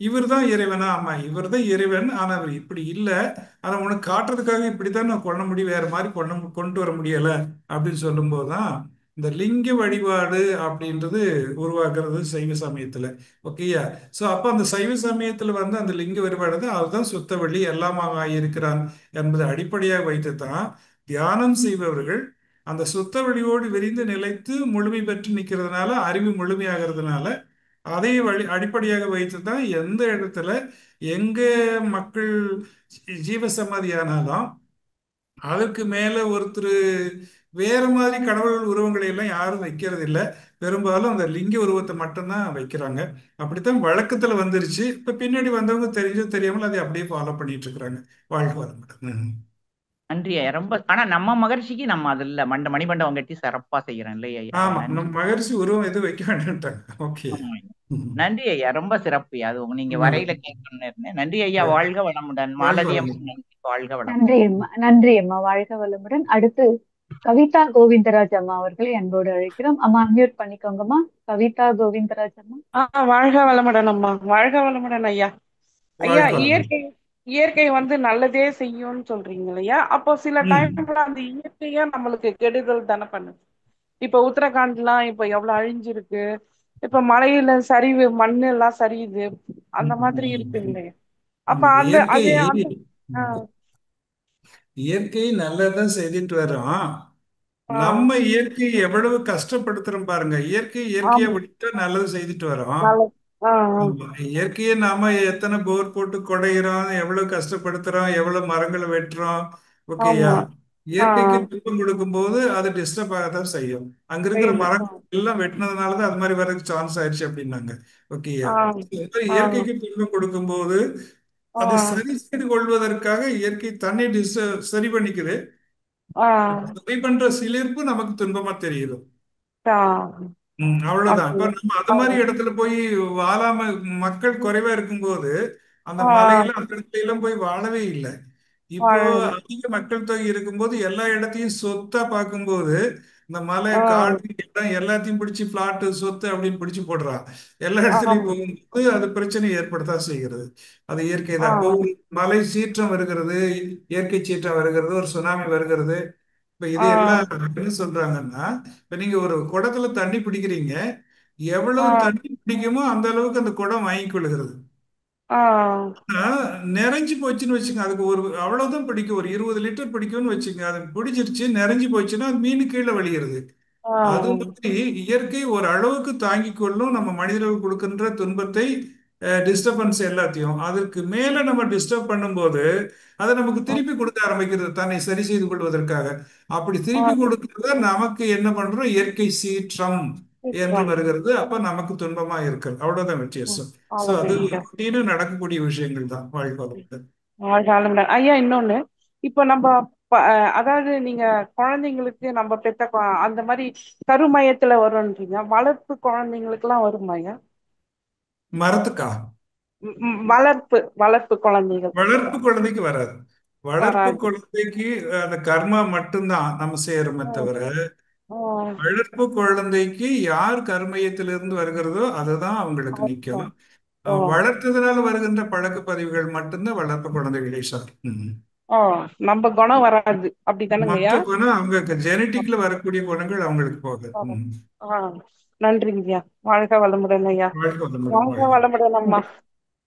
Speaker 2: இவர் தான் இறைவனா? ஆமா, இவர் தான் இறைவன். ஆனா அவர் இப்படி இல்லை. ஆனா உனக்கு காட்டுறதுக்காக இப்படித்தான் நான் கொள்ள முடியும், வேற மாதிரி கொண்டு வர முடியல அப்படின்னு சொல்லும்போது தான் இந்த லிங்க வழிபாடு அப்படின்றது உருவாக்குறது சைவ சமயத்துல. ஓகேயா? ஸோ அப்போ அந்த சைவ சமயத்துல வந்து அந்த லிங்க வழிபாடு தான் அதுதான் சுத்த வழி எல்லாமாக இருக்கிறான் என்பதை அடிப்படையாக வைத்து தான் தியானம் செய்பவர்கள் அந்த சுத்த வெளியோடு விரிந்து நிலைத்து முழுமை பெற்று நிற்கிறதுனால, அறிவு முழுமையாகிறதுனால, அதை அடிப்படையாக வைத்து தான் எந்த இடத்துல எங்க மக்கள் ஜீவசமாதியானாலும் அதுக்கு மேல ஒருத்தர் வேற மாதிரி கடவுள் உருவங்களை எல்லாம் யாரும் வைக்கிறது இல்லை. பெரும்பாலும் அந்த லிங்க உருவத்தை மட்டும்தான் வைக்கிறாங்க. அப்படித்தான் வழக்கத்துல வந்துருச்சு. இப்ப பின்னாடி வந்தவங்க தெரிஞ்சோ தெரியாமல் அதை அப்படியே ஃபாலோ பண்ணிட்டு இருக்கிறாங்க. வாழ்க வளமுடன்.
Speaker 3: நன்றி ஐயா. ரொம்ப ஆனா நம்ம மகர்ஷிக்கு நம்ம அதுல மணிமண்டபம் கட்டி சிறப்பா செய்யறோம் இல்லையா ஐயா?
Speaker 2: ஆமா,
Speaker 3: நன்றி.
Speaker 2: நம்ம மகரிஷி உருவம் எதுவும் வைக்க வேண்டாம்ட்டாங்க. ஓகே.
Speaker 3: ஆமா ஐயா. நன்றி ஐயா. ரொம்ப சிறப்பு ஐயா. அது நீங்க வரையில கேட்கணும்னு இருந்தேன். நன்றி ஐயா. வாழ்க வளமுடன்.
Speaker 2: வாழ்க
Speaker 3: மாலதி அம்மா
Speaker 2: வளமுடன்.
Speaker 3: நன்றி. வாழ்க வளமுடன்.
Speaker 1: நன்றி அம்மா, நன்றி அம்மா. வாழ்க வளமுடன். அடுத்து கவிதா கோவிந்தராஜ் அம்மா அவர்களை அன்போடு அழைக்கிறோம். அம்மா அன்மியூட் பண்ணிக்கோங்கம்மா. கவிதா கோவிந்தராஜ் அம்மா.
Speaker 4: வாழ்க வளமுடன் அம்மா. வாழ்க வளமுடன் ஐயா. ஐயா,
Speaker 2: வாழ்க வளமுடன்.
Speaker 4: இயற்கை வந்து நல்லதே செய்யும்னு சொல்றீங்க இல்லையா? அப்போ சில
Speaker 2: ம்.
Speaker 4: டைம்ல அந்த இயற்கையா நம்மளுக்கு கெடுதல் தானே பண்ணுது. இப்ப உத்தரகாண்ட்லாம் இப்ப எவ்வளவு அழிஞ்சிருக்கு. இப்ப மலையில சரிவு, மண்ணு எல்லாம் சரியுது. அந்த மாதிரி இருக்கு
Speaker 2: ம்.
Speaker 4: இல்லையா? அப்ப
Speaker 2: ஆமா,
Speaker 4: அந்த
Speaker 2: இயற்கை
Speaker 4: அது அந்த
Speaker 2: ம், இயற்கை நல்லதான் செய்துட்டு வர்றோம்.
Speaker 4: ஆஹ்
Speaker 2: நம்ம இயற்கையை எவ்வளவு கஷ்டப்படுத்துறோம் பாருங்க. இயற்கையை
Speaker 4: ஆமா,
Speaker 2: விட்டு நல்லது செய்துட்டு வரோம்.
Speaker 4: நல்லது. ஆஹ்
Speaker 2: ஆமா. இயற்கையை நாம எத்தனை போர் போட்டு குடையிறோம், எவ்வளவு கஷ்டப்படுத்துறோம், எவ்வளவு மரங்களை வெட்டுறோம். ஓகேயா?
Speaker 4: ஆமா.
Speaker 2: இயற்கைக்கு
Speaker 4: ஆஹ்
Speaker 2: துன்பம் கொடுக்கும்போது அது டிஸ்டர்ப் ஆகத்தான் செய்யும். அங்க இருக்கிற
Speaker 4: செய்யுது.
Speaker 2: மரங்கள் எல்லாம் வெட்டினதுனாலதான் அது மாதிரி வர்றதுக்கு சான்ஸ் ஆயிடுச்சு அப்படின்னாங்க. ஓகேயா?
Speaker 4: ஆஹ்
Speaker 2: இந்த மாதிரி
Speaker 4: ஆஹ்
Speaker 2: இயற்கைக்கு துன்பம் கொடுக்கும்போது அதை
Speaker 4: ஆஹ்
Speaker 2: சரி செய்து கொள்வதற்காக இயற்கை தன்னை சரி பண்ணிக்குது.
Speaker 4: ஆஹ்
Speaker 2: சரி பண்ற சிலிர்ப்பு நமக்கு துன்பமா தெரியுது.
Speaker 4: ஆஹ்
Speaker 2: அவ்வளவுதான். இப்ப
Speaker 4: அப்படியா?
Speaker 2: நம்ம அது மாதிரி
Speaker 4: ஆஹ்
Speaker 2: இடத்துல போய் வாழாம மக்கள் குறைவா இருக்கும்போது அந்த
Speaker 4: ஆஹ்
Speaker 2: மலையில அந்த இடத்துல எல்லாம் போய் வாழவே இல்லை. இப்போ
Speaker 4: வாழ.
Speaker 2: அதிக மக்கள் தொகை இருக்கும்போது எல்லா இடத்தையும் சொத்தா பார்க்கும்போது இந்த மலை
Speaker 4: ஆஹ்
Speaker 2: காடு இடம் எல்லாத்தையும் பிடிச்சி பிளாட்டு சொத்து அப்படின்னு பிடிச்சு போடுறான். எல்லா இடத்துலையும்
Speaker 4: ஆமா.
Speaker 2: போகும்போது அது பிரச்சனை ஏற்படுத்தா செய்கிறது. அது இயற்கை தான். இப்போ
Speaker 4: ஆஹ்
Speaker 2: ஒரு மலை சீற்றம் வருகிறது, இயற்கை சீற்றம் வருகிறது, ஒரு சுனாமி வருகிறது. இப்ப இது எல்லாம்
Speaker 4: ஆஹ்
Speaker 2: என்ன சொல்றாங்கன்னா, இப்ப நீங்க ஒரு குடத்துல தண்ணி பிடிக்கிறீங்க, எவ்வளவு
Speaker 4: ஆஹ்
Speaker 2: தண்ணி பிடிக்குமோ அந்த அளவுக்கு அந்த குடம் வாங்கிக் கொள்கிறது.
Speaker 4: ஆஹ்
Speaker 2: ஆனா, நிறைஞ்சு போச்சுன்னு வச்சுங்க, அதுக்கு ஒரு அவ்வளவுதான் பிடிக்கும், ஒரு 20 லிட்டர் பிடிக்கும்னு வச்சுங்க, அது பிடிச்சிருச்சு நிறைஞ்சு போச்சுன்னா அது மீன் கீழே வழிகிறது. அது
Speaker 4: ஆஹ்
Speaker 2: மாதிரி இயற்கை ஒரு அளவுக்கு தாங்கிக் கொள்ளும் நம்ம மனிதர்கள் கொடுக்கின்ற துன்பத்தை, டிஸ்டர்பன்ஸ் எல்லாத்தையும். அதற்கு மேல நம்ம டிஸ்டர்ப் பண்ணும்போது அதை நமக்கு திருப்பி கொடுக்க ஆரம்பிக்கிறது, தன்னை சரி செய்து கொள்வதற்காக. அப்படி திருப்பி
Speaker 4: ஆஹ்
Speaker 2: கொடுக்கறத நமக்கு என்ன பண்றோம், இயற்கை சீற்றம் என்று
Speaker 4: சீற்றம்.
Speaker 2: வருகிறது. அப்ப நமக்கு துன்பமா இருக்கிறது. அவ்வளவுதான் வித்தியாசம். சோ அது
Speaker 4: அவ்வளவுதான் வித்தியாசம்.
Speaker 2: ரொட்டீனா நடக்கக்கூடிய விஷயங்கள் தான் வாழ்க்கை.
Speaker 4: வாழ்க ஐயா, இன்னொன்னு. இப்ப நம்ம அதாவது நீங்க குழந்தைங்களுக்கு நம்ம பெத்த அந்த மாதிரி கருமையத்துல வரும்ன்றீங்க. வளர்ப்பு குழந்தைங்களுக்கு எல்லாம் வருமா ஐயா?
Speaker 2: மரத்துக்கா?
Speaker 4: வளர்ப்பு வளர்ப்பு குழந்தைகள்
Speaker 2: வளர்ப்பு குழந்தைக்கு வராது. வளர்ப்பு
Speaker 4: வராது.
Speaker 2: குழந்தைக்கு அந்த கர்மா மட்டும்தான் நம்ம செய்யறோமே
Speaker 4: ஆஹ்
Speaker 2: தவிர,
Speaker 4: ஆஹ்
Speaker 2: வளர்ப்பு குழந்தைக்கு யார் கர்மயத்திலிருந்து வருகிறதோ அதுதான் அவங்களுக்கு நிற்கும்.
Speaker 4: அதுதான். ஓ
Speaker 2: வளர்த்ததுனால வருகின்ற பழக்க பதிவுகள் மட்டும்தான் வளர்ப்பு குழந்தைகளை சார்.
Speaker 4: ஓ நம்ம குணம் வராது அப்படித்தானுங்கய்யா?
Speaker 2: மற்ற குணம் அவங்க ஜெனட்டிக்ல வரக்கூடிய குணங்கள் அவங்களுக்கு போகுது.
Speaker 4: ஆஹ் நன்றிங்க ஐயா. வாழ்க வளமுடன் ஐயா.
Speaker 2: வாழ்க்கை வந்து
Speaker 4: வாழ்க வளமுடன் அம்மா.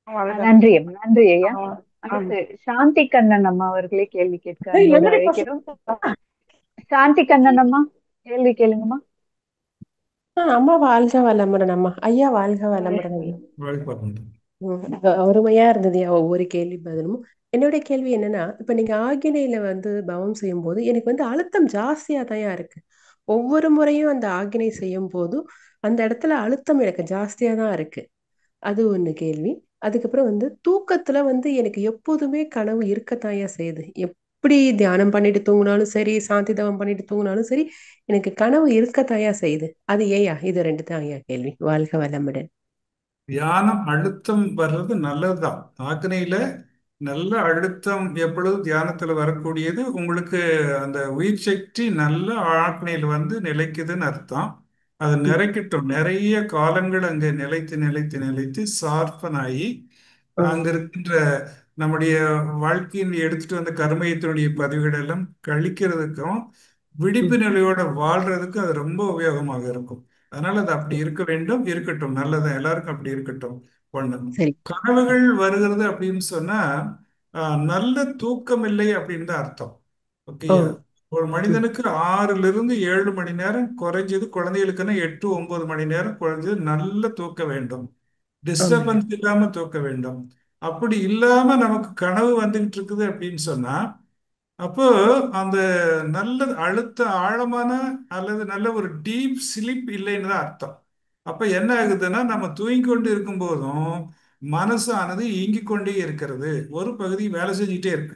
Speaker 4: வாழ்க.
Speaker 1: நன்றி அம்மா. நன்றி ஐயா.
Speaker 4: ஆஹ் ஆஹ்
Speaker 1: அடுத்து சாந்தி கண்ணன் அம்மா அவர்களே கேள்வி கேட்க அன்போடு
Speaker 4: என்னடி
Speaker 1: அழைக்கிறோம்.
Speaker 4: பசங்க?
Speaker 1: சாந்தி கண்ணன் அம்மா, கேள்வி கேளுங்கம்மா.
Speaker 5: அம்மா வாழ்க வளமுடன் அம்மா. ஐயா வாழ்க வளமுடன் ஐயா.
Speaker 2: வாழ்க்கை வந்து
Speaker 5: அருமையா இருந்தது ஐயா ஒவ்வொரு கேள்வி பதிலும். என்னுடைய கேள்வி என்னன்னா, இப்ப நீங்க ஆக்கினையில வந்து பவம் செய்யும் போது எனக்கு வந்து அழுத்தம் ஜாஸ்தியா தான் இருக்கு. ஒவ்வொரு முறையும் அந்த ஆக்கினை செய்யும் போதும் அந்த இடத்துல அழுத்தம் எனக்கு ஜாஸ்தியா தான் இருக்கு. அது ஒண்ணு கேள்வி. அதுக்கப்புறம் வந்து தூக்கத்துல வந்து எனக்கு எப்போதுமே கனவு இருக்கத்தாயா செய்யுது. எப்படி தியானம் பண்ணிட்டு தூங்கினாலும் சரி, சாந்தி தவம் பண்ணிட்டு தூங்கினாலும் சரி, எனக்கு கனவு இருக்கத்தாயா செய்யுது. அது ஏயா? இது ரெண்டு தான் ஐயா கேள்வி. வாழ்க வளமுடன்.
Speaker 2: தியானம் அழுத்தம் வர்றது நல்லதுதான். ஆக்னையில நல்ல அழுத்தம் எப்பொழுது தியானத்துல வரக்கூடியது, உங்களுக்கு அந்த உயிர் சக்தி நல்ல ஆக்னையில் வந்து நிலைக்குதுன்னு அர்த்தம். அது
Speaker 5: ம்,
Speaker 2: நிறைக்கட்டும். நிறைய காலங்கள் அங்கே நிலைத்து நிலைத்து நிலைத்து சார்பன் ஆகி
Speaker 5: ம்,
Speaker 2: அங்க இருக்கின்ற நம்முடைய வாழ்க்கையின் எடுத்துட்டு வந்த கர்மயத்தினுடைய பதிவுகள் எல்லாம் கழிக்கிறதுக்கும் விழிப்பு
Speaker 5: ம்.
Speaker 2: நிலையோட வாழ்றதுக்கு அது ரொம்ப உபயோகமாக இருக்கும். அதனால அது அப்படி இருக்க வேண்டும், இருக்கட்டும், நல்லதான், எல்லாருக்கும் அப்படி இருக்கட்டும். ஒண்ணு.
Speaker 5: சரி.
Speaker 2: கனவுகள் வருகிறது அப்படின்னு சொன்னா நல்ல தூக்கம் இல்லை அப்படின்னு தான் அர்த்தம்.
Speaker 5: ஓ
Speaker 2: ஓகேயா? ஒரு
Speaker 5: ம்.
Speaker 2: மனிதனுக்கு 6 to 7 மணி நேரம் குறைஞ்சது, குழந்தைகளுக்குன்னா 8 to 9 மணி நேரம் குறைஞ்சது நல்ல தூக்க வேண்டும்.
Speaker 5: ஆமாய்யா.
Speaker 2: டிஸ்டர்பன்ஸ் இல்லாம தூக்க வேண்டும். அப்படி இல்லாம நமக்கு கனவு வந்துகிட்டு இருக்குது அப்படின்னு சொன்னா, அப்போ அந்த நல்ல அழுத்த ஆழமான அல்லது நல்ல ஒரு டீப் ஸ்லீப் இல்லைன்னு தான் அர்த்தம். அப்ப என்ன ஆகுதுன்னா, நம்ம தூங்கிக் கொண்டு இருக்கும் போதும் மனசானது இயங்கிக் கொண்டே இருக்கிறது, ஒரு பகுதி வேலை செஞ்சுட்டே இருக்கு.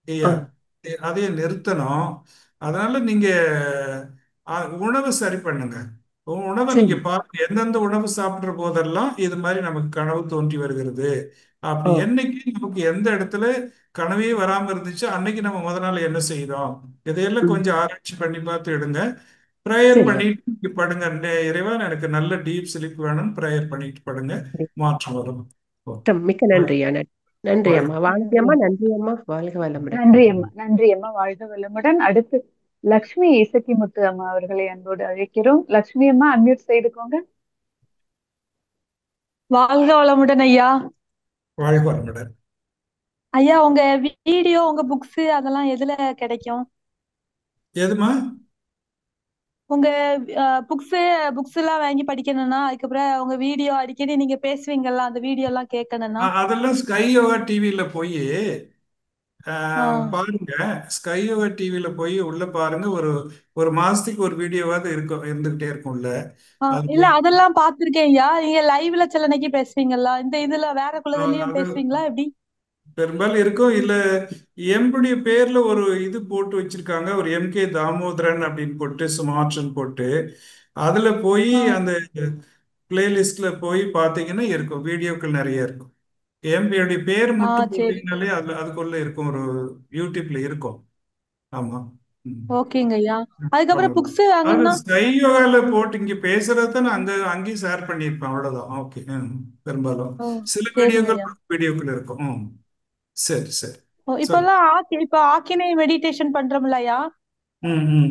Speaker 5: ஆ.
Speaker 2: ஐயா, அதையே நிறுத்தணும். அதனால நீங்க உணவு சரி பண்ணுங்க. உணவை நீங்க
Speaker 5: சரி.
Speaker 2: பாருங்க, எந்தெந்த உணவு சாப்பிடுற போதெல்லாம் இது மாதிரி நமக்கு கனவு தோன்றி வருகிறது. அப்படி
Speaker 5: ஓ.
Speaker 2: என்னைக்கு நமக்கு எந்த இடத்துல கனவே வராம இருந்துச்சு, அன்னைக்கு நம்ம முத நாள் என்ன செய்தோம், இதையெல்லாம்
Speaker 5: ம்.
Speaker 2: கொஞ்சம் ஆராய்ச்சி பண்ணி பார்த்து எடுங்க. ப்ரேயர்
Speaker 5: சரியா.
Speaker 2: பண்ணிட்டு நீங்க படுங்க. இறைவன் எனக்கு நல்ல டீப் ஸ்லீப் வேணும், ப்ரேயர் பண்ணிட்டு படுங்க,
Speaker 5: சரி.
Speaker 2: மாற்றம் வரும். ஓகே.
Speaker 5: மிக்க நன்றியா. நன்றி
Speaker 2: வாழ்க.
Speaker 5: அம்மா. வாழ்க்கை
Speaker 1: நன்றி
Speaker 5: அம்மா. நன்றி அம்மா. வாழ்க வளமுடன்.
Speaker 1: நன்றி அம்மா. நன்றி அம்மா. வாழ்க வளமுடன். அடுத்து லக்ஷ்மி இசக்கிமுத்து அம்மா அவர்களை அன்போடு அழைக்கிறோம். லக்ஷ்மி அம்மா அன்மியூட் செய்துக்கோங்க.
Speaker 6: வாழ்க வளமுடன் ஐயா.
Speaker 2: வாழ்க வளமுடன்.
Speaker 6: ஐயா, உங்க வீடியோ, உங்க புக்ஸ் அதெல்லாம் எதுல கிடைக்கும்?
Speaker 2: எதுமா?
Speaker 6: உங்க புக்ஸ் புக்ஸ் எல்லாம் வாங்கி படிக்கணும்னா, அதுக்கப்புறம் உங்க வீடியோ அடிக்கடி நீங்க பேசுவீங்கல்ல, அந்த வீடியோ எல்லாம் கேட்கணும்னா.
Speaker 2: அதெல்லாம் ஸ்கை யோகா டிவியில போய்
Speaker 6: ஆ.
Speaker 2: பாருங்க. ஸ்கை யோகா டிவியில போய் உள்ள பாருங்க. ஒரு ஒரு மாசத்துக்கு ஒரு வீடியோவாவது இருக்கும், இருந்துகிட்டே இருக்கும்ல. அது
Speaker 6: இல்ல, அதெல்லாம் பார்த்திருக்கேன் ஐயா. நீங்க லைவ்ல சில அன்னைக்கு பேசுவீங்கல்ல, இந்த இதுல வேற குழுவிலயும்
Speaker 2: அது
Speaker 6: பேசுவீங்களா எப்படி?
Speaker 2: பெரும்பாலும் இருக்கும். இல்ல எம்புடைய பேர்ல ஒரு இது போட்டு வச்சிருக்காங்க, ஒரு எம்கே தாமோதரன் அப்படின்னு போட்டு, ஸ்மார்ட்னு போட்டு, அதுல போய்
Speaker 6: ஆ.
Speaker 2: அந்த பிளேலிஸ்ட்ல போய் பார்த்தீங்கன்னா இருக்கும், வீடியோக்கள் நிறைய இருக்கும். எம்பியுடைய பேர் மட்டும்
Speaker 6: சரி.
Speaker 2: போட்டீங்கனாலே அதுக்குள்ள இருக்கும், ஒரு யூடியூப்ல இருக்கும். ஆமா. ம்.
Speaker 6: ஓகேங்க ஐயா. அதுக்கப்புறம்
Speaker 2: பண்ணலாம்.
Speaker 6: புக்ஸ்
Speaker 2: அது
Speaker 6: வாங்கணும்னா.
Speaker 2: ஸ்கை யோகால போட்டு இங்க பேசுறத நான் அங்கேயும் ஷேர் பண்ணியிருப்பேன், அவ்வளவுதான். ஓகே. பெரும்பாலும்
Speaker 6: ஓ,
Speaker 2: சில
Speaker 6: சரிங்க
Speaker 2: வீடியோக்கள்
Speaker 6: ஐயா.
Speaker 2: வீடியோக்கள் இருக்கும். சரி சரி.
Speaker 6: ஓ,
Speaker 2: சொல்லு.
Speaker 6: இப்பெல்லாம் இப்ப ஆக்கினை மெடிடேஷன் பண்றோம்ல ஐயா.
Speaker 2: ம் ம்.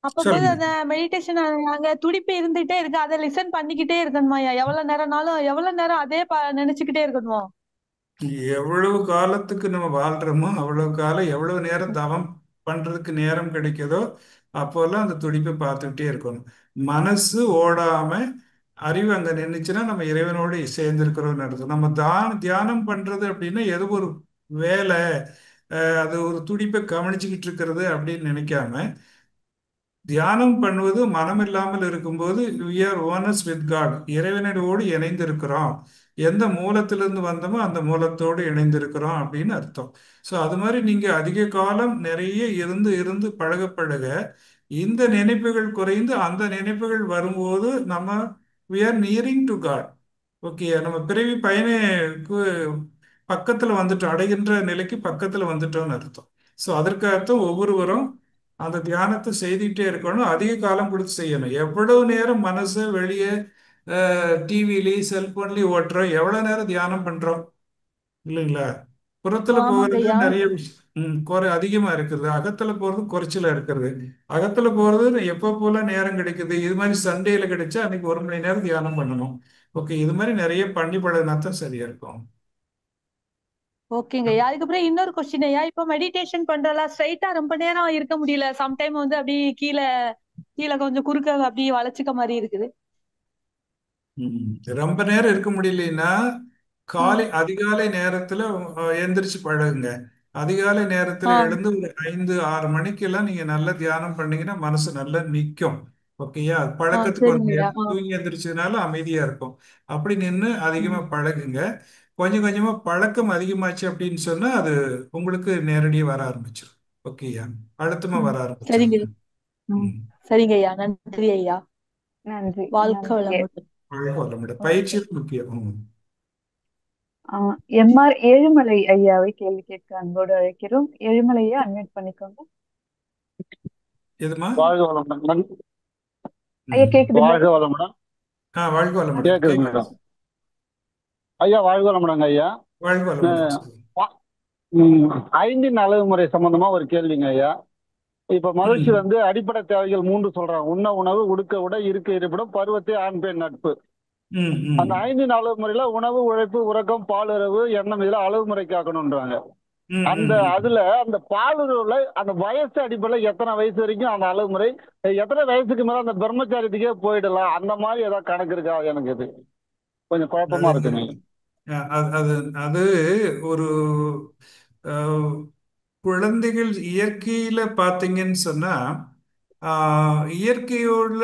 Speaker 6: அப்பம்போது
Speaker 2: சொல்லுங்க.
Speaker 6: அந்த மெடிடேஷன் அங்க துடிப்பு இருந்துகிட்டே இருக்கு. அதை லிசன் பண்ணிக்கிட்டே இருக்கணுமாய்யா? எவ்வளவு நேரம்னாலும் எவ்வளவு நேரம் அதே நினைச்சுக்கிட்டே இருக்கணுமோ?
Speaker 2: எவ்வளவு காலத்துக்கு நம்ம வாழ்றோமோ அவ்வளவு காலம், எவ்வளவு நேரம் தவம் பண்றதுக்கு நேரம் கிடைக்குதோ அப்போல்லாம் அந்த துடிப்பை பார்த்துக்கிட்டே இருக்கணும். மனசு ஓடாம அறிவு அங்க நின்றுச்சுன்னா நம்ம இறைவனோடு சேர்ந்திருக்கிறோம்னு அர்த்தம். நம்ம தியானம் பண்றது அப்படின்னா ஏதோ ஒரு வேலை, அது ஒரு துடிப்பை கவனிச்சுக்கிட்டு இருக்கிறது அப்படின்னு நினைக்காம, தியானம் பண்ணுவது மனம் இல்லாமல் இருக்கும்போது we are oneness with God, இறைவனோடு இணைந்து இருக்கிறோம். எந்த மூலத்திலிருந்து வந்தோமோ அந்த மூலத்தோடு இணைந்திருக்கிறோம் அப்படின்னு அர்த்தம். ஸோ அது மாதிரி நீங்க அதிக காலம் நிறைய இருந்து இருந்து பழக பழக இந்த நினைப்புகள் குறைந்து அந்த நினைப்புகள் வரும்போது நம்ம we are nearing to God. Okay, நம்ம பிறவி பயனுக்கு பக்கத்துல வந்துட்டோம், அடைகின்ற நிலைக்கு பக்கத்துல வந்துட்டோம்னு அர்த்தம். ஸோ அதற்கு அர்த்தம் ஒவ்வொருவரும் அந்த தியானத்தை செய்துகிட்டே இருக்கணும், அதிக காலம் கொடுத்து செய்யணும். எவ்வளவு நேரம் மனசு வெளியே டிவிலையும் செல்போன்லயும் ஓட்டுறோம், எவ்வளவு நேரம் தியானம் பண்றோம் இல்லைங்களா? புறத்துல
Speaker 6: ஆமாங்க
Speaker 2: போகிறது
Speaker 6: ஐயா.
Speaker 2: நிறைய விஷயம் குறை அதிகமா இருக்குது, அகத்துல போறது குறைச்சலா இருக்கிறது. அகத்துல போறது எப்போ போல நேரம் கிடைக்குது, இது மாதிரி சண்டேல கிடைச்சா அன்னைக்கு 1 மணி நேரம் தியானம் பண்ணணும். ஓகே, இது மாதிரி நிறைய பண்ணி பழகினா தான் சரியா இருக்கும்.
Speaker 6: ஓகேங்க ஐயா. அதுக்கப்புறம் இன்னொரு கொஸ்டின் ஐயா. இப்போ மெடிடேஷன் பண்றல ஸ்ட்ரைட்டா ரொம்ப நேரம் இருக்க முடியல. சம்டைம் வந்து அப்படியே கீழே கீழே கொஞ்சம் குறுக்க அப்படியே வளைச்சுக்க மாதிரி இருக்குது.
Speaker 2: ம். ரொம்ப நேரம் இருக்க முடியலன்னா
Speaker 6: ஆ.
Speaker 2: அதிகாலை நேரத்துல எந்திரிச்சு பழகுங்க. அதிகாலை நேரத்துல
Speaker 6: ஆ.
Speaker 2: எழுந்து ஒரு 5 6 மணிக்கெல்லாம் நீங்க நல்ல தியானம் பண்ணீங்கன்னா மனசு நல்லா நிற்கும். ஓகேயா? அது பழக்கத்துக்கு
Speaker 6: சரிங்க
Speaker 2: வந்து
Speaker 6: ஐயா.
Speaker 2: தூங்கி எந்திரிச்சதுனால அமைதியா இருக்கும். அப்படி நின்று அதிகமா பழகுங்க. கொஞ்சம் கொஞ்சமா பழக்கம் அதிகமாச்சு அப்படின்னு சொன்னா அது உங்களுக்கு நேரடியா வர ஆரம்பிச்சிடும். ஓகேயா? அழுத்தமா
Speaker 6: ம்.
Speaker 2: வர
Speaker 6: சரிங்க.
Speaker 2: ஆரம்பிச்சிடும்.
Speaker 6: ம்.
Speaker 2: ம்.
Speaker 6: சரிங்க ஐயா. நன்றி ஐயா.
Speaker 1: நன்றி.
Speaker 6: வாழ்க
Speaker 1: நன்றி.
Speaker 6: வளமுடன்.
Speaker 2: பயிற்சி முக்கியம்.
Speaker 1: எம்ஆர் ஏழுமலை ஐயாவை கேள்வி கேட்க அன்போடு அழைக்கிறோம். ஏழுமலையை அன்மியூட் பண்ணிக்கோங்க.
Speaker 2: எதுமா?
Speaker 7: வாழ்க வளமுடன்.
Speaker 1: ஐயா கேக்குதுங்களா?
Speaker 7: வாழ்க வளமுடன்.
Speaker 2: வாழ்க வளமுடன்.
Speaker 7: கேக்குது
Speaker 2: கேக்குது.
Speaker 7: மேடம். ஐயா வாழ்க வளமுடங்க ஐயா.
Speaker 2: வாழ்க வளமுடன்.
Speaker 7: பா- ம், 5 அளவு முறை சம்பந்தமா ஒரு கேள்விங்க ஐயா. இப்ப மகிழ்ச்சி
Speaker 2: ம்,
Speaker 7: வந்து அடிப்படை தேவைகள் 3 சொல்றாங்க. உண்ண உணவு, உடுக்க உடை, இருக்க இருப்பிடம், பருவத்தை, ஆண் பெண் நட்பு.
Speaker 2: ம், ம்.
Speaker 7: அந்த 5 அளவு முறையில உணவு, உழைப்பு, உறக்கம், பாலுறவு, எண்ணம், இதுல அளவு முறை காக்கணும்ன்றாங்க.
Speaker 2: ம்,
Speaker 7: அந்த
Speaker 2: ம், ம்.
Speaker 7: அதுல அந்த பாலுறவுல அந்த வயசு அடிப்படையில் எத்தனை வயசு வரைக்கும் அந்த அளவுமுறை, எத்தனை வயசுக்கு மேல அந்த பிரம்மச்சாரியத்துக்கே போயிடலாம், அந்த மாதிரி ஏதாவது கணக்கு இருக்கா? எனக்கு இது கொஞ்சம் குழப்பமா
Speaker 2: அது
Speaker 7: இருக்குங்க.
Speaker 2: அது அது அது ஒரு அஹ், குழந்தைகள் இயற்கையில பார்த்தீங்கன்னு சொன்னா இயற்கையோட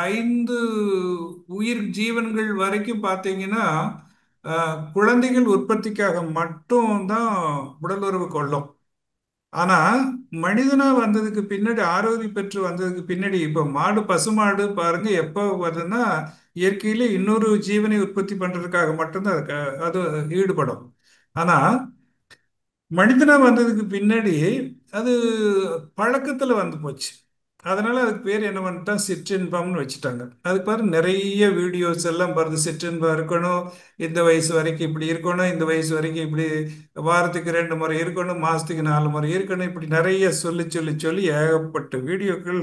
Speaker 2: 5 உயிர் ஜீவன்கள் வரைக்கும் பார்த்தீங்கன்னா குழந்தைகள் உற்பத்திக்காக மட்டும் தான் உடல் உறவு கொள்ளும். ஆனா மனிதனா வந்ததுக்கு பின்னாடி, ஆரோக்கிய பெற்று வந்ததுக்கு பின்னாடி, இப்ப மாடு, பசுமாடு பாருங்க எப்போ வருதுன்னா இயற்கையிலே இன்னொரு ஜீவனை உற்பத்தி பண்றதுக்காக மட்டும்தான் அது ஈடுபடும். ஆனா மனிதனா வந்ததுக்கு பின்னாடி அது பழக்கத்துல வந்து போச்சு. அதனால அதுக்கு பேர் என்ன பண்ணிட்டான், சிற்றின்பம்னு வச்சுட்டாங்க. அதுக்கு பாரு நிறைய வீடியோஸ் எல்லாம் பாருது. சிற்றின்பம் இருக்கணும், இந்த வயசு வரைக்கும் இப்படி இருக்கணும், இந்த வயசு வரைக்கும் இப்படி, வாரத்துக்கு 2 முறை இருக்கணும், மாசத்துக்கு 4 முறை இருக்கணும், இப்படி நிறைய சொல்லி சொல்லி சொல்லி ஏகப்பட்ட வீடியோக்கள்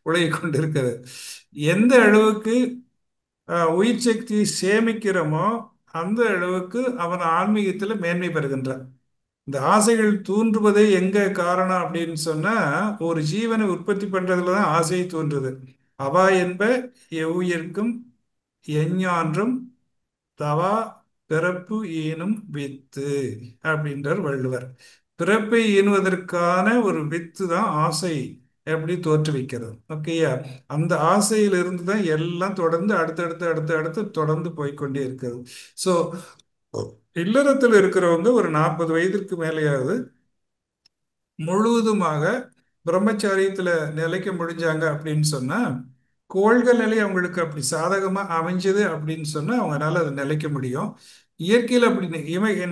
Speaker 2: உலகி கொண்டு இருக்குது. எந்த அளவுக்கு உயிர் சக்தியை சேமிக்கிறோமோ அந்த அளவுக்கு அவன் ஆன்மீகத்தில் மேன்மை பெறுகின்றான். இந்த ஆசைகள் தூண்டுவதே எங்க காரணம் அப்படின்னு சொன்னா, ஒரு ஜீவனை உற்பத்தி பண்றதுல தான் ஆசை தோன்றுது. அவா என்ப எவ்வுயிர்க்கும் எஞ்ஞான்றும் தவா பிறப்பு ஈனும் வித்து அப்படின்றார் வள்ளுவர். பிறப்பை ஈனுவதற்கான ஒரு வித்து தான் ஆசை எப்படி தோற்றுவிக்கிறது. ஓகேயா? அந்த ஆசையிலிருந்து தான் எல்லாம் தொடர்ந்து அடுத்தடுத்து அடுத்து அடுத்து தொடர்ந்து போய்க்கொண்டே இருக்கிறது. ஸோ இல்லறத்தில் இருக்கிறவங்க ஒரு 40 வயதிற்கு மேலேயாவது முழுவதுமாக பிரம்மச்சாரியத்துல நிலைக்க முடிஞ்சாங்க அப்படின்னு சொன்னா, கோள்கள் நிலை அவங்களுக்கு அப்படி சாதகமா அமைஞ்சது அப்படின்னு சொன்னா அவங்களால அது நிலைக்க முடியும். இயற்கையில் அப்படி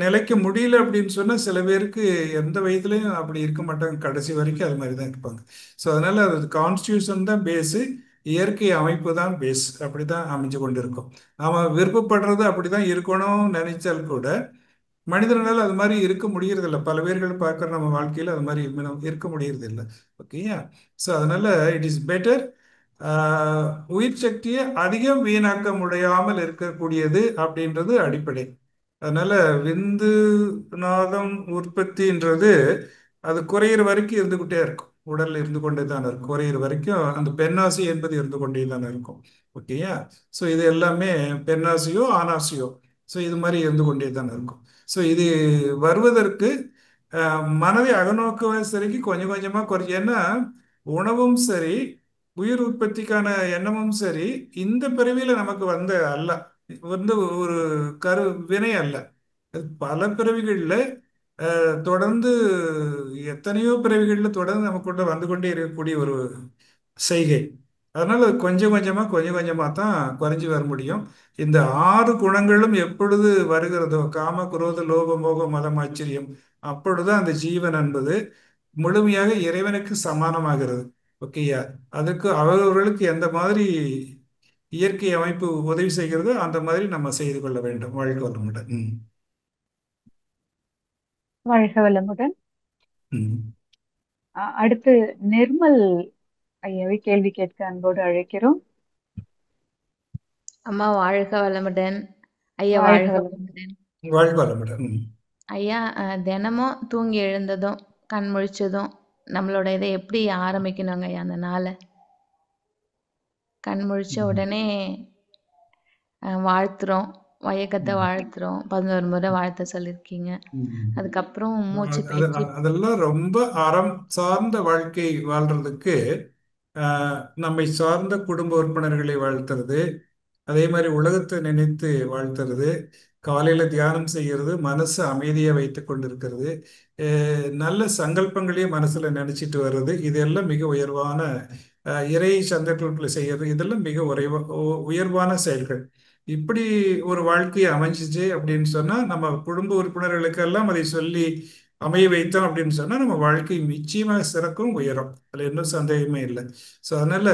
Speaker 2: நிலைக்க முடியல அப்படின்னு சொன்னா சில பேருக்கு எந்த வயதுலையும் அப்படி இருக்க மாட்டாங்க, கடைசி வரைக்கும் அது மாதிரி தான் இருப்பாங்க. ஸோ அதனால அது கான்ஸ்டியூஷன் தான் பேஸு, இயற்கை அமைப்பு தான் பேஸ், அப்படிதான் அமைஞ்சு கொண்டு இருக்கும். நாம விருப்பப்படுறது அப்படிதான் இருக்கணும்னு நினைச்சால் கூட மனிதனால் அது மாதிரி இருக்க முடியறதில்ல. பல பேர்கள் பார்க்குற நம்ம வாழ்க்கையில் அது மாதிரி இருக்க முடியறதில்ல. ஓகேயா? ஸோ அதனால இட் இஸ் பெட்டர் உயிர் சக்தியை அதிகம் வீணாக்க முடியாமல் இருக்கக்கூடியது அப்படின்றது அடிப்படை. அதனால விந்து நாதம் உற்பத்தின்றது அது குறையிற வரைக்கும் இருந்துகிட்டே இருக்கும், உடல்ல இருந்து கொண்டே தான் இருக்கும். குறையிற வரைக்கும் அந்த பெண்ணாசை என்பது இருந்து கொண்டே தான் இருக்கும். ஓகேயா? ஸோ இது எல்லாமே பெண்ணாசையோ ஆணாசையோ, ஸோ இது மாதிரி இருந்து கொண்டே தான் இருக்கும். ஸோ இது வருவதற்கு மனதை அகநோக்குவ சரிக்கு கொஞ்சம் கொஞ்சமாக குறைச்சி. ஏன்னா உணவும் சரி, உயிர் உற்பத்திக்கான எண்ணமும் சரி, இந்த பிறவியில நமக்கு வந்த அல்ல, வந்து ஒரு கரு வினை அல்ல. அது பல பிறவிகளில் தொடர்ந்து எத்தனையோ பிறவிகளில் தொடர்ந்து நமக்குள்ள வந்து கொண்டே இருக்கக்கூடிய ஒரு செய்கை. அதனால அது கொஞ்சம் கொஞ்சமா கொஞ்சம் கொஞ்சமா தான் குறைஞ்சி வர முடியும். இந்த 6 குணங்களும் எப்பொழுது வருகிறதோ, காம குரோத லோப மோக மதம் ஆச்சரியம், அப்பொழுது அந்த ஜீவன் என்பது முழுமையாக இறைவனுக்கு சமானமாகிறது. ஓகேயா? அதுக்கு அவரவர்களுக்கு எந்த மாதிரி இயற்கை அமைப்பு உதவி செய்கிறதோ அந்த மாதிரி நம்ம செய்து கொள்ள வேண்டும். வாழ்க்கை வளமுடன். ம்.
Speaker 1: வாழ்க வளமுடன்.
Speaker 2: ம்.
Speaker 1: அடுத்து நிர்மல் ஐயாவை கேள்வி கேட்க அன்போடு அழைக்கிறோம்.
Speaker 8: அம்மா வாழ்க வளமுடன். ஐயா
Speaker 1: வாழ்க
Speaker 8: வாழ்க
Speaker 1: வளமுடன்.
Speaker 8: வளமுடன்.
Speaker 2: வாழ்க்கை வளமுடன். ம்.
Speaker 8: ஐயா தினமும் தூங்கி எழுந்ததும் கண் முழிச்சதும் நம்மளோட இதை எப்படி ஆரம்பிக்கணுங்க ஐயா? அந்த நாளை கண் முழிச்ச
Speaker 2: ம்.
Speaker 8: உடனே வாழ்த்துறோம், வயக்கத்தை
Speaker 2: ம்.
Speaker 8: வாழ்த்துறோம். 11 முறை வாழ்த்த சொல்லியிருக்கீங்க.
Speaker 2: ம்.
Speaker 8: அதுக்கப்புறம் மூச்சு
Speaker 2: அது-
Speaker 8: பயிற்சி.
Speaker 2: அதெல்லாம் ரொம்ப அறம் சார்ந்த வாழ்க்கை வாழ்றதுக்கு நம்மை சார்ந்த குடும்ப உறுப்பினர்களை வாழ்த்துறது, அதே மாதிரி உலகத்தை நினைத்து வாழ்த்துறது, காலையில தியானம் செய்கிறது, மனசு அமைதியை வைத்து கொண்டிருக்கிறது, நல்ல சங்கல்பங்களையும் மனசுல நினைச்சிட்டு வர்றது, இதெல்லாம் மிக உயர்வான இறை சந்தர்ப்பங்களை செய்யறது, இதெல்லாம் மிக உயர்வான செயல்கள். இப்படி ஒரு வாழ்க்கையை அமைஞ்சிச்சு அப்படின்னு சொன்னா நம்ம குடும்ப உறுப்பினர்களுக்கெல்லாம் அதை சொல்லி அமைய வைத்தோம் அப்படின்னு சொன்னா நம்ம வாழ்க்கை நிச்சயமாக சிறக்கும், உயரும். அதுல இன்னும் சந்தேகமே இல்லை. ஸோ அதனால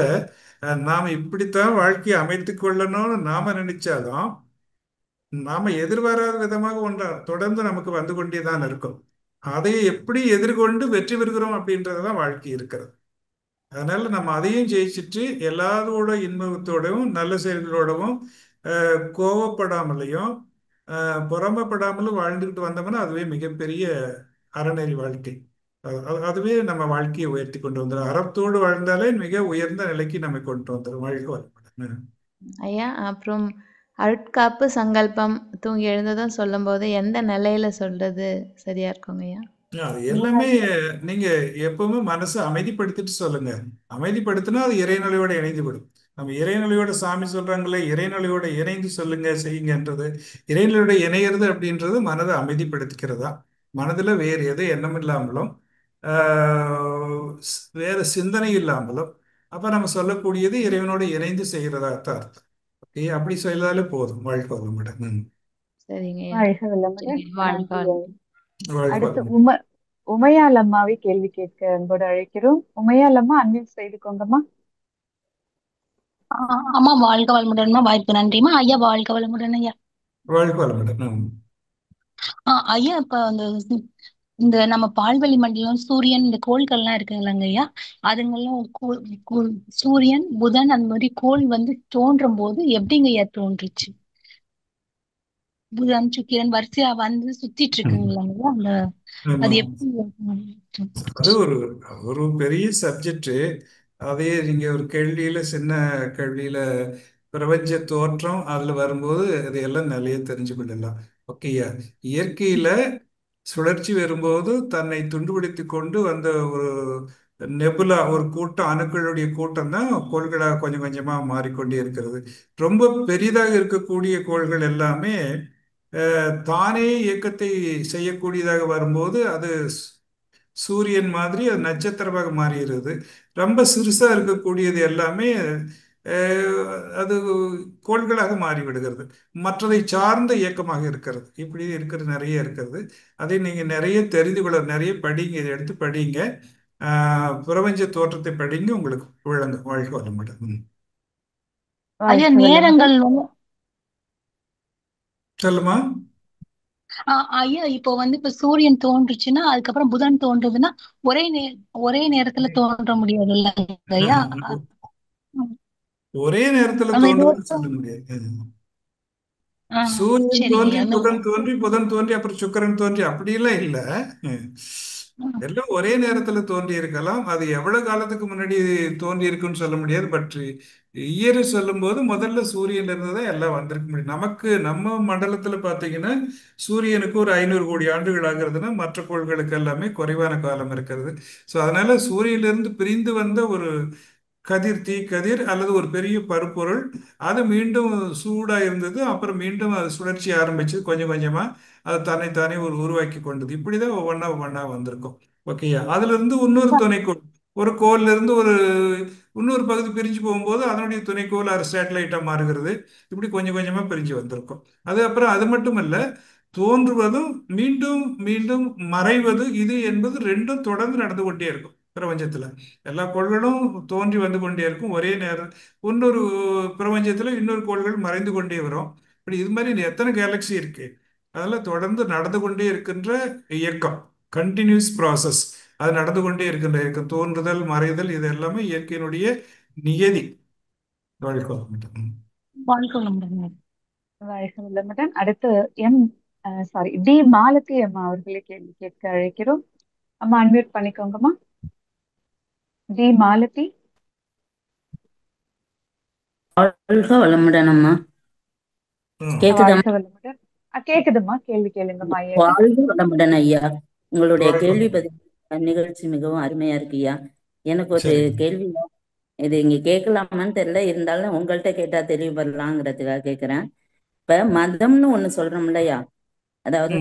Speaker 2: நாம இப்படித்தான் வாழ்க்கையை அமைத்து கொள்ளணும்னு நாம நினைச்சாலும் நாம எதிர்பாராத விதமாக ஒன்றா தொடர்ந்து நமக்கு வந்து கொண்டே தான் இருக்கும். அதை எப்படி எதிர்கொண்டு வெற்றி பெறுகிறோம் அப்படின்றதுதான் வாழ்க்கை இருக்கிறது. அதனால நம்ம அதையும் ஜெயிச்சுட்டு எல்லாரோட இன்பத்தோடவும் நல்ல செயல்களோடவும் கோவப்படாமலையும் பொறாமைப்படாமலும் வாழ்ந்துக்கிட்டு வந்தோம்னா அதுவே மிகப்பெரிய அறநெறி வாழ்க்கை. அதுவே நம்ம வாழ்க்கையை உயர்த்தி கொண்டு வந்துடும். அறத்தோடு வாழ்ந்தாலே மிக உயர்ந்த நிலைக்கு நம்மை கொண்டு வந்துடும். வாழ்க்கை வளமுடன்.
Speaker 8: ஐயா, அப்புறம் அருட்காப்பு சங்கல்பம் தூங்கி எழுந்ததும் சொல்லும்போது எந்த நிலையில சொல்றது சரியா இருக்குங்க ஐயா?
Speaker 2: அது எல்லாமே நீங்க எப்பவுமே மனசை அமைதிப்படுத்திட்டு சொல்லுங்க. அமைதிப்படுத்தினா அது இறைநிலையோட இணைந்து விடும். நம்ம இறைநிலையோட சாமி சொல்றாங்களே, இறைநிலையோட இணைந்து சொல்லுங்க செய்யுங்கன்றது. இறைநிலையோட இணையிறது அப்படின்றது மனதை அமைதிப்படுத்திக்கிறதா. மனதுல வேறு எது எண்ணம் இல்லாமலும் வேற சிந்தனை இல்லாமலும் அப்ப நம்ம சொல்லக்கூடியது இறைவனோட இணைந்து செய்யறதா தான் அர்த்தம். ஓகே, அப்படி செய்தாலே போதும். வாழ்க்கை வளமுடன்.
Speaker 8: சரிங்க ஐயா.
Speaker 1: வாழ்க வளமுடன்.
Speaker 8: சரிங்க, வாழ்க
Speaker 1: நன்றி.
Speaker 8: வளமுடன்.
Speaker 2: வாழ்க்கை
Speaker 1: அடுத்து
Speaker 2: வளமுடன்.
Speaker 1: உமையால் அம்மாவை கேள்வி கேட்க அன்போடு அழைக்கிறோம். உமையால் அம்மா அன்மியூட் செய்துக்கோங்கம்மா.
Speaker 9: அம்மா வாழ்க வளமுடன்மா. வாய்ப்பு நன்றிம்மா. ஐயா வாழ்க வளமுடன் ஐயா.
Speaker 2: வாழ்க்கை வளமுடன்.
Speaker 9: ஐயா இப்ப இந்த நம்ம பால்வெளி மண்டலம், சூரியன், இந்த கோள்கள்லாம் இருக்குங்களாங்க ஐயா, அதுங்கெல்லாம் சூரியன், புதன் அந்த மாதிரி கோள் தோன்றும் போது எப்படிங்க ஐயா தோன்றுச்சு? புதன், சுக்கிரன் வரிசையா சுத்திட்டு இருக்குங்களாங்க அந்த அது
Speaker 2: ஆமா.
Speaker 9: எப்படி?
Speaker 2: அது ஒரு ஒரு பெரிய சப்ஜெக்ட். அதே நீங்க ஒரு கேள்வியில சின்ன கேள்வியில பிரபஞ்ச தோற்றம் அதுல வரும்போது அதையெல்லாம் நிறைய தெரிஞ்சு கொள்ளலாம். ஓகேயா? இயற்கையில சுழற்சி வரும்போது தன்னை துண்டுபிடித்து கொண்டு வந்த ஒரு நெபுலா, ஒரு கூட்டம், அணுக்களுடைய கூட்டம் தான் கோள்களாக கொஞ்சம் கொஞ்சமா மாறிக்கொண்டே இருக்கிறது. ரொம்ப பெரிதாக இருக்கக்கூடிய கோள்கள் எல்லாமே தானே இயக்கத்தை செய்யக்கூடியதாக வரும்போது அது சூரியன் மாதிரி அது நட்சத்திரமாக மாறுகிறது. ரொம்ப சிறுசா இருக்கக்கூடியது எல்லாமே அது கோள்களாக மாறிவிடுகிறது. மற்றதை சார்ந்த இயக்கமாக இருக்கிறது. இப்படி இருக்கிறது, நிறைய இருக்கிறது. அதை நீங்க நிறைய தெரிந்து கொள்ள, நிறைய படிங்க, இதை எடுத்து படிங்க. பிரபஞ்ச தோற்றத்தை படிங்க, உங்களுக்கு விளங்க. வாழ்க்கை வளமுடன்.
Speaker 9: ஐயா
Speaker 1: வாழ்க வளமுடன்.
Speaker 9: நேரங்கள்
Speaker 2: சொல்லுமா.
Speaker 9: ஐயா இப்போ இப்ப சூரியன் தோன்றுச்சுன்னா அதுக்கப்புறம் புதன் தோன்றுதுன்னா ஒரே ஒரே நேரத்துல தோன்ற முடியாது இல்லைங்க ஐயா?
Speaker 2: ஒரே நேரத்துல
Speaker 9: நம்ம இது
Speaker 2: தோன்றுன்னு சொல்ல முடியாது. சூரியன்
Speaker 9: சரிங்க
Speaker 2: தோன்றி
Speaker 9: ஐயா.
Speaker 2: புதன் தோன்றி புதன் தோன்றி அப்புறம் சுக்கிரன் தோன்றி அப்படியெல்லாம் இல்லை. எல்லாம் ஒரே நேரத்துல தோன்றி இருக்கலாம். அது எவ்வளவு காலத்துக்கு முன்னாடி தோன்றி இருக்குன்னு சொல்ல முடியாது. பட் இயர் சொல்லும் போது முதல்ல சூரியன்ல இருந்து தான் எல்லாம் வந்திருக்க முடியும். நமக்கு நம்ம மண்டலத்துல பாத்தீங்கன்னா சூரியனுக்கு ஒரு 500 கோடி ஆண்டுகள் ஆகுறதுன்னா மற்ற கோள்களுக்கு எல்லாமே குறைவான காலம் இருக்கிறது. ஸோ அதனால சூரியனிலிருந்து பிரிந்து வந்த ஒரு கதிர், தீ கதிர் அல்லது ஒரு பெரிய பருப்பொருள், அது மீண்டும் சூடா இருந்தது. அப்புறம் மீண்டும் அது சுழற்சி ஆரம்பிச்சு கொஞ்சம் கொஞ்சமா அது தன்னைத்தானே ஒரு உருவாக்கி கொண்டது. இப்படிதான் ஒவ்வொன்றா ஒவ்வொன்றா வந்திருக்கும். ஓகேயா? அதுல இருந்து இன்னொரு துணைக்கோள், ஒரு கோல்ல இருந்து ஒரு இன்னொரு பகுதி பிரிஞ்சு போகும்போது அதனுடைய துணைக்கோள் அது சேட்டலைட்டா மாறுகிறது. இப்படி கொஞ்சம் கொஞ்சமா பிரிஞ்சு வந்திருக்கும். அது அப்புறம் அது மட்டும் இல்ல, தோன்றுவதும் மீண்டும் மீண்டும் மறைவது, இது என்பது ரெண்டும் தொடர்ந்து நடந்து கொண்டே இருக்கும் பிரபஞ்சத்துல. எல்லா கோள்களும் தோன்றி வந்து கொண்டே இருக்கும் ஒரே நேரம். இன்னொரு பிரபஞ்சத்துல இன்னொரு கோள்கள் மறைந்து கொண்டே வரும். இப்படி இது மாதிரி எத்தனை கேலக்சி இருக்கு. அதெல்லாம் தொடர்ந்து நடந்து கொண்டே இருக்கின்ற இயக்கம், கண்டினியூஸ் ப்ராசஸ். அது நடந்து கொண்டே இருக்கின்ற இயக்கம், தோன்றுதல் மறைதல், இது எல்லாமே இயற்கையினுடைய நியதி. வாழ்க்கை வளமுடன்.
Speaker 9: வாழ்க்கை வளமுடன்.
Speaker 1: வாழ்க வளமுடன். அடுத்து எம் சாரி டி மாலதி அம்மா அவர்களை கேள்வி கேட்க அழைக்கிறோம். அம்மா அன்மியூட் பண்ணிக்கோங்கம்மா. டி மாலதி.
Speaker 10: வாழ்க வளமுடன் அம்மா. கேக்குதா?
Speaker 1: வாழ்க வளமுடன். கேக்குதும்மா, கேள்வி கேளுங்கம்மா. ஐயா
Speaker 10: வாழ்க வளமுடன் ஐயா. உங்களுடைய
Speaker 2: வாழ்க்கை
Speaker 10: கேள்வி
Speaker 2: வளமுடன்.
Speaker 10: பதில் நிகழ்ச்சி மிகவும் அருமையா இருக்கு ஐயா. எனக்கு ஒரு
Speaker 2: சரி.
Speaker 10: கேள்வி, இது இங்க கேட்கலாமான்னு தெரியல, இருந்தாலும் உங்கள்கிட்ட கேட்டா தெளிவுபடலாங்கிறதுக்காக கேட்கிறேன். இப்ப மதம்னு ஒண்ணு சொல்றோம் இல்லையா, அதாவது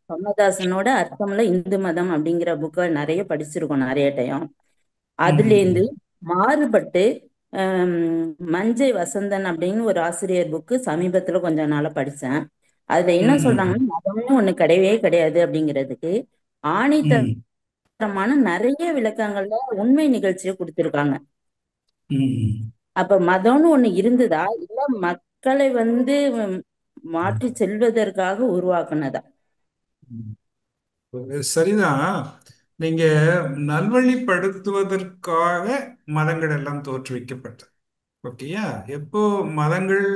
Speaker 10: கண்ணதாசனோட அர்த்தம்ல இந்து மதம் அப்படிங்கிற புக்கை நிறைய படிச்சிருக்கோம் நிறைய டைம். அதுல இருந்து மாறுபட்டு மஞ்சை வசந்தன் அப்படின்னு ஒரு ஆசிரியர் புக்கு சமீபத்துல கொஞ்ச நாளா படிச்சேன். அதுல என்ன சொல்றாங்கன்னா, மதம்னு ஒண்ணு கிடையவே கிடையாது அப்படிங்கிறதுக்கு ஆணித்தரமான நிறைய விளக்கங்கள்ல உண்மை நிகழ்ச்சியை கொடுத்திருக்காங்க. அப்ப மதம்னு ஒண்ணு இருந்ததா இல்ல மக்களை மாற்றி செல்வதற்காக உருவாக்குனதா?
Speaker 2: சரிதான். நீங்க நல்வழிப்படுத்துவதற்காக மதங்கள் எல்லாம் தோற்றுவிக்கப்பட்டது. ஓகேயா? எப்போ மதங்கள்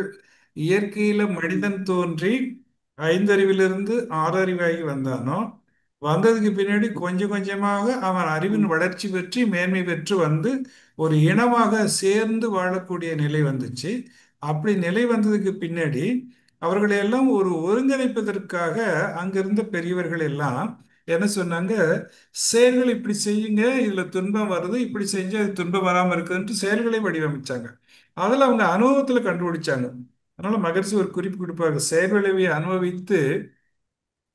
Speaker 2: இயற்கையில மனிதன் தோன்றி 5 அறிவிலிருந்து 6 அறிவாகி வந்தானோ வந்ததுக்கு பின்னாடி கொஞ்சம் கொஞ்சமாக அவன் அறிவின் வளர்ச்சி பெற்று மேன்மை பெற்று வந்து ஒரு இனமாக சேர்ந்து வாழக்கூடிய நிலை வந்துச்சு. அப்படி நிலை வந்ததுக்கு பின்னாடி அவர்களை எல்லாம் ஒரு ஒருங்கிணைப்பதற்காக அங்கிருந்த பெரியவர்கள் எல்லாம் என்ன சொன்னாங்க, செயல்களை இப்படி செய்யுங்க, இதுல துன்பம் வருது, இப்படி செஞ்சா அது துன்பம் வராம இருக்குதுன்ட்டு செயல்களை வடிவமைச்சாங்க. அதில் அவங்க அனுபவத்துல கண்டுபிடிச்சாங்க. அதனால மகரிஷி ஒரு குறிப்பு கொடுப்பாங்க, செயல்விளைவை அனுபவித்து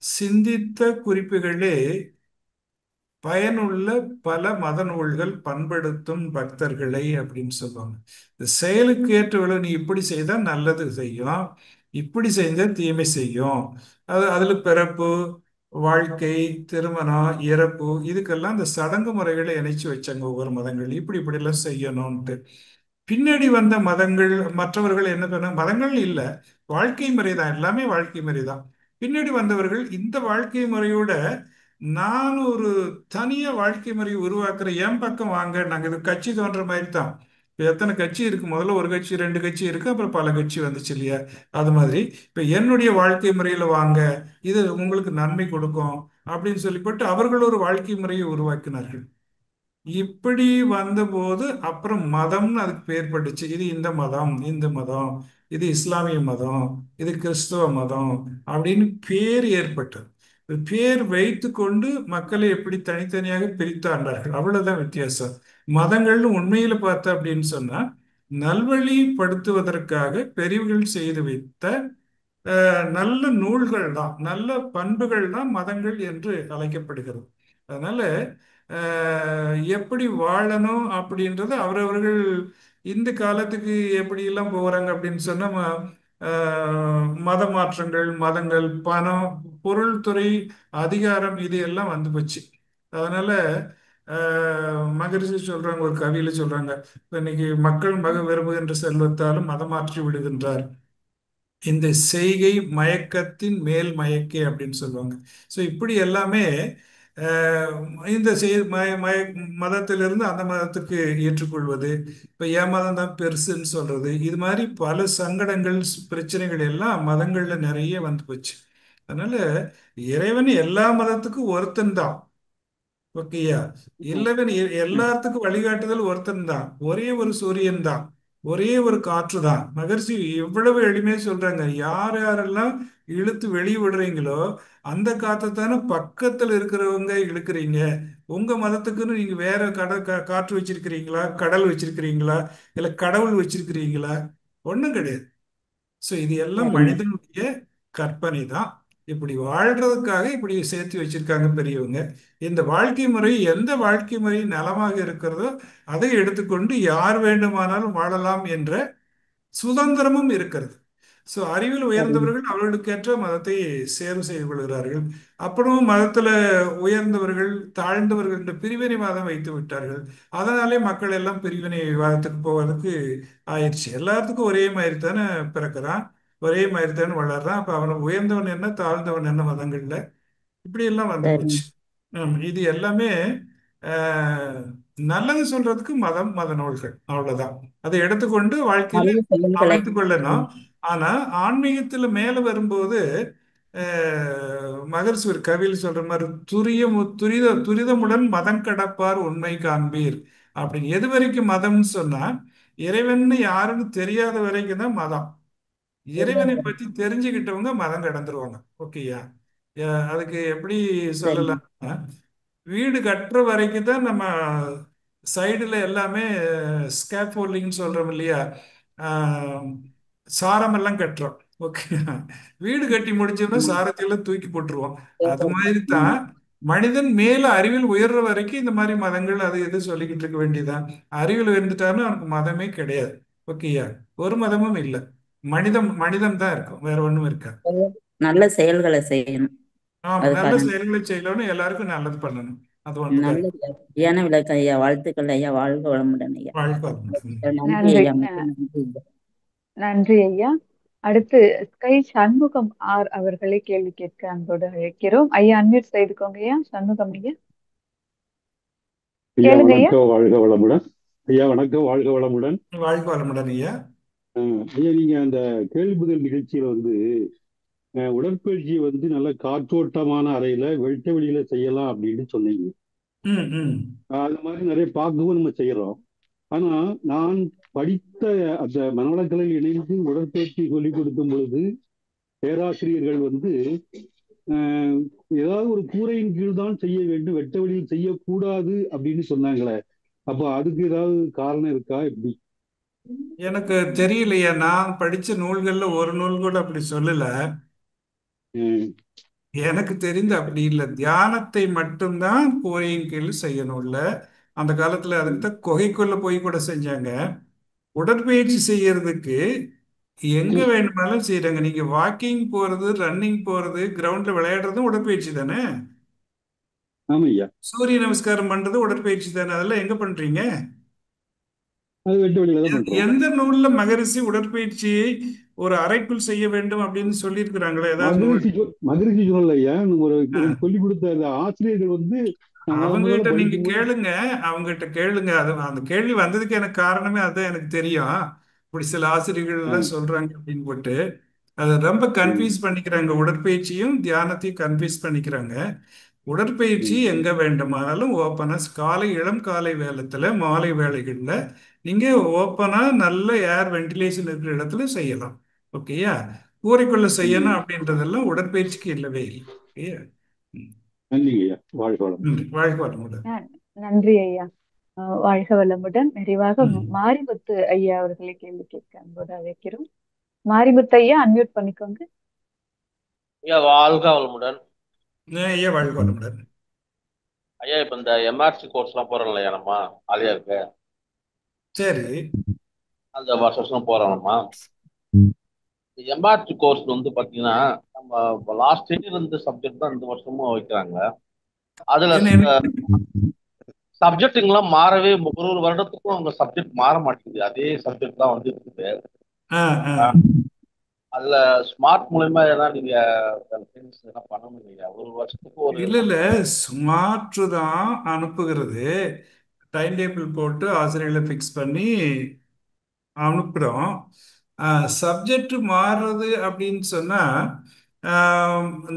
Speaker 2: சிந்தித்த குறிப்புகளே பயனுள்ள பல மத நூல்கள் பண்படுத்தும் பக்தர்களை அப்படின்னு சொல்லுவாங்க. இந்த செயலுக்கு ஏற்ற விளைவு, நீ இப்படி செய்தா நல்லது செய்யும், இப்படி செஞ்சா தீமை செய்யும். அதுல பிறப்பு, வாழ்க்கை, திருமணம், இறப்பு, இதுக்கெல்லாம் இந்த சடங்கு முறைகளை இணைச்சு வச்சாங்க ஒவ்வொரு மதங்கள், இப்படி இப்படிலாம் செய்யணும்ட்டு. பின்னாடி வந்த மதங்கள் மற்றவர்கள் என்ன பண்ண, மதங்கள் இல்லை, வாழ்க்கை முறை தான், எல்லாமே வாழ்க்கை முறை தான். பின்னாடி வந்தவர்கள் இந்த வாழ்க்கை முறையோட நான் ஒரு தனியா வாழ்க்கை முறையை உருவாக்குற, என் பக்கம் வாங்க, நாங்க இது கட்சி தோன்ற மாதிரி தான். இப்போ எத்தனை கட்சி இருக்கு, முதல்ல ஒரு கட்சி ரெண்டு கட்சி இருக்கு, அப்புறம் பல கட்சி வந்துச்சு இல்லையா? அது மாதிரி இப்போ என்னுடைய வாழ்க்கை முறையில வாங்க, இது உங்களுக்கு நன்மை கொடுக்கும் அப்படின்னு சொல்லிப்பட்டு அவர்கள் ஒரு வாழ்க்கை முறையை உருவாக்கினார்கள். இப்படி வந்தபோது அப்புறம் மதம்னு அதுக்கு பேர் பட்டுச்சு. இது இந்த மதம், இந்து மதம், இது இஸ்லாமிய மதம், இது கிறிஸ்தவ மதம் அப்படின்னு பேர் ஏற்பட்டது. பேர் வைத்து கொண்டு மக்களை எப்படி தனித்தனியாக பிரித்தாண்டார்கள், அவ்வளவுதான் வித்தியாசம். மதங்கள்னு உண்மையில பார்த்தா அப்படின்னு சொன்னா நல்வழிப்படுத்துவதற்காக பெரியவர்கள் செய்து வைத்த நல்ல நூல்கள் தான், நல்ல பண்புகள் தான் மதங்கள் என்று அழைக்கப்படுகிறது. அதனால எப்படி வாழணும் அப்படின்றது அவரவர்கள் இந்த காலத்துக்கு எப்படி எல்லாம் போறாங்க அப்படின்னு சொன்னா மத மாற்றங்கள், மதங்கள், பணம், பொருள்துறை, அதிகாரம், இது எல்லாம் வந்து போச்சு. அதனால மகரிஷி சொல்றாங்க, ஒரு கவியில சொல்றாங்க, இன்னைக்கு மக்கள் மக விரும்புகின்ற செல்வத்தாலும் மதம் மாற்றி விடுகின்றார், இந்த செய்கை மயக்கத்தின் மேல் மயக்கே அப்படின்னு சொல்லுவாங்க. ஸோ இப்படி எல்லாமே அஹ், இந்த மதத்திலிருந்து அந்த மதத்துக்கு ஏற்றுக்கொள்வது, இப்போ என் மதம் தான் பெருசுன்னு சொல்றது, இது மாதிரி பல சங்கடங்கள் பிரச்சனைகள் எல்லாம் மதங்கள்ல நிறைய வந்து போச்சு. அதனால இறைவன் எல்லா மதத்துக்கும் ஒருத்தன் தான். ஓகேயா? இல்லவன் எல்லாத்துக்கும் வழிகாட்டுதல் ஒருத்தன் தான், ஒரே ஒரு சூரியன் தான், ஒரே ஒரு காற்று தான். மகர்ஷி எவ்வளவு எளிமையா சொல்றாங்க, யார் யாரெல்லாம் இழுத்து வெளியே விடுறீங்களோ அந்த காற்றை தானே பக்கத்துல இருக்கிறவங்க இழுக்கிறீங்க. உங்க மதத்துக்குன்னு நீங்க வேற காற்று வச்சிருக்கிறீங்களா, கடல் வச்சிருக்கிறீங்களா, இல்ல கடவுள் வச்சிருக்கிறீங்களா? ஒண்ணும் கிடையாது. ஸோ இது எல்லாம்
Speaker 10: சரிங்க.
Speaker 2: மனிதனுடைய கற்பனை தான். இப்படி வாழ்றதுக்காக இப்படி சேர்த்து வச்சிருக்காங்க பெரியவங்க. இந்த வாழ்க்கை முறை எந்த வாழ்க்கை முறை நலமாக இருக்கிறதோ அதை எடுத்துக்கொண்டு யார் வேண்டுமானாலும் வாழலாம் என்ற சுதந்திரமும் இருக்கிறது. ஸோ அறிவில்
Speaker 10: சரிங்க.
Speaker 2: உயர்ந்தவர்கள் அவர்களுக்கேற்ற மதத்தை தேர்வு செய்து கொள்கிறார்கள். அப்புறமும் மதத்துல உயர்ந்தவர்கள் தாழ்ந்தவர்கள் என்ற பிரிவினைவாதம் வைத்து விட்டார்கள். அதனாலே மக்கள் எல்லாம் பிரிவினைவாதத்துக்கு போவதற்கு ஆயிடுச்சு. எல்லாத்துக்கும் ஒரே மாதிரி தானே பிறக்கிறான், ஒரே மாதிரி தானே வளர்றான். அப்ப அவனை உயர்ந்தவன் என்ன தாழ்ந்தவன் என்ன மதங்கள்ல இப்படி எல்லாம் வந்து
Speaker 10: சரிங்க.
Speaker 2: போச்சு. இது எல்லாமே ஆஹ், நல்லது சொல்றதுக்கு மதம், மத நூல்கள், அவ்வளவுதான். அதை எடுத்துக்கொண்டு வாழ்க்கையில
Speaker 10: நல்ல செயல்களை
Speaker 2: அமைத்துக் கொள்ளணும். ஆனா ஆன்மீகத்துல மேல வரும்போது மகர்ஷி ஒரு கவியில் சொல்ற மாதிரி துரிதமுடன் மதம் கடப்பார் உண்மை காண்பீர் அப்படின்னு. எது வரைக்கும் மதம்னு சொன்னா இறைவன் யாருன்னு தெரியாத வரைக்கும் தான் மதம். இறைவனை பற்றி தெரிஞ்சுக்கிட்டவங்க மதம் கடந்துருவாங்க. ஓகேயா? அதுக்கு எப்படி
Speaker 10: சரிங்க.
Speaker 2: சொல்லலாம்னா, வீடு கட்டுற வரைக்கும் தான் நம்ம சைடுல எல்லாமே ஸ்கேஃபோல்டிங்னு சொல்றோம் இல்லையா, ஆஹ், சாரம் எல்லாம் கட்டுறோம். ஓகே, வீடு கட்டி முடிச்சோம்னா
Speaker 10: ம்.
Speaker 2: சாரத்தையெல்லாம் தூக்கி போட்டுருவோம். அது
Speaker 10: சரி.
Speaker 2: மாதிரி
Speaker 10: ம்.
Speaker 2: தான் மனிதன் மேல அறிவில் உயர்ற வரைக்கும் இந்த மாதிரி மதங்கள் அது இது சொல்லிக்கிட்டு இருக்க வேண்டியதுதான். அறிவில் உயர்ந்துட்டாருன்னா அவனுக்கு மதமே கிடையாது. ஓகேயா? ஒரு மதமும் இல்லை, மனிதம் மனிதன் தான் இருக்கும், வேற ஒண்ணும் இருக்காது.
Speaker 10: நல்ல செயல்களை செய்யணும்.
Speaker 2: ஆமா,
Speaker 10: அது
Speaker 2: நல்ல
Speaker 10: பாருங்க.
Speaker 2: செயல்களை செய்யணும்னு எல்லாருக்கும் நல்லது பண்ணணும். அது ஒண்ணுதான்
Speaker 10: நல்ல
Speaker 2: இருக்கு.
Speaker 10: சரியான விளக்கம் ஐயா. வாழ்த்துக்கள் ஐயா. வாழ்க வளமுடன் ஐயா.
Speaker 2: வாழ்க்கை வளமுடன்.
Speaker 10: நன்றி
Speaker 1: நன்றி.
Speaker 10: ஐயா. மிக்க நன்றி ஐயா.
Speaker 1: நன்றி ஐயா. அடுத்து ஸ்கை சண்முகம் ஆர் அவர்களை கேள்வி கேட்க அன்போடு அழைக்கிறோம். ஐயா அன்மியூட் செய்துக்கோங்க ஐயா. சண்முகம் ஐயா
Speaker 11: ஐயா
Speaker 1: கேளுங்க ஐயா.
Speaker 11: வணக்கம், வாழ்க வளமுடன். ஐயா வணக்கம், வாழ்க வளமுடன்.
Speaker 2: வாழ்க்கை வளமுடன் ஐயா.
Speaker 11: ஐயா நீங்க அந்த கேள்வி பதில் நிகழ்ச்சியில உடற்பயிற்சியை வந்து நல்ல காற்றோட்டமான அறையில வெட்ட வெளியில செய்யலாம் அப்படின்னு சொன்னீங்க.
Speaker 2: ம் ம்
Speaker 11: அது மாதிரி நிறைய பார்க்கவும் நம்ம செய்யறோம். ஆனா நான் படித்த அந்த மனவளக்கலையில் இணைந்து உடற்பயிற்சி சொல்லிக் கொடுக்கும் பொழுது பேராசிரியர்கள் வந்து அஹ், ஏதாவது ஒரு கூரையின் கீழ் தான் செய்ய வேண்டும், வெட்ட வெளியில் செய்யக்கூடாது அப்படின்னு சொன்னாங்களே. அப்போ அதுக்கு ஏதாவது காரணம் இருக்கா எப்படி?
Speaker 2: எனக்கு தெரியலையே, நான் படிச்ச நூல்கள்ல ஒரு நூல் கூட அப்படி சொல்லல.
Speaker 11: அஹ்,
Speaker 2: எனக்கு தெரிந்து அப்படி இல்லை. தியானத்தை மட்டும்தான் கோயில் கீழ் செய்யணும்ல. அந்த காலத்துல அதுக்கு தான் குகைக்குள்ள போய் கூட செஞ்சாங்க. உடற்பயிற்சி செய்யறதுக்கு எங்க வேணுமானாலும் செய்யறாங்க. நீங்க வாக்கிங் போறது, ரன்னிங் போறது, கிரவுண்ட்ல விளையாடுறதும் உடற்பயிற்சி தானே.
Speaker 11: ஆமையா,
Speaker 2: சூரிய நமஸ்காரம் பண்றது உடற்பயிற்சி தானே. அதெல்லாம் எங்க பண்றீங்க?
Speaker 11: அது வெட்ட வெளியில தான் பண்றோம்.
Speaker 2: எந்த நூல்ல மகரிஷி உடற்பயிற்சியை ஒரு அறைக்குள் செய்ய வேண்டும் அப்படின்னு சொல்லியிருக்கிறாங்களா ஏதாவது நூல்?
Speaker 11: மகரிஷி சொல்லல ஐயா, ஒரு
Speaker 2: ஆ.
Speaker 11: சொல்லிக் கொடுத்த அந்த ஆசிரியர்கள் வந்து நான் முதல்ல
Speaker 2: அவங்ககிட்ட நீங்க
Speaker 11: படிக்கும்போது
Speaker 2: கேளுங்க. அவங்ககிட்ட கேளுங்க. அது அந்த கேள்வி வந்ததுக்கு எனக்கு காரணமே அதான் எனக்கு தெரியும். இப்படி சில ஆசிரியர்கள் எல்லாம் சொல்றாங்க அப்படின்னு போட்டு அதை ரொம்ப கன்ஃபியூஸ் பண்ணிக்கிறாங்க. உடற்பயிற்சியும் தியானத்தையும் கன்ஃபியூஸ் பண்ணிக்கிறாங்க. உடற்பயிற்சி எங்க வேண்டுமானாலும் ஓப்பனா காலை இளம் காலை வேளத்துல மாலை வேளைகள்ல நீங்க ஓப்பனா நல்ல ஏர் வென்டிலேஷன் இருக்கிற இடத்துல செய்யலாம். ஓகேயா? கூரைக்குள்ள செய்யணும் அப்படின்றதெல்லாம் உடற்பயிற்சிக்கு இல்லவே இல்லை. ஓகேயா? ம்.
Speaker 11: நன்றிங்க ஐயா, வாழ்க வளமுடன்.
Speaker 2: நன்றி. வாழ்க வளமுடன்.
Speaker 1: நன்றி ஐயா. வாழ்க வளமுடன். நிறைவாக
Speaker 2: ம்.
Speaker 1: மாரிமுத்து ஐயா அவர்களை கேள்வி கேட்க அன்போடு அழைக்கிறோம். மாரிமுத்து ஐயா, அன்மியூட் பண்ணிக்கோங்க.
Speaker 12: ஐயா வாழ்க வளமுடன்.
Speaker 2: ஐயா வாழ்க வளமுடன்.
Speaker 12: ஐயா இப்ப இந்த எம்ஆர்சி கோர்ஸ் எல்லாம் போறோம் இல்லையா நம்ம ஆலியா இருக்கு,
Speaker 2: சரி.
Speaker 12: அந்த வருஷம் போறோம் நம்ம. எம்ஆர்சி கோர்ஸ் வந்து பாத்தீங்கன்னா நம்ம லாஸ்ட் இயர் இருந்த சப்ஜெக்ட் தான் இந்த வருஷமும் வைக்கிறாங்க. அதுல சப்ஜெக்டுங்கெல்லாம் மாறவே ஒரு வருடத்துக்கும் அவங்க சப்ஜெக்ட் மாற மாட்டேங்குது. அதே சப்ஜெக்ட் தான் வந்து இருக்குது. அதுல ஸ்மார்ட் மூலமா ஏதாவது நீங்க என்ன பண்ணணும் இல்லையா? ஒரு வருஷத்துக்கு ஒரு
Speaker 2: இல்ல ஸ்மார்ட் தான் அனுப்புகிறது. டைம் டேபிள் போட்டு ஆசிரியர்களை ஃபிக்ஸ் பண்ணி அனுப்புகிறோம். சப்ஜெக்ட் மாறுறது அப்படின்னு சொன்னால்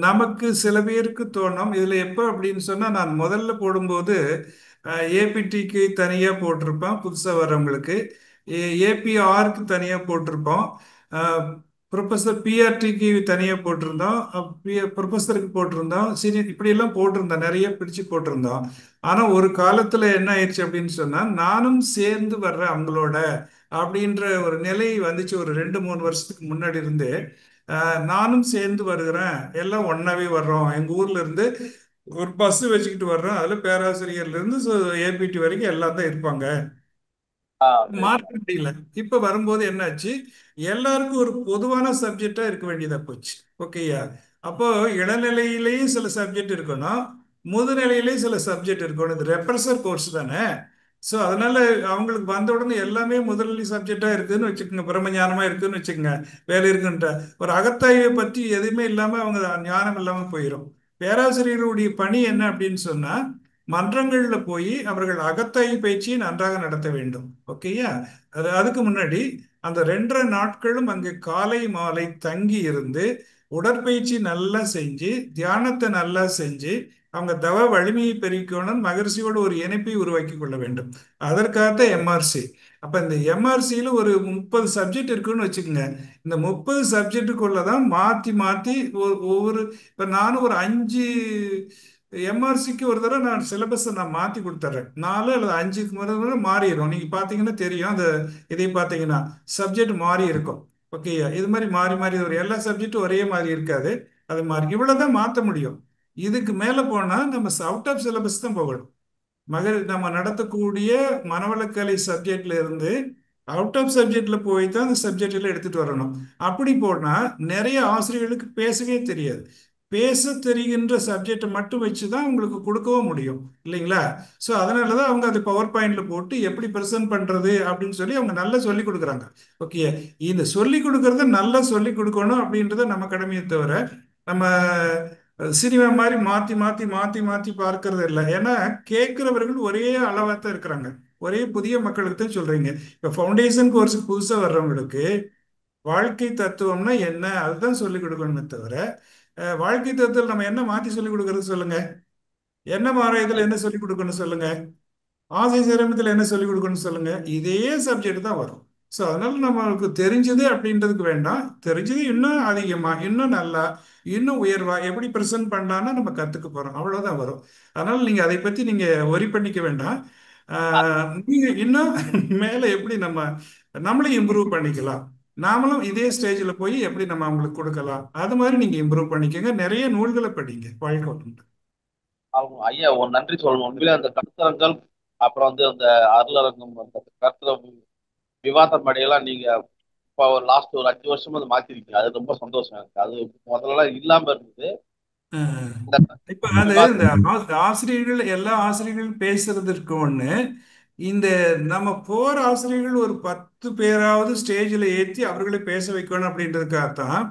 Speaker 2: நமக்கு சில பேருக்கு தோணும் இதில் எப்போ அப்படின்னு சொன்னால், நான் முதல்ல போடும்போது ஏபிடிக்கு தனியாக போட்டிருப்பேன் புதுசாக வர்றவங்களுக்கு, ஏபிஆருக்கு தனியாக போட்டிருப்போம், ப்ரொஃபஸர் பிஆர்டிக்கு தனியாக போட்டிருந்தோம், ப்ரொஃபஸருக்கு போட்டிருந்தோம், சீனியர் இப்படியெல்லாம் போட்டிருந்தோம், நிறைய பிரித்து போட்டிருந்தோம். ஆனால் ஒரு காலத்தில் என்ன ஆயிடுச்சு அப்படின்னு சொன்னால், நானும் சேர்ந்து வர்றேன் அவங்களோட அப்படின்ற ஒரு நிலை வந்துச்சு. ஒரு 2-3 வருஷத்துக்கு முன்னாடி இருந்து நானும் சேர்ந்து வருகிறேன், எல்லாம் ஒன்னாவே வர்றோம், எங்க ஊர்ல இருந்து ஒரு பஸ் வச்சுக்கிட்டு வர்றோம், அதுல பேராசிரியர்ல இருந்து ஏபிடி வரைக்கும் எல்லாம் தான் இருப்பாங்க. மார்க் முடியல. இப்ப வரும்போது என்னாச்சு, எல்லாருக்கும் ஒரு பொதுவான சப்ஜெக்டா இருக்க வேண்டியதா போச்சு. ஓகேயா? அப்போ இளநிலையிலேயும் சில சப்ஜெக்ட் இருக்கணும், முதுநிலையிலேயும் சில சப்ஜெக்ட் இருக்கணும். இது ரெப்ரஸர் கோர்ஸ் தானே. ஸோ அதனால அவங்களுக்கு வந்த உடனே எல்லாமே முதல்நிலை சப்ஜெக்டா இருக்குதுன்னு வச்சுக்கோங்க, பிரம்மஞானமா இருக்குன்னு வச்சுக்கோங்க, வேலை இருக்குன்ற ஒரு அகத்தாய்வை பற்றி எதுவுமே இல்லாம அவங்க ஞானம் இல்லாம போயிடும். பேராசிரியர்களுடைய பணி என்ன அப்படின்னு சொன்னா, மன்றங்கள்ல போய் அவர்கள் அகத்தாய்வு பயிற்சியை நன்றாக நடத்த வேண்டும். ஓகேயா? அதுக்கு முன்னாடி அந்த 2.5 நாட்களும் அங்கே காலை மாலை தங்கி இருந்து உடற்பயிற்சி நல்லா செஞ்சு தியானத்தை நல்லா செஞ்சு அவங்க தவ வலிமையை பெருக்கணும், மகரிஷியோடு ஒரு இணைப்பை உருவாக்கி கொள்ள வேண்டும். அதற்காகத்தான் எம்ஆர்சி. அப்ப இந்த எம்ஆர்சியில ஒரு 30 சப்ஜெக்ட் இருக்குன்னு வச்சுக்கோங்க. இந்த 30 சப்ஜெக்டுக்குள்ள தான் மாத்தி மாத்தி ஒவ்வொரு இப்ப நானும் ஒரு 5 எம்ஆர்சிக்கு ஒரு தடவை நான் சிலபஸை நான் மாற்றி கொடுத்துட்றேன். 4 அல்லது 5க்கு முதல்ல மாறிடும். நீங்கள் பார்த்தீங்கன்னா தெரியும், அந்த இதை பார்த்தீங்கன்னா சப்ஜெக்ட் மாறி இருக்கும். ஓகேயா? இது மாதிரி மாறி மாறி வரும். எல்லா சப்ஜெக்டும் ஒரே மாதிரி இருக்காது. அது மாதிரி இவ்வளோதான் மாற்ற முடியும். இதுக்கு மேலே போனால் நம்ம அவுட் ஆஃப் சிலபஸ் தான் போகணும். நம்ம நடத்தக்கூடிய மனவளக்கலை சப்ஜெக்ட்ல இருந்து அவுட் ஆஃப் சப்ஜெக்ட்ல போய் தான் அந்த சப்ஜெக்ட்ல எடுத்துட்டு வரணும். அப்படி போனா நிறைய ஆசிரியர்களுக்கு பேசவே தெரியாது. பேச தெரிகின்ற சப்ஜெக்டை மட்டும் வச்சு தான் உங்களுக்கு கொடுக்கவும் முடியும் இல்லைங்களா? ஸோ அதனால தான் அவங்க அதை பவர் பாயிண்ட்ல போட்டு எப்படி ப்ரெசென்ட் பண்றது அப்படின்னு சொல்லி அவங்க நல்லா சொல்லி கொடுக்குறாங்க. ஓகே, இந்த சொல்லி கொடுக்கறத நல்லா சொல்லி கொடுக்கணும் அப்படின்றத நம்ம கடமையை தவிர நம்ம சினிமா மாதிரி மாற்றி மாற்றி மாற்றி மாற்றி பார்க்கறது இல்லை. ஏன்னா கேட்குறவர்கள் ஒரே அளவாக தான் இருக்கிறாங்க. ஒரே புதிய மக்களுக்கு தான் சொல்றீங்க. இப்போ ஃபவுண்டேஷன் கோர்ஸுக்கு புதுசாக வர்றவங்களுக்கு வாழ்க்கை தத்துவம்னா என்ன அதுதான் சொல்லிக் கொடுக்கணுமே தவிர வாழ்க்கை தத்துவத்தில் நம்ம என்ன மாற்றி சொல்லிக் கொடுக்கறது சொல்லுங்க. என்ன மாறாயத்தில் என்ன சொல்லிக் கொடுக்கணும் சொல்லுங்க. ஆசை சிரமத்தில் என்ன சொல்லிக் கொடுக்கணும்னு சொல்லுங்க. இதே சப்ஜெக்ட் தான் வரும். ஸோ அதனால நம்மளுக்கு தெரிஞ்சது அப்படின்றதுக்கு வேண்டாம், தெரிஞ்சது இன்னும் அதிகமா, இன்னும் நல்லா, இன்னும் உயர்வா எப்படி ப்ரெசென்ட் பண்ணலான்னு நம்ம கற்றுக்க போகிறோம், அவ்வளோதான் வரும். அதனால நீங்கள் அதை பற்றி நீங்கள் ஒரி பண்ணிக்க வேண்டாம். நீங்கள் இன்னும் மேலே எப்படி நம்மளும் இம்ப்ரூவ் பண்ணிக்கலாம், நாமளும் இதே ஸ்டேஜில் போய் எப்படி நம்ம அவங்களுக்கு கொடுக்கலாம், அது மாதிரி நீங்கள் இம்ப்ரூவ் பண்ணிக்கோங்க. நிறைய நூல்களை படிங்க. வாழ்க்கை வளமுடன்.
Speaker 12: ஐயா ஒரு நன்றி சொல்லணும். உண்மையிலே அந்த கருத்தரங்கள், அப்புறம் வந்து அந்த அருளரங்கம், அந்த கருத்தர விவாத மேடையெல்லாம் நீங்க இப்போ ஒரு லாஸ்ட் ஒரு 5 வருஷமா அதை மாத்திருக்கீங்க. அது ரொம்ப சந்தோஷம் எனக்கு. அது முதல்ல இல்லாம இருந்தது.
Speaker 2: இப்ப அது இந்த ஆசிரியர்கள், எல்லா ஆசிரியர்களும் பேசுறதுக்கு ஒண்ணு, இந்த நம்ம போற ஆசிரியர்கள் ஒரு 10 பேராவது ஸ்டேஜில் ஏற்றி அவர்களை பேச வைக்கணும் அப்படின்றதுக்காகத்தான்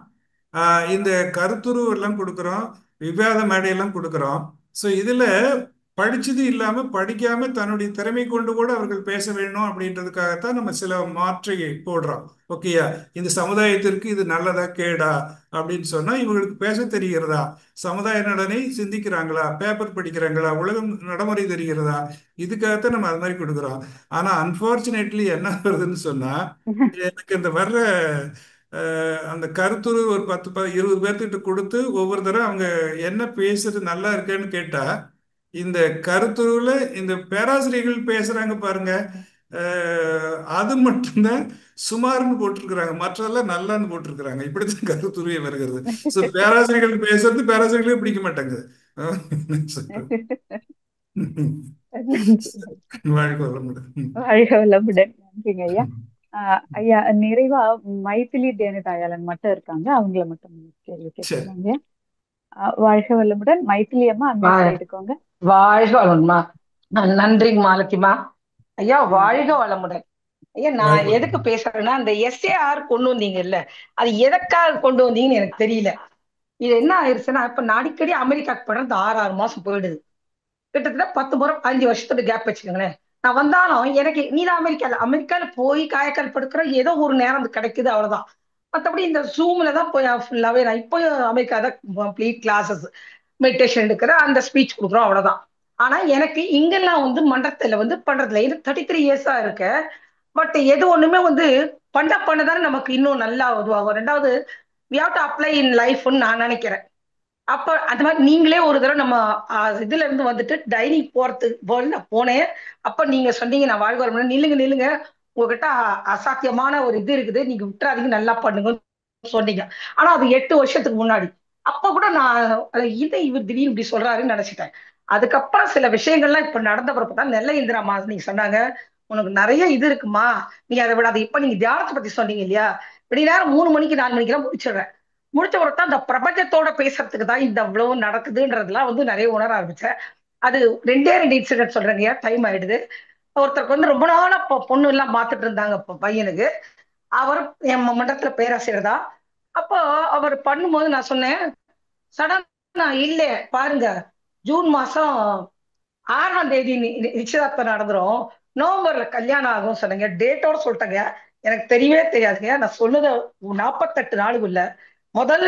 Speaker 2: இந்த கருத்துரு எல்லாம் கொடுக்குறோம், விவாத மேடையெல்லாம் கொடுக்குறோம். ஸோ இதுல படிச்சது இல்லாம படிக்காம தன்னுடைய திறமை கொண்டு கூட அவர்கள் பேச வேணும் அப்படின்றதுக்காகத்தான் நம்ம சில மாற்றை போடுறோம். ஓகேயா, இந்த சமுதாயத்திற்கு இது நல்லதா கேடா அப்படின்னு சொன்னா இவங்களுக்கு பேச தெரிகிறதா, சமுதாய நலனை சிந்திக்கிறாங்களா, பேப்பர் படிக்கிறாங்களா, உலகம் நடைமுறை தெரிகிறதா, இதுக்காகத்தான் நம்ம அது மாதிரி கொடுக்குறோம். ஆனா அன்பார்ச்சுனேட்லி என்ன வருதுன்னு சொன்னா, எனக்கு இந்த வர்ற அந்த கருத்துரு ஒரு 10 20 பேர்த்திட்ட கொடுத்து ஒவ்வொரு தடவை அவங்க என்ன பேசுறது நல்லா இருக்கேன்னு கேட்டா, இந்த கருத்துருவில் இந்த பேராசிரியர்கள் பேசுறாங்க பாருங்க, அது மட்டும்தான் சுமார்னு போட்டிருக்கிறாங்க, மற்றதெல்லாம் நல்லான்னு போட்டிருக்கிறாங்க. இப்படித்தான் கருத்துருவே வருகிறது. ஸோ பேராசிரியர்கள் பேசுறது பேராசிரியர்களே பிடிக்க மாட்டாங்க. வாழ்க்கை வளமுடன்.
Speaker 1: வாழ்க வளமுடன். நன்றிங்க ஐயா. ஐயா நிறைவா மைதிலி தேனதாயாளன் மட்டும் இருக்காங்க, அவங்கள மட்டும் கேள்வி கேட்கலாங்க. வாழ்க வளமுடன். மைதிலி அம்மா அன்மியூட் பண்ணிக்கோங்க.
Speaker 13: வாழ்க வளமுமா. நன்றி மாலத்திமா. ஐயா வாழ்க வளமுடன். ஐயா நான் எதுக்கு பேசுறேன்னா, அந்த SAR கொண்டு வந்தீங்கல்ல, அது எதற்காக கொண்டு வந்தீங்கன்னு எனக்கு தெரியல. இது என்ன ஆயிடுச்சுன்னா, இப்ப நான் அடிக்கடி அமெரிக்காவுக்கு போனா இந்த 6 மாசம் போயிடுது. கிட்டத்தட்ட 10 முறை 5 வருஷத்தோட கேப் வச்சுக்கோங்களேன். நான் வந்தாலும் எனக்கு நீதான் அமெரிக்கால போய் காயக்கால் படுக்கிற ஏதோ ஒரு நேரம் கிடைக்குது, அவ்வளவுதான். மற்றபடி இந்த ஜூம்ல தான் போய் ஃபுல்லாவே நான் இப்போ அமெரிக்கா தான் கம்ப்ளீட் கிளாஸஸ் மெடிடேஷன் எடுக்கிற அந்த ஸ்பீச் கொடுக்குறோம், அவ்வளவுதான். ஆனா எனக்கு இங்கெல்லாம் வந்து மன்றத்துல வந்து பண்றதுல 33 இயர்ஸா இருக்க. பட் எது ஒண்ணுமே வந்து பண்ணதானே நமக்கு இன்னும் நல்லா உருவாகும். ரெண்டாவது we have to apply in லைஃப்னு நான் நினைக்கிறேன். அப்ப அந்த மாதிரி நீங்களே ஒரு தடவை நம்ம இதுல இருந்து வந்துட்டு டைரி போறதுக்கு நான் போனேன். அப்ப நீங்க சொன்னீங்க, நான் வாழ்க வளமுடன், நில்லுங்க உங்ககிட்ட அசாத்தியமான ஒரு இது இருக்குது, நீங்க விட்டுறாதீங்க, நல்லா பண்ணுங்கன்னு சொன்னீங்க. ஆனா அது 8 வருஷத்துக்கு முன்னாடி. அப்ப கூட நான் இதை இவர் திடீர்னு இப்படி சொல்றாருன்னு நினைச்சிட்டேன். அதுக்கப்புறம் சில விஷயங்கள்லாம் இப்ப நடந்த பிறப்பு தான் நெல்லை இந்திராமா நீங்க சொன்னாங்க, உனக்கு நிறைய இது இருக்குமா, நீ அதை விட. இப்ப நீங்க தியானத்தை பத்தி சொன்னீங்க இல்லையா, இப்படி நேரம் 3 மணிக்கு 4 மணிக்கெல்லாம் முடிச்சிடுறேன். முடிச்ச பிறகு அந்த பிரபஞ்சத்தோட பேசுறதுக்கு தான் இந்த அவ்வளவு நடக்குதுன்றதுலாம் வந்து நிறைய உணர ஆரம்பிச்சேன். அது 2 இன்சிடென்ட் சொல்றேங்க, டைம் ஆயிடுது. ஒருத்தருக்கு வந்து ரொம்ப நாளா பொண்ணு எல்லாம் பார்த்துட்டு இருந்தாங்க பையனுக்கு. அவர் என் மன்றத்துல பேராசிரியர் தான். அப்போ அவர் பண்ணும்போது நான் சொன்னேன், சடனா இல்ல பாருங்க, ஜூன் மாசம் 6ஆம் தேதி நிச்சயதார்த்தம் நடந்துரும், நவம்பர்ல கல்யாணம் ஆகும் சொன்னீங்க. டேட்டோட சொல்லிட்டேங்க, எனக்கு தெரியவே தெரியாதுங்க. நான் சொன்னது 48 நாளுக்குள்ள முதல்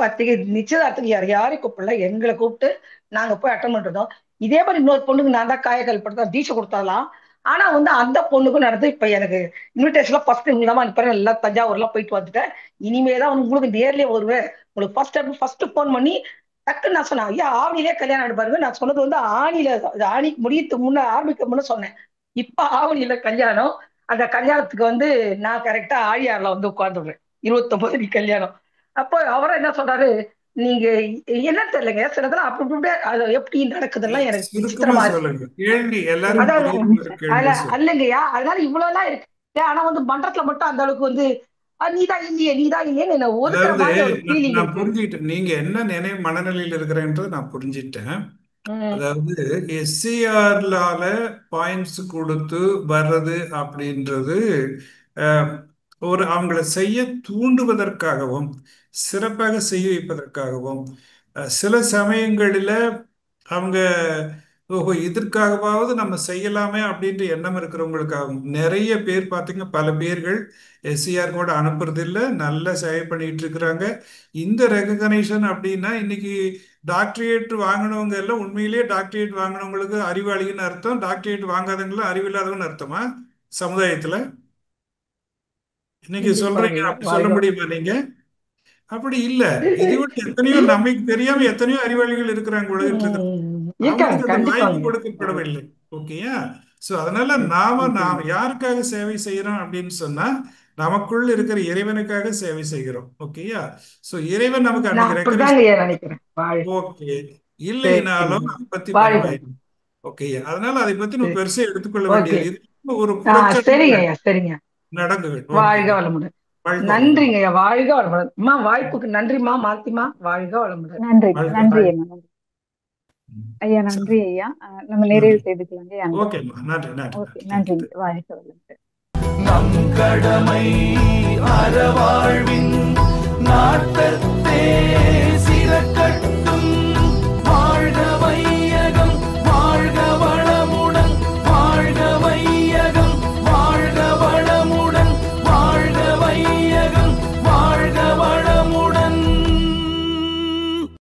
Speaker 13: பத்திரிகை நிச்சயதார்த்தத்துக்கு யாரையும் கூப்பிடல, எங்களை கூப்பிட்டு நாங்க போய் அட்டன் பண்ணிருந்தோம். இதே மாதிரி இன்னொரு பொண்ணுக்கு நான் தான் காயக்கல் படுத்த தீட்சை கொடுத்தாலாம். ஆனா வந்து அந்த பொண்ணுக்கும் நடந்து இப்ப எனக்கு இன்விடேஷன்ல ஃபர்ஸ்ட் இல்லாம அனுப்புறேன், எல்லாம் தஞ்சாவூர்லாம் போயிட்டு வந்துட்டேன். இனிமேதான் உங்களுக்கு நேர்லயே வருவேன். உங்களுக்கு ஃபர்ஸ்ட் போன் பண்ணி டக்குன்னு நான் சொன்னேன், ஐயா ஆவணிலே கல்யாணம் எடுப்பாருங்க. நான் சொன்னது வந்து ஆணி முடியத்துக்கு முன்ன ஆரம்பிக்க முன்ன சொன்னேன். இப்ப ஆவணியில கல்யாணம். அந்த கல்யாணத்துக்கு வந்து நான் கரெக்டா ஆழியார்ல வந்து உட்கார்ந்துடுறேன். 29 கல்யாணம். அப்போ அவரும் என்ன சொல்றாரு, நீங்க என்ன தெரியலங்க, சிலதெல்லாம் அப்படி அது எப்படி நடக்குதுலாம் எனக்கு விசித்திரமா இருக்கு. அல்லங்கய்யா, அதனால இவ்வளவு எல்லாம் இருக்கு. ஆனா வந்து மன்றத்துல மட்டும் அந்த அளவுக்கு வந்து நீதான் இல்லையேன்னு என்ன ஒதுக்குற மாதிரி ஒரு ஃபீலிங்
Speaker 2: நான் புரிஞ்சுக்கிட்டேன் நீங்க என்ன நினைவு மனநிலையில் இருக்கிறேன்றதை நான் புரிஞ்சுட்டேன். அதாவது SCRலால பாயிண்ட்ஸ் கொடுத்து வர்றது அப்படின்றது ஒரு அவங்கள செய்ய தூண்டுவதற்காகவும் சிறப்பாக செய்ய வைப்பதற்காகவும் சில சமயங்களில் அவங்க ஓஹோ, இதற்காகவாவது நம்ம செய்யலாமே அப்படின்ற எண்ணம் இருக்கிறவங்களுக்காகவும் நிறைய பேர் பார்த்தீங்க, பல பேர்கள் எஸ்சிஆர் கூட அனுப்புறது இல்லை, நல்ல சேவை பண்ணிட்டு இருக்கிறாங்க. இந்த ரெகக்னைசேஷன் அப்படின்னா இன்னைக்கு டாக்டரேட் வாங்கினவங்க எல்லாம் உண்மையிலேயே டாக்டரேட் வாங்கினவங்களுக்கு அறிவாளின்னு அர்த்தம், டாக்டரேட் வாங்காதவங்களும் அறிவில்லாதவன்னு அர்த்தமா சமுதாயத்துல? இன்னைக்கு
Speaker 13: கண்டிப்பாங்க
Speaker 2: சொல்றீங்க,
Speaker 13: ஐயா.
Speaker 2: அப்படி சொல்ல
Speaker 13: வாழ்க
Speaker 2: முடியுமா நீங்க? அப்படி இல்ல. இதை விட எத்தனையோ நமக்கு தெரியாம எத்தனையோ அறிவாளிகள் இருக்கிறாங்க உலகத்துல.
Speaker 13: இருக்காங்க,
Speaker 2: அவங்களுக்கு அந்த வாய்ப்பு
Speaker 13: கண்டிப்பாங்க ஐயா.
Speaker 2: கொடுக்கப்படவில்லை. ஓகேயா? சோ அதனால நாம் யாருக்காக சேவை செய்யறோம் அப்படின்னு சொன்னா நமக்குள் இருக்கிற இறைவனுக்காக சேவை செய்கிறோம். ஓகேயா? சோ இறைவன் நமக்கு
Speaker 13: நான்
Speaker 2: அன்னைக்கு
Speaker 13: அப்படிதாங்க ஐயா நினைக்கிறேன்.
Speaker 2: ஓகே, இல்லைனாலும் அதை பத்தி
Speaker 13: வாழ்க.
Speaker 2: பரவாயில்லை. ஓகேயா? அதனால அதை பத்தி நம்ம
Speaker 13: சரி.
Speaker 2: பெருசா எடுத்துக்கொள்ள
Speaker 13: ஓகே.
Speaker 2: வேண்டியது இது ஒரு
Speaker 13: சரிங்க
Speaker 2: புறச்சடங்கு
Speaker 13: ஐயா, சரிங்க.
Speaker 2: நடந்துகள்.
Speaker 13: வாழ்க
Speaker 2: ஓகே,
Speaker 13: வளமுடன்.
Speaker 2: வாழ்க வளமுடன்.
Speaker 13: நன்றிங்க ஐயா, வாழ்க வளமுடன். அம்மா வாய்ப்புக்கு நன்றிம்மா மாலத்திமா, வாழ்க வளமுடன்.
Speaker 1: நன்றி
Speaker 2: வாழ்க
Speaker 1: நன்றி
Speaker 2: வாழ்க.
Speaker 1: அம்மா, நன்றி ஐயா, நன்றி ஐயா. நம்ம நிறைவு செய்துக்கலாங்க ஐயா.
Speaker 2: ஓகேம்மா, நன்றி நன்றி
Speaker 1: ஓகே, நன்றிங்க. வாழ்க வளமுடன்.
Speaker 14: நம் கடமை அறவாழ்வின் நாட்டத்தே